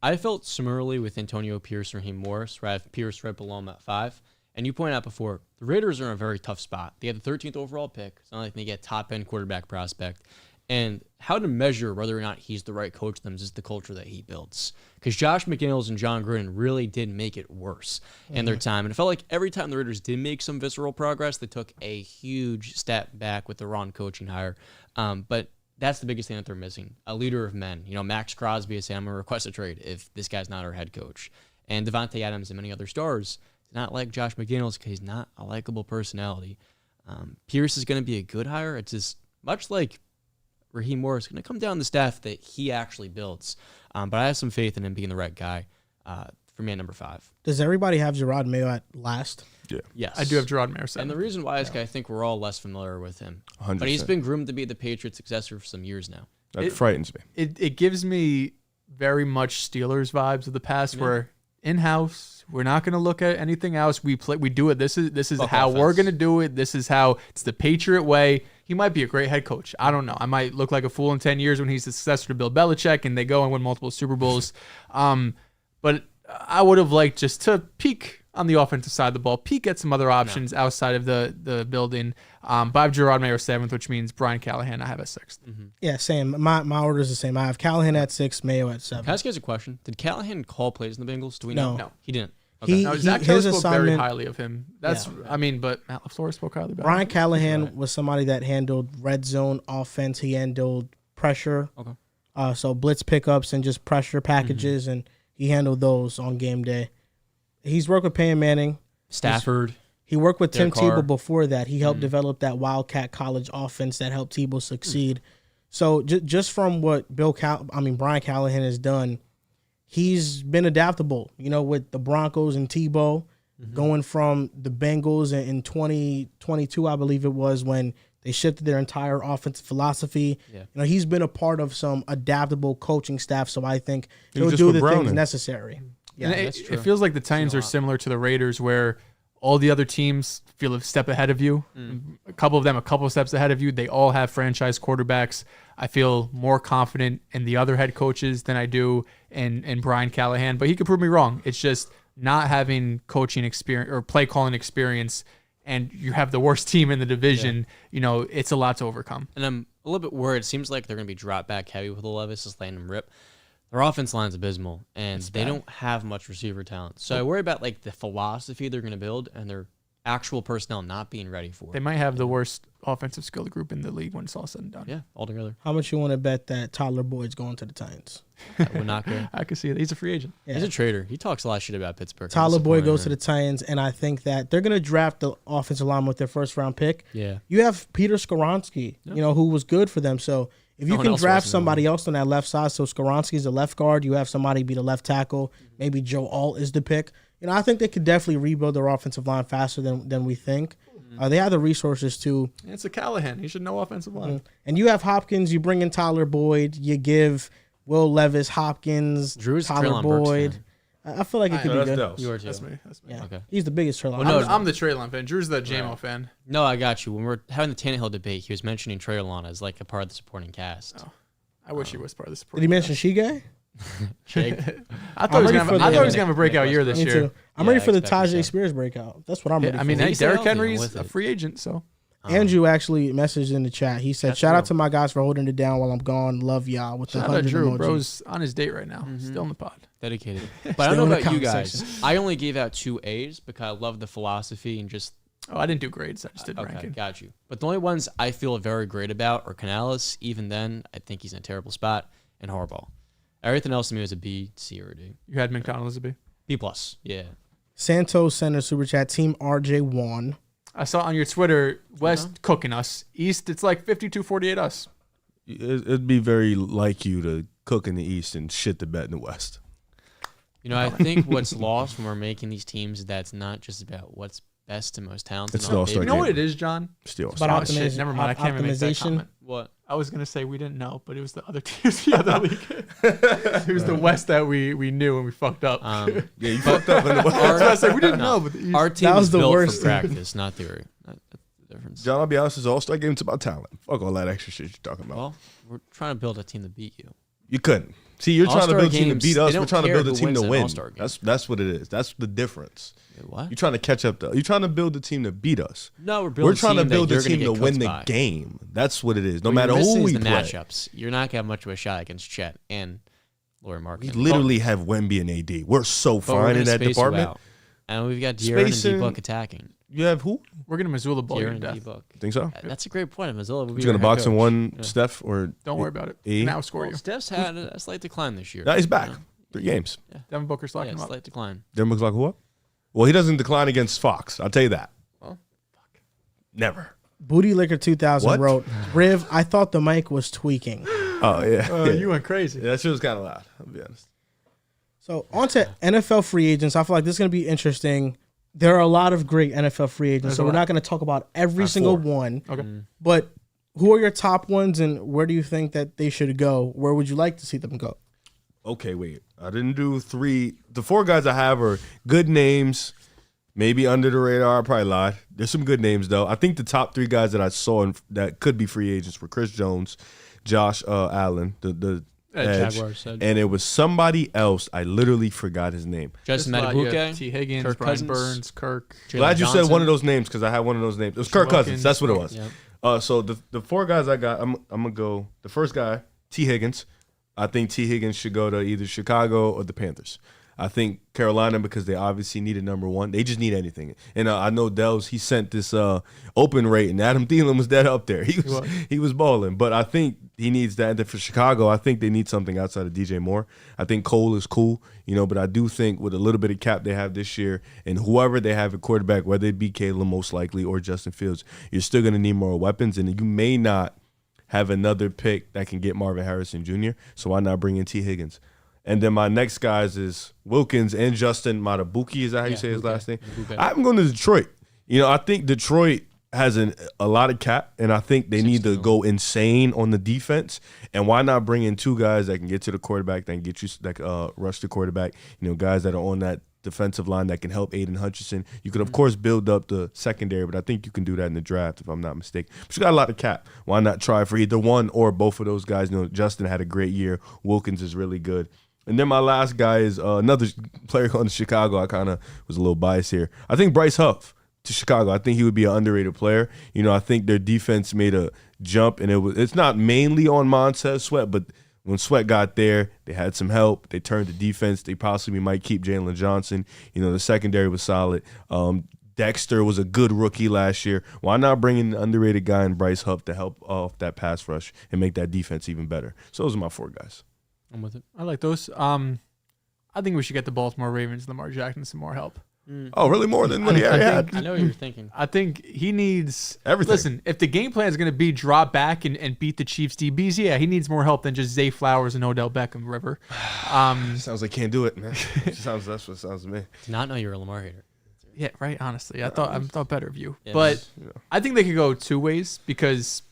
I felt similarly with Antonio Pierce and Raheem Morris, where I have Pierce right below him at 5. And you pointed out before, the Raiders are in a very tough spot. They had the 13th overall pick. It's not like they get top-end quarterback prospect. And how to measure whether or not he's the right coach for them is the culture that he builds. Because Josh McDaniels and John Gruden really did make it worse in their time. And it felt like every time the Raiders did make some visceral progress, they took a huge step back with the wrong coaching hire. But that's the biggest thing that they're missing. A leader of men. Max Crosby is saying, I'm going to request a trade if this guy's not our head coach. And Devontae Adams and many other stars did not like Josh McDaniels because he's not a likable personality. Pierce is going to be a good hire. It's just much like Raheem Morris, going to come down the staff that he actually builds. But I have some faith in him being the right guy for me at number 5. Does everybody have Gerard Mayo at last? Yeah. Yes. I do have Gerard Mayo 7. And the reason why is because I think we're all less familiar with him. 100%. But he's been groomed to be the Patriots' successor for some years now. That frightens me. It gives me very much Steelers vibes of the past where in-house, we're not going to look at anything else. We do it. This is how we're going to do it. This is how it's the Patriot way. He might be a great head coach. I don't know. I might look like a fool in 10 years when he's the successor to Bill Belichick and they go and win multiple Super Bowls. But I would have liked just to peek on the offensive side of the ball, peek at some other options outside of the building. But I have Gerard Mayo 7th, which means Brian Callahan I have at 6th. Yeah, same. My order is the same. I have Callahan at 6, Mayo at 7. Can I ask you guys a question? Did Callahan call plays in the Bengals? Do we know? No. He didn't. Okay. Zach Taylor his spoke very assignment- highly of him. But Matt LaFleur spoke highly about Brian him. Callahan was somebody that handled red zone offense. He handled pressure. Okay. So blitz pickups and just pressure packages, and he handled those on game day. He's worked with Peyton Manning. Stafford. He worked with Tim Derek Carr. Tebow before that. He helped develop that Wildcat college offense that helped Tebow succeed. So just from what Brian Callahan has done, he's been adaptable. With the Broncos and Tebow, going from the Bengals in 2022, I believe it was, when they shifted their entire offensive philosophy. Yeah. He's been a part of some adaptable coaching staff, so I think He he'll was do just the with things Browning. necessary. And that's true. it feels like the Titans are similar to the Raiders, where all the other teams feel a step ahead of you. A couple of them a couple steps ahead of you. They all have franchise quarterbacks. I feel more confident in the other head coaches than I do in Brian Callahan, but he could prove me wrong. It's just not having coaching experience or play calling experience, and you have the worst team in the division. It's a lot to overcome. And I'm a little bit worried. It seems like they're going to be drop back heavy with Levis, just letting him rip. Their offense line's abysmal, and they don't have much receiver talent. So I worry about the philosophy they're going to build and their actual personnel not being ready for. They might have the worst offensive skill group in the league when it's all said and done. Yeah, altogether. How much you want to bet that Tyler Boyd's going to the Titans? That would not go. I can see it. He's a free agent. Yeah. He's a trader. He talks a lot of shit about Pittsburgh. Tyler Boyd goes to the Titans, and I think that they're going to draft the offensive lineman with their first-round pick. Yeah. You have Peter Skoronski, who was good for them. So if you can draft somebody else on that left side, so Skoronski's the left guard, you have somebody be the left tackle, maybe Joe Alt is the pick. I think they could definitely rebuild their offensive line faster than we think. They have the resources to. It's a Callahan. He should know offensive line. And you have Hopkins. You bring in Tyler Boyd. You give Will Levis, Hopkins, Drew's Tyler Boyd. I feel like it could be good. Dehls. You are too. That's me. Yeah. Okay. He's the biggest Traylon. Well, no, I'm the Treylon fan. Drew's the JMO fan. No, I got you. When we're having the Tannehill debate, he was mentioning Treylon as like a part of the supporting cast. Oh. I wish he was part of the support. Did he mention Shige? I thought he was going to have a breakout year this Me year. too. I'm ready for the expect Tajay so. Spears breakout. That's what I'm ready for. I mean, He hey, stay Derrick healthy, I'm Henry's with a it. free agent, so. Andrew actually messaged in the chat. He said, That's shout out real. to my guys for holding it down while I'm gone. Love y'all. With the Shout out 100 Drew. emojis. Bro's on his date right now. Mm-hmm. Still in the pod. Dedicated. But I Still don't know in the about you comment guys. section. I only gave out 2 A's because I love the philosophy and just Oh, I didn't do grades. I just did okay, ranking. got you. But the only ones I feel very great about are Canales. Even then, I think he's in a terrible spot, and Harbaugh. Everything else to me was a B, C, or a D. You had McDonald as a B. B plus. Yeah. Santos sent a super chat. Team RJ won. I saw on your Twitter, West cooking us. East, it's like 52-48 us. It'd be very like you to cook in the East and shit the bet in the West. I think what's lost when we're making these teams is that it's not just about what's best and most talented. It's on an all-star paper. You know what it is, John? Still, But Oh, shit, never mind. I can't even make that optimization. comment. What? I was going to say we didn't know, but it was the other teams the other league. It was the West that we knew and we fucked up. yeah, you fucked up in the West. I was gonna say, we didn't know, but the East. Our team That was was the built worst. for practice, not theory. That's the difference. John, I'll be honest, it's all-star game. It's about talent. Fuck all that extra shit you're talking about. Well, we're trying to build a team to beat you. You couldn't. See, you're trying to All-star build a team to games, beat they us. don't We're trying to care build a who team to wins an win. All-Star game. That's what it is. That's the difference. Wait, what? You're trying to catch up. You're trying to build a team to beat us. No, we're building. We're trying to build a team to win the game. game. That's what it is. No What matter you're missing who is we the play. matchups. You're not gonna have much of a shot against Chet and Laurie Marketing. We literally have Wemby and AD. We're so fine in that department. And we've got De'Aaron and Spacing- D-Book attacking. You have who? We're going to Missoula ball you De'Aaron to and death. D-Book. Think so? That's a great point. Missoula would be You're gonna your head box in coach. one, Yeah. Steph or Don't worry about it. E? Now score Well, you. Steph's had a slight decline this year. No, he's back. You know? 3 games. Devin Booker's locking Yeah, him up. slight decline. Devin looks like what? Well, he doesn't decline against Fox. I'll tell you that. Well, Never. Booty Liquor 2000 What? wrote, Riv, I thought the mic was tweaking. Oh yeah. yeah. You went crazy. Yeah, that shit was kind of loud. I'll be honest. So on to NFL free agents. I feel like this is going to be interesting. There are a lot of great NFL free agents, There's so a we're lot. not going to talk about every single 4. one. Okay. But who are your top ones, and where do you think that they should go? Where would you like to see them go? Okay, wait. I didn't do 3. The 4 guys I have are good names, maybe under the radar. I probably lied. There's some good names though. I think the top 3 guys that I saw that could be free agents were Chris Jones, Josh Allen, the edge, Jaguars, edge. and it was somebody else. I literally forgot his name. Justin This lot, you have Matabuke, T. Higgins, Kirk Brian Cousins, Burns, Kirk. Jalen Glad you said Johnson. one of those names because I had one of those names. It was Kirk Cousins. Wilkins. That's what it was. Yep. So the 4 guys I got, I'm gonna go. The first guy, T. Higgins. I think T. Higgins should go to either Chicago or the Panthers. I think Carolina because they obviously needed number 1. They just need anything. And I know Dehls, he sent this open rate, and Adam Thielen was dead up there. He was balling. But I think he needs that. And then for Chicago, I think they need something outside of DJ Moore. I think Cole is cool, but I do think with a little bit of cap they have this year and whoever they have at quarterback, whether it be Caleb most likely or Justin Fields, you're still going to need more weapons. And you may not have another pick that can get Marvin Harrison Jr., so why not bring in T. Higgins? And then my next guys is Wilkins and Justin Matabuke. Is that how you say his last name? I'm going to Detroit. I think Detroit has a lot of cap, and I think they need to go insane on the defense. And why not bring in 2 guys that can get to the quarterback, that can get you rush the quarterback, guys that are on that defensive line that can help Aiden Hutchinson. You could, of course, build up the secondary, but I think you can do that in the draft if I'm not mistaken. But you got a lot of cap. Why not try for either one or both of those guys? Justin had a great year. Wilkins is really good. And then my last guy is another player going to Chicago. I kind of was a little biased here. I think Bryce Huff to Chicago. I think he would be an underrated player. I think their defense made a jump, and it's not mainly on Montez Sweat, but when Sweat got there, they had some help. They turned the defense. They possibly might keep Jalen Johnson. The secondary was solid. Dexter was a good rookie last year. Why not bring in an underrated guy in Bryce Huff to help off that pass rush and make that defense even better? So those are my 4 guys. I'm with it. I like those. I think we should get the Baltimore Ravens, Lamar Jackson, some more help. Oh, really? More than what he already had? I know what you're thinking. I think he needs Everything. Listen, if the game plan is going to be drop back and beat the Chiefs DBs, yeah, he needs more help than just Zay Flowers and Odell Beckham River. Sounds like can't do it, man. That's what it sounds to me. Did not know you were a Lamar hater. Yeah, right. Honestly, I thought better of you, Yeah, but I think they could go 2 ways because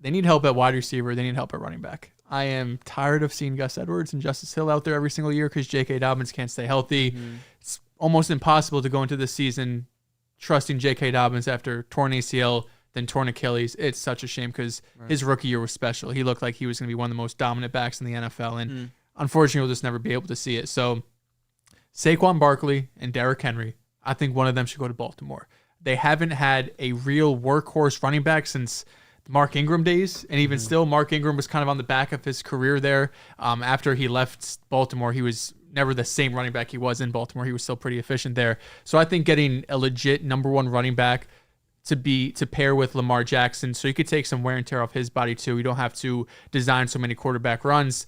they need help at wide receiver. They need help at running back. I am tired of seeing Gus Edwards and Justice Hill out there every single year because J.K. Dobbins can't stay healthy. Mm-hmm. It's almost impossible to go into this season trusting J.K. Dobbins after torn ACL, then torn Achilles. It's such a shame because his rookie year was special. He looked like he was going to be one of the most dominant backs in the NFL, and unfortunately, we'll just never be able to see it. So Saquon Barkley and Derrick Henry, I think one of them should go to Baltimore. They haven't had a real workhorse running back since Mark Ingram days, and even still, Mark Ingram was kind of on the back of his career there. After he left Baltimore, he was never the same running back he was in Baltimore. He was still pretty efficient there. So I think getting a legit number 1 running back to pair with Lamar Jackson, so you could take some wear and tear off his body too. You don't have to design so many quarterback runs.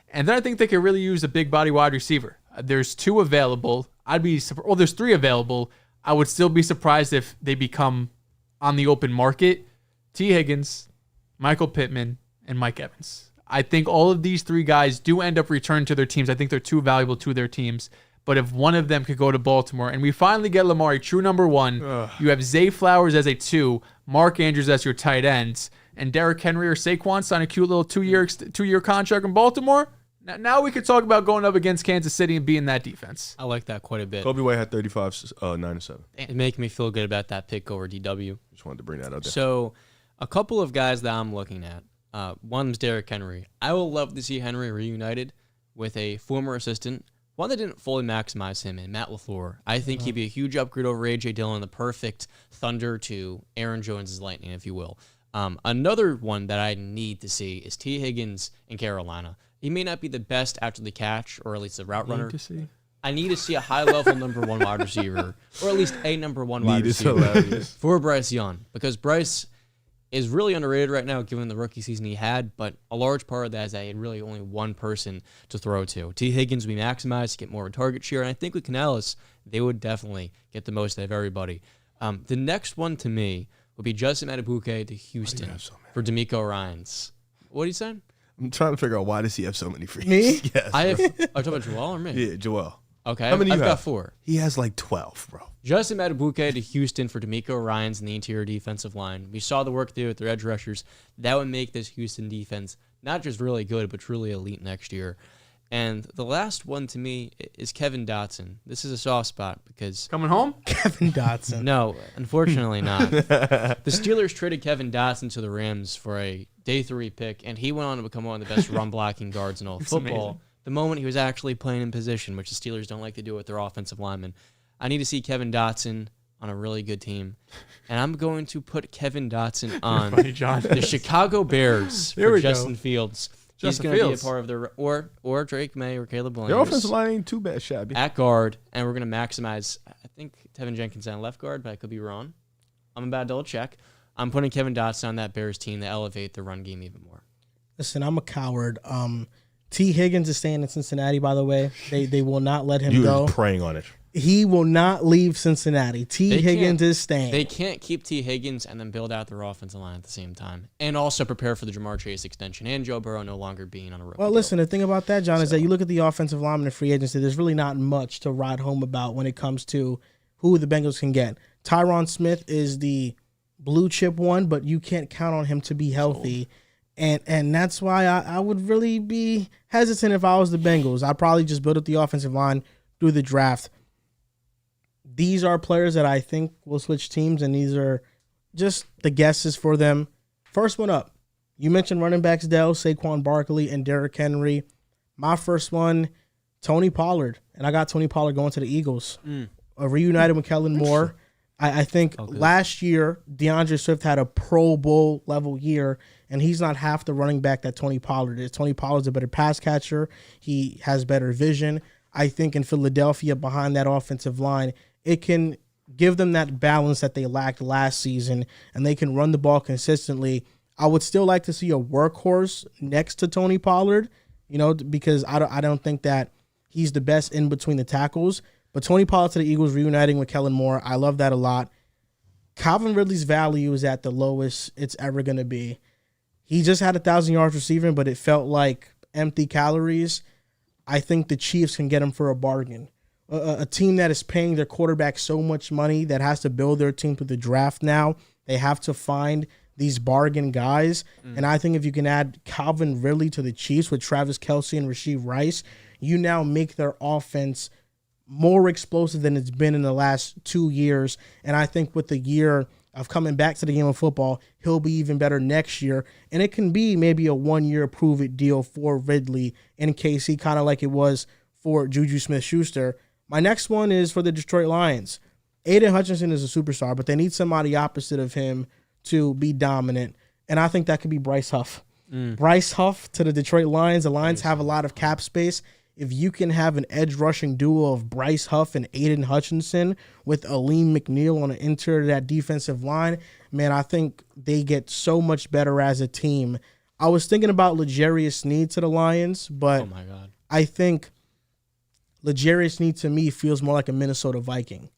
And then I think they could really use a big body wide receiver. There's 2 available. There's 3 available. I would still be surprised if they become on the open market. T. Higgins, Michael Pittman, and Mike Evans. I think all of these 3 guys do end up returning to their teams. I think they're too valuable to their teams. But if one of them could go to Baltimore, and we finally get Lamar a true number 1, you have Zay Flowers as a 2, Mark Andrews as your tight ends, and Derrick Henry or Saquon sign a cute little 2-year contract in Baltimore. Now we could talk about going up against Kansas City and being that defense. I like that quite a bit. Kobe White had 35, 9-7. It making me feel good about that pick over DW. Just wanted to bring that out there. So a couple of guys that I'm looking at. One's Derrick Henry. I would love to see Henry reunited with a former assistant, one that didn't fully maximize him, in Matt LaFleur. I think he'd be a huge upgrade over A.J. Dillon, the perfect thunder to Aaron Jones' lightning, if you will. Another one that I need to see is T. Higgins in Carolina. He may not be the best after the catch, or at least a route runner. I need to see a high-level number 1 wide receiver, or at least a number 1 wide receiver for Bryce Young, because Bryce is really underrated right now given the rookie season he had, but a large part of that is that he had really only one person to throw to. T. Higgins would be maximized to get more of a target share, and I think with Canales, they would definitely get the most out of everybody. The next one to me would be Justin Madubuike to Houston for D'Amico Ryans. What are you saying? I'm trying to figure out why does he have so many free Me? Yes. Are you talking about Joel or me? Yeah, Joel. Okay, How many I've you got have? 4. He has like 12, bro. Justin Madubuike to Houston for D'Amico Ryans in the interior defensive line. We saw the work they did with their edge rushers. That would make this Houston defense not just really good, but truly elite next year. And the last one to me is Kevin Dotson. This is a soft spot because... Coming home? Kevin Dotson. No, unfortunately not. The Steelers traded Kevin Dotson to the Rams for a day 3 pick, and he went on to become one of the best run-blocking guards in all of football. Amazing. The moment he was actually playing in position, which the Steelers don't like to do with their offensive linemen. I need to see Kevin Dotson on a really good team, and I'm going to put Kevin Dotson on Funny, John. the Chicago Bears There for we go. Justin Fields. He's Justin going to be a Fields. part of their or Drake May or Caleb Williams. Your offensive line ain't too bad, shabby. At guard, and we're going to maximize, I think, Tevin Jenkins on left guard, but I could be wrong. I'm about to double check. I'm putting Kevin Dotson on that Bears team to elevate the run game even more. Listen, I'm a coward. T. Higgins is staying in Cincinnati, by the way. They will not let him You go. was praying on it. He will not leave Cincinnati. T. They Higgins can't- is staying. They can't keep T. Higgins and then build out their offensive line at the same time, and also prepare for the Jamar Chase extension and Joe Burrow no longer being on a rookie Well, deal. listen, the thing about that, John, is that you look at the offensive lineman and free agency, there's really not much to ride home about when it comes to who the Bengals can get. Tyron Smith is the blue chip one, but you can't count on him to be healthy. And that's why I would really be hesitant if I was the Bengals. I'd probably just build up the offensive line through the draft. These are players that I think will switch teams, and these are just the guesses for them. First one up. You mentioned running backs, Dehls, Saquon Barkley, and Derrick Henry. My first one, Tony Pollard. And I got Tony Pollard going to the Eagles. Reunited with Kellen Moore. I think last year, DeAndre Swift had a Pro Bowl level year, and he's not half the running back that Tony Pollard is. Tony Pollard's a better pass catcher. He has better vision. I think in Philadelphia, behind that offensive line, it can give them that balance that they lacked last season, and they can run the ball consistently, I would still like to see a workhorse next to Tony Pollard, because I don't think that he's the best in between the tackles. But Tony Pollard to the Eagles reuniting with Kellen Moore, I love that a lot. Calvin Ridley's value is at the lowest it's ever going to be. He just had 1,000 yards receiving, but it felt like empty calories. I think the Chiefs can get him for a bargain. A team that is paying their quarterback so much money, that has to build their team through the draft now, they have to find these bargain guys. And I think if you can add Calvin Ridley to the Chiefs with Travis Kelce and Rashee Rice, you now make their offense more explosive than it's been in the last 2 years. And I think with the year of coming back to the game of football, he'll be even better next year. And it can be maybe a 1-year prove-it deal for Ridley in KC, kind of like it was for Juju Smith-Schuster. My next one is for the Detroit Lions. Aiden Hutchinson is a superstar, but they need somebody opposite of him to be dominant, and I think that could be Bryce Huff. Bryce Huff to the Detroit Lions. The Lions have a lot of cap space. If you can have an edge rushing duo of Bryce Huff and Aiden Hutchinson with Aleem McNeil on the interior of that defensive line, man, I think they get so much better as a team. I was thinking about L'Jarius Sneed to the Lions, but Oh my God. I think L'Jarius Sneed to me feels more like a Minnesota Viking.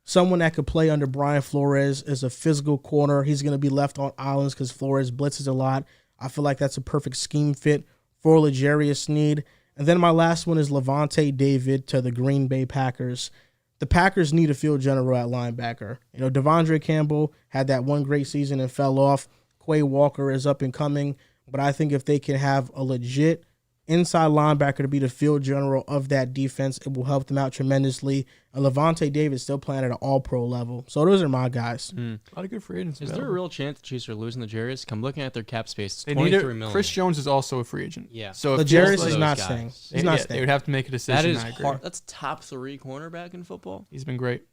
Someone that could play under Brian Flores is a physical corner. He's going to be left on islands because Flores blitzes a lot. I feel like that's a perfect scheme fit for L'Jarius Sneed. And then my last one is Levante David to the Green Bay Packers. The Packers need a field general at linebacker. Devondre Campbell had that one great season and fell off. Quay Walker is up and coming. But I think if they can have a legit inside linebacker to be the field general of that defense, it will help them out tremendously. And Levante David still playing at an all-pro level. So those are my guys. A lot of good free agents. Is there a real chance the Chiefs are losing the L'Jarius? I'm looking at their cap space. It's They 23 need million. Chris Jones is also a free agent. Yeah. So if L'Jarius those is not guys. staying. they, He's not they staying. would have to make a decision. That is I agree. hard. That's top 3 cornerback in football. He's been great.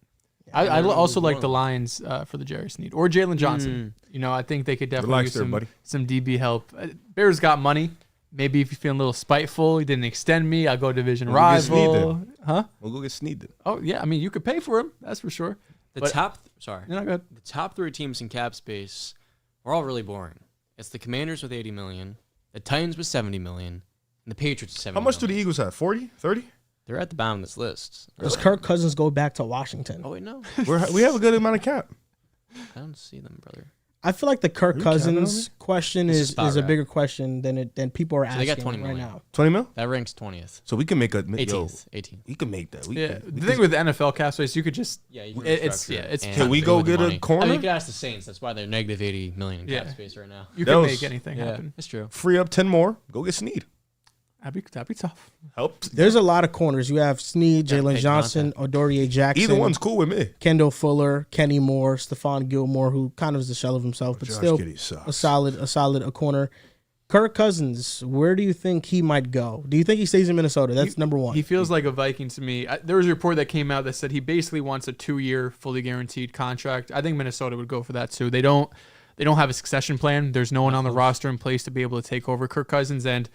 I also like the Lions for the L'Jarius Sneed or Jalen Johnson. I think they could definitely use some DB help. Bears got money. Maybe if you're feeling a little spiteful, you didn't extend me, I'll go division rival. Huh? We'll go get Sneed then. Oh, yeah. I mean, you could pay for him. That's for sure. The top 3 teams in cap space are all really boring. It's the Commanders with 80 million, the Titans with 70 million, and the Patriots with 70 How much do million. the Eagles have? 40? 30? They're at the bottom of this list. Does Kirk Cousins go back to Washington? Oh, wait, no. We have a good amount of cap. I don't see them, brother. I feel like the Kirk you counting on Cousins question This is is spot a right. bigger question than people are So they asking got 20 right million. now. 20 mil? That ranks 20th. So we can make a 18th. 18th. He can make that. The thing with the NFL cap space, you could just Yeah, you can it's restructure it's and Can we play go with the get a money. corner? I mean, you could ask the Saints. That's why they're negative 80 million in cap Yeah. space right now. you That can was- make anything happen. That's true. free up 10 more. Go get Sneed. That'd be tough. Help. There's a lot of corners. You have Sneed, Gotta Jalen pay Johnson, Adoree Jackson. Either one's cool with me. Kendall Fuller, Kenny Moore, Stephon Gilmore, who kind of is a shell of himself, but Josh still Giddey sucks. a solid corner. Kirk Cousins, where do you think he might go? Do you think he stays in Minnesota? That's number one. He feels like a Viking to me. There was a report that came out that said he basically wants a 2-year fully guaranteed contract. I think Minnesota would go for that too. They don't have a succession plan. There's no one on the roster in place to be able to take over Kirk Cousins. And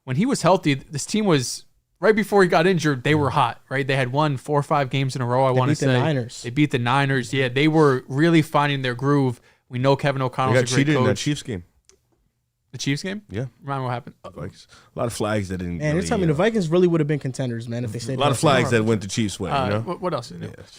when he was healthy, this team was right before he got injured. They were hot, right? They had won 4 or 5 games in a row. I want to say the Niners. They beat the Niners. Yeah, they were really finding their groove. We know Kevin We O'Connell's got a great cheated in that coach. Chiefs game. The Chiefs game? Yeah. Remind me what happened. Vikings. A lot of flags that didn't. Man, you're really, telling me the Vikings really would have been contenders, man, if they stayed. a lot of flags that went the Chiefs' way. What else?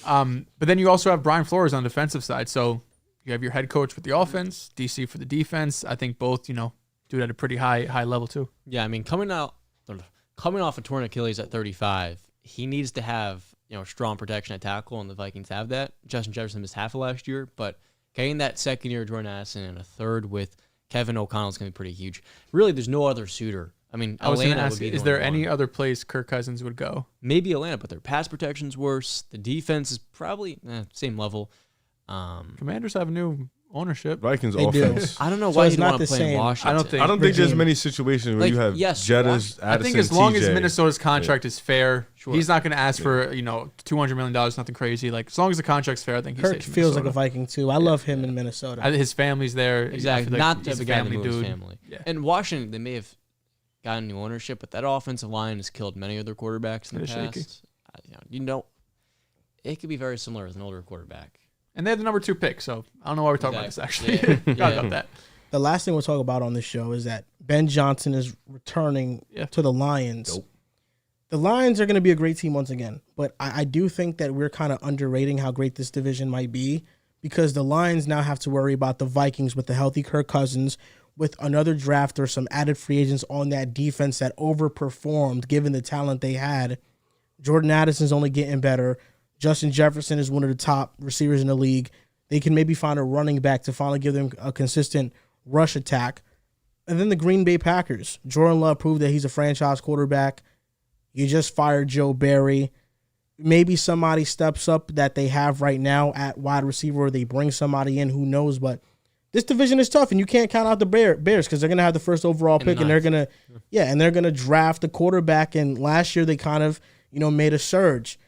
But then you also have Brian Flores on the defensive side. So you have your head coach with the offense, DC for the defense. I think both, do it at a pretty high level too. Yeah, I mean, coming off a torn Achilles at 35, he needs to have strong protection at tackle, and the Vikings have that. Justin Jefferson missed half of last year, but getting that second year Jordan Addison and a third with Kevin O'Connell is going to be pretty huge. Really, there's no other suitor. I mean, I was going to Atlanta ask, would be is the there only any one. other place Kirk Cousins would go? Maybe Atlanta, but their pass protection's worse. The defense is probably same level. Commanders have new ownership. Vikings They do. offense. I don't know So why it's you'd not want the to play in same. Washington. I I don't think there's regime. many situations where Like, you have yes, Jettas, I think Addison, as long as TJ. Minnesota's contract is fair, Sure. he's not going to ask for $200 million, nothing crazy. Like as long as the contract's fair, I think he Kirk stays in feels like a Minnesota. Viking too. I love him in Minnesota. His family's there. I Exactly. feel like Not he's just a a guy to family move his dude. family. Yeah. And Washington, they may have gotten new ownership, but that offensive line has killed many of their quarterbacks in the It is shaky. past. it could be very similar with an older quarterback. And they have the number 2 pick, so I don't know why we're talking about this, actually. Yeah. Forgot about that. The last thing we'll talk about on this show is that Ben Johnson is returning to the Lions. Nope. The Lions are going to be a great team once again, but I do think that we're kind of underrating how great this division might be because the Lions now have to worry about the Vikings with the healthy Kirk Cousins, with another draft or some added free agents on that defense that overperformed given the talent they had. Jordan Addison's only getting better. Justin Jefferson is one of the top receivers in the league. They can maybe find a running back to finally give them a consistent rush attack. And then the Green Bay Packers. Jordan Love proved that he's a franchise quarterback. You just fired Joe Barry. Maybe somebody steps up that they have right now at wide receiver, or they bring somebody in, who knows. But this division is tough, and you can't count out the Bears because they're going to have the first overall pick, and they're going to draft the quarterback. And last year they kind of, made a surge.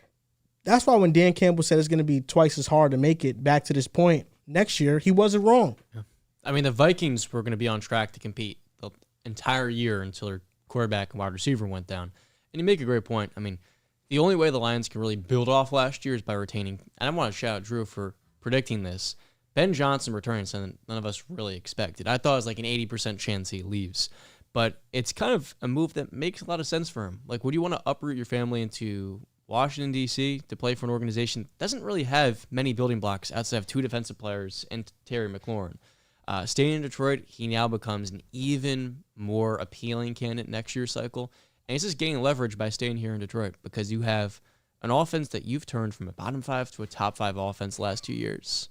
That's why when Dan Campbell said it's going to be twice as hard to make it back to this point next year, he wasn't wrong. Yeah. I mean, the Vikings were going to be on track to compete the entire year until their quarterback and wide receiver went down. And you make a great point. I mean, the only way the Lions can really build off last year is by retaining, and I want to shout out Drew for predicting this, Ben Johnson returning something none of us really expected. I thought it was like an 80% chance he leaves. But it's kind of a move that makes a lot of sense for him. Like, would you want to uproot your family into Washington, D.C. to play for an organization that doesn't really have many building blocks outside of 2 defensive players and Terry McLaurin? Staying in Detroit, he now becomes an even more appealing candidate next year's cycle. And he's just getting leverage by staying here in Detroit because you have an offense that you've turned from a bottom 5 to a top 5 offense the last 2 years.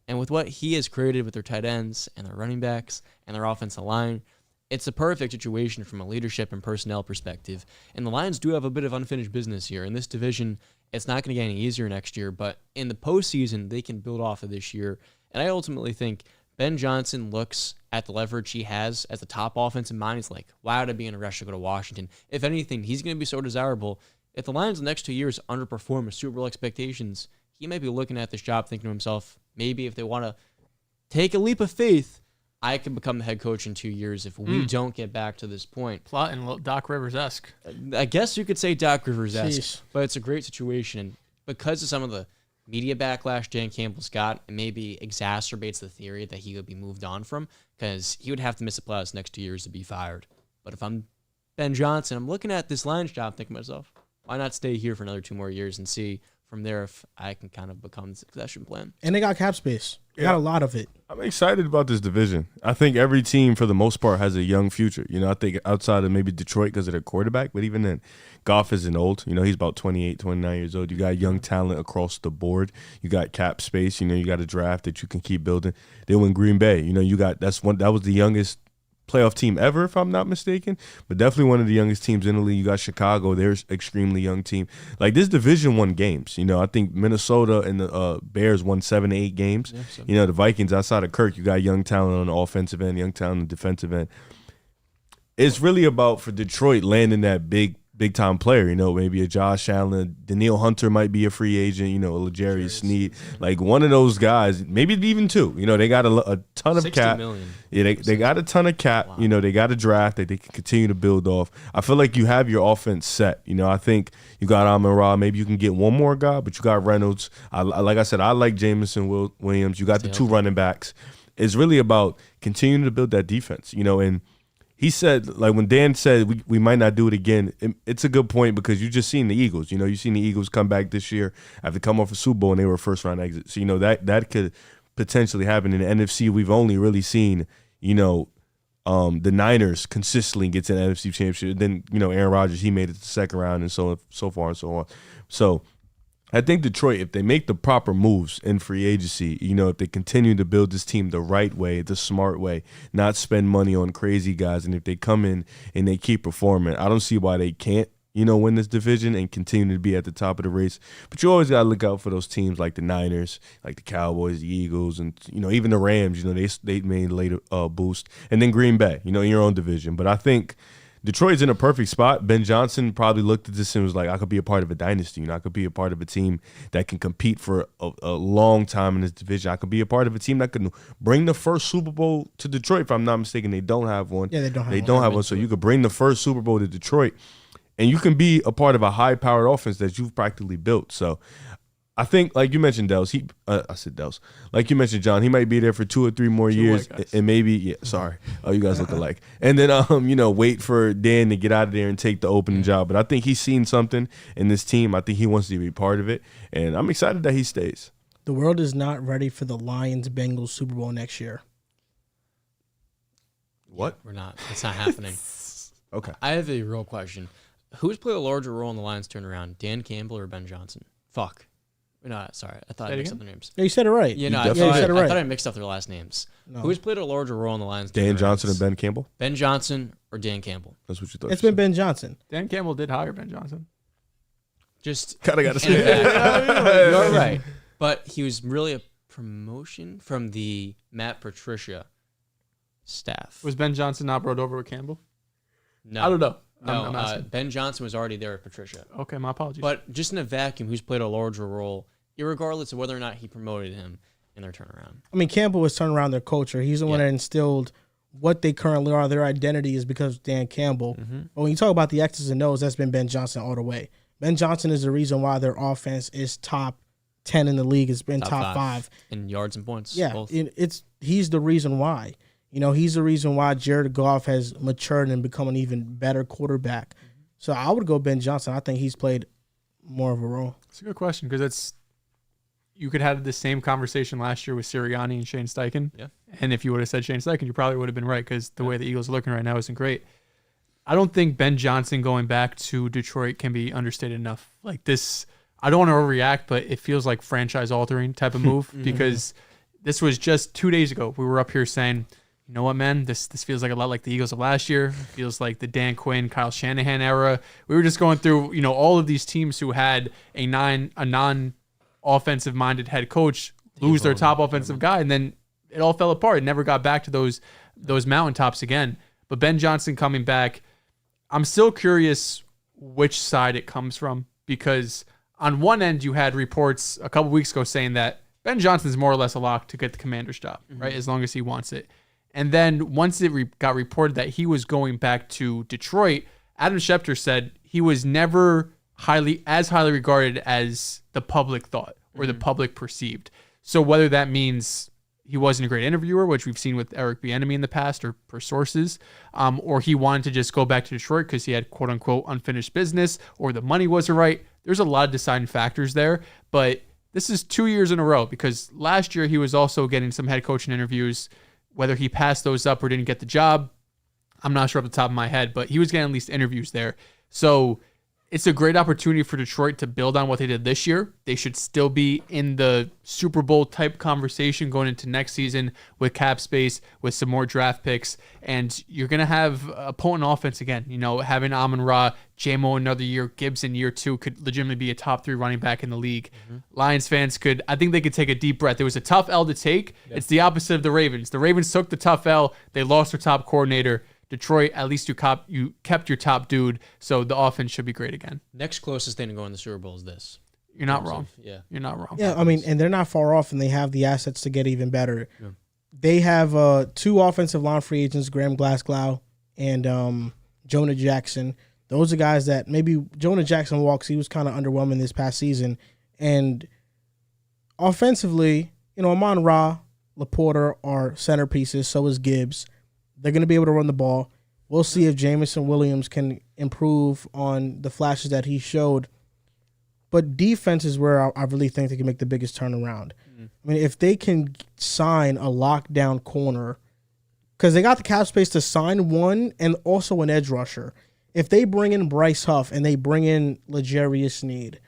And with what he has created with their tight ends and their running backs and their offensive line, it's a perfect situation from a leadership and personnel perspective. And the Lions do have a bit of unfinished business here. In this division, it's not going to get any easier next year, but in the postseason, they can build off of this year. And I ultimately think Ben Johnson looks at the leverage he has as the top offensive mind. He's like, wow, to be in a rush to go to Washington. If anything, he's going to be so desirable. If the Lions the next 2 years underperform with Super Bowl expectations, he might be looking at this job thinking to himself, maybe if they want to take a leap of faith, I can become the head coach in 2 years if we don't get back to this point. Plotting Doc Rivers-esque. I guess you could say Doc Rivers-esque, Jeez. but it's a great situation. And because of some of the media backlash Dan Campbell's got, it maybe exacerbates the theory that he would be moved on from because he would have to miss the playoffs next 2 years to be fired. But if I'm Ben Johnson, I'm looking at this Lions job thinking to myself, why not stay here for another 2 more years and see from there if I can kind of become the succession plan. And they got cap space. They got a lot of it. I'm excited about this division. I think every team, for the most part, has a young future. I think outside of maybe Detroit because of their quarterback, but even then, Goff isn't old. He's about 28, 29 years old. You got young talent across the board. You got cap space. You got a draft that you can keep building. Then when Green Bay, that was the youngest playoff team ever, if I'm not mistaken, but definitely one of the youngest teams in the league. You got Chicago, they're extremely young team. Like, this division won games. I think Minnesota and the Bears won 7 to 8 games. Yeah, the Vikings, outside of Kirk, you got young talent on the offensive end, young talent on the defensive end. It's really about, for Detroit, landing that big time player, maybe a Josh Allen, Daniil Hunter might be a free agent, a L'Jarius Sneed, like one of those guys, maybe even 2. They got a ton of cap. Million. Yeah, they got a ton of cap. Wow. They got a draft that they can continue to build off. I feel like you have your offense set. I think you got Amon-Ra. Maybe you can get one more guy, but you got Reynolds. Like I said, I like Jameson Williams. You got the 2 running backs. It's really about continuing to build that defense, and he said, like when Dan said we might not do it again, it's a good point because you just seen the Eagles. You seen the Eagles come back this year after come off a Super Bowl and they were a first-round exit. So, that could potentially happen. In the NFC, we've only really seen, the Niners consistently get to the NFC Championship. Then, Aaron Rodgers, he made it to the second round and so far and so on. So, I think Detroit, if they make the proper moves in free agency, if they continue to build this team the right way, the smart way, not spend money on crazy guys, and if they come in and they keep performing, I don't see why they can't, win this division and continue to be at the top of the race. But you always got to look out for those teams like the Niners, like the Cowboys, the Eagles, and, even the Rams, they made a later boost. And then Green Bay, in your own division. But I think Detroit's in a perfect spot. Ben Johnson probably looked at this and was like, I could be a part of a dynasty. I could be a part of a team that can compete for a long time in this division. I could be a part of a team that can bring the first Super Bowl to Detroit. If I'm not mistaken, they don't have one. Yeah, they don't have one. They don't have one. So you could bring the first Super Bowl to Detroit, and you can be a part of a high-powered offense that you've practically built. So I think, like you mentioned, Dehls. I said Dehls. Like you mentioned, John. He might be there for 2 or 3 more years, and maybe. Yeah, sorry. Oh, you guys look alike. And then, wait for Dan to get out of there and take the opening job. But I think he's seen something in this team. I think he wants to be part of it, and I'm excited that he stays. The world is not ready for the Lions-Bengals Super Bowl next year. What? We're not. It's not happening. Okay. I have a real question. Who's played a larger role in the Lions turnaround, Dan Campbell or Ben Johnson? Fuck. No, sorry. I thought I mixed up their names. Yeah, you said it right. Yeah, you said it right. I thought I mixed up their last names. No. Who's played a larger role in the Lions? Dan Johnson and Ben Campbell? Ben Johnson or Dan Campbell? That's what you thought. It's been Ben Johnson. Dan Campbell did hire Ben Johnson. Just kind of got to say that. You're right. But he was really a promotion from the Matt Patricia staff. Was Ben Johnson not brought over with Campbell? No. I don't know. No, Ben Johnson was already there with Patricia. Okay, my apologies. But just in a vacuum, who's played a larger role, irregardless of whether or not he promoted him in their turnaround? I mean, Campbell was turning around their culture. He's the one that instilled what they currently are. Their identity is because of Dan Campbell. Mm-hmm. But when you talk about the X's and O's, that's been Ben Johnson all the way. Ben Johnson is the reason why their offense is top 10 in the league. It's been top 5. In yards and points. Yeah, both. He's the reason why. He's the reason why Jared Goff has matured and become an even better quarterback. Mm-hmm. So I would go Ben Johnson. I think he's played more of a role. It's a good question because you could have the same conversation last year with Sirianni and Shane Steichen. Yeah. And if you would have said Shane Steichen, you probably would have been right because the way the Eagles are looking right now isn't great. I don't think Ben Johnson going back to Detroit can be understated enough. Like this, I don't want to overreact, but it feels like franchise-altering type of move because this was just 2 days ago. We were up here saying, you know what, man? This feels like a lot like the Eagles of last year. It feels like the Dan Quinn, Kyle Shanahan era. We were just going through, all of these teams who had a non-offensive minded head coach lose their top offensive guy, and then it all fell apart. It never got back to those mountaintops again. But Ben Johnson coming back, I'm still curious which side it comes from because on one end you had reports a couple weeks ago saying that Ben Johnson's more or less a lock to get the commander's job, right? As long as he wants it. And then once it got reported that he was going back to Detroit, Adam Schefter said he was never as highly regarded as the public thought or the public perceived. So whether that means he wasn't a great interviewer, which we've seen with Eric Bieniemy in the past or per sources, or he wanted to just go back to Detroit because he had quote unquote unfinished business or the money wasn't right. There's a lot of deciding factors there, but this is 2 years in a row because last year he was also getting some head coaching interviews. Whether he passed those up or didn't get the job, I'm not sure off the top of my head, but he was getting at least interviews there. So it's a great opportunity for Detroit to build on what they did this year. They should still be in the Super Bowl type conversation going into next season with cap space, with some more draft picks, and you're going to have a potent offense again. Having Amon-Ra, J-Mo another year, Gibbs in year 2 could legitimately be a top 3 running back in the league. Lions fans I think they could take a deep breath. It was a tough L to take. Yep. It's the opposite of the Ravens. The Ravens took the tough L. They lost their top coordinator. Detroit, at least you kept your top dude, so the offense should be great again. Next closest thing to going to the Super Bowl is this. You're not wrong. Yeah. You're not wrong. Yeah, I mean, and they're not far off, and they have the assets to get even better. Yeah. They have 2 offensive line free agents, Graham Glasgow and Jonah Jackson. Those are guys that maybe Jonah Jackson walks. He was kind of underwhelming this past season. And offensively, Amon-Ra, Laporta are centerpieces, so is Gibbs. They're going to be able to run the ball. We'll see if Jameson Williams can improve on the flashes that he showed. But defense is where I really think they can make the biggest turnaround. I mean, if they can sign a lockdown corner, because they got the cap space to sign one and also an edge rusher. If they bring in Bryce Huff and they bring in L'Jarius Sneed,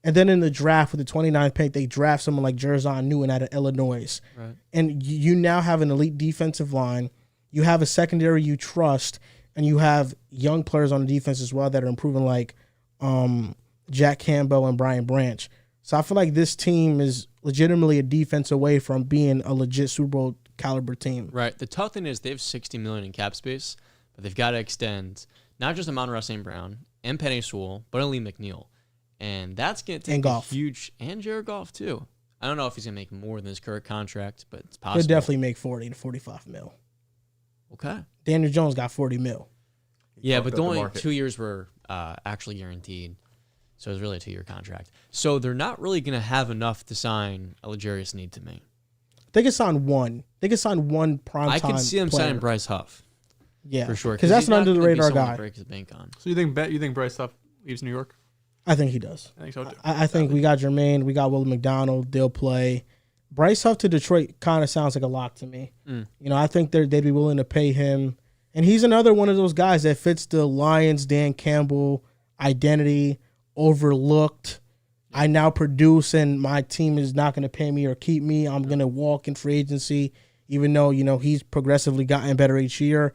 and then in the draft with the 29th pick, they draft someone like Jerzon Newton out of Illinois, right. And you now have an elite defensive line. You have a secondary you trust, and you have young players on the defense as well that are improving, like Jack Campbell and Brian Branch. So I feel like this team is legitimately a defense away from being a legit Super Bowl caliber team. Right. The tough thing is they have $60 million in cap space, but they've got to extend not just Amon-Ra St. Brown and Penei Sewell, but Lee McNeil. And that's going to take a huge – and Jared Goff too. I don't know if he's going to make more than his current contract, but it's possible. He'll definitely make 40 to 45 mil. Okay. Daniel Jones got 40 mil. Yeah, but the only 2 years were actually guaranteed. So it's really a 2-year contract. So they're not really going to have enough to sign a luxurious need to me. They can sign one. They can sign one prime I time can see them player. signing Bryce Huff. Yeah, for sure. Because that's he's an not under the gonna be radar someone to guy. break his bank on. So you think Bryce Huff leaves New York? I think he does. I think so too. I think we got Jermaine, we got Will McDonald. They'll play. Bryce Huff to Detroit kind of sounds like a lock to me. I think they'd be willing to pay him. And he's another one of those guys that fits the Lions, Dan Campbell identity, overlooked. I now produce and my team is not going to pay me or keep me. I'm going to walk in free agency, even though, he's progressively gotten better each year.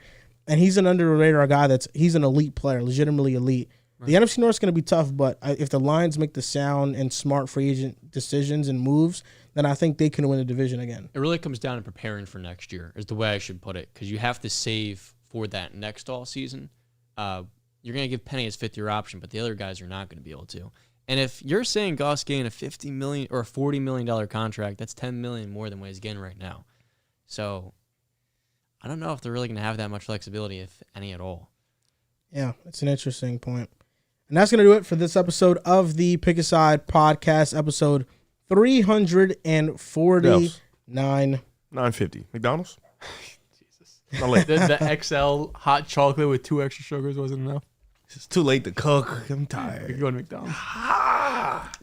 And he's an under the radar guy he's an elite player, legitimately elite. Right. The NFC North is going to be tough, but if the Lions make the sound and smart free agent decisions and moves, then I think they can win the division again. It really comes down to preparing for next year, is the way I should put it, because you have to save for that next all season. You're going to give Penny his 5th-year option, but the other guys are not going to be able to. And if you're saying Goss getting a $50 million or a $40 million contract, that's $10 million more than what he's getting right now. So I don't know if they're really going to have that much flexibility, if any at all. Yeah, it's an interesting point. And that's going to do it for this episode of the Pick a Side podcast, episode 349. $9.50. McDonald's? Jesus. The XL hot chocolate with 2 extra sugars wasn't enough. It's too late to cook. I'm We tired. could go to McDonald's.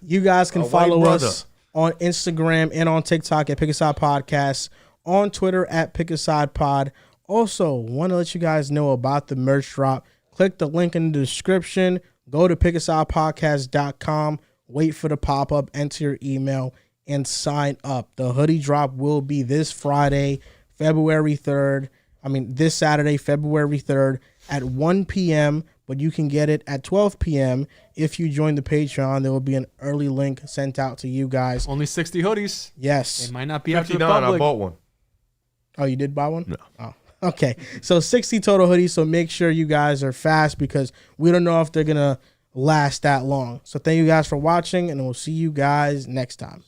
You guys can A white follow brother. us on Instagram and on TikTok at Pick a Side Podcast, on Twitter at Pick a Side Pod. Also, want to let you guys know about the merch drop. Click the link in the description. Go to pickasidepodcast.com. Wait for the pop-up, enter your email, and sign up. The hoodie drop will be this Friday, February 3rd. This Saturday, February 3rd at 1 p.m., but you can get it at 12 p.m. If you join the Patreon. There will be an early link sent out to you guys. Only 60 hoodies. Yes. They might not be out to the $59, public. I bought one. Oh, you did buy one? No. Oh, okay. So 60 total hoodies, so make sure you guys are fast because we don't know if they're going to last that long. So thank you guys for watching, and we'll see you guys next time.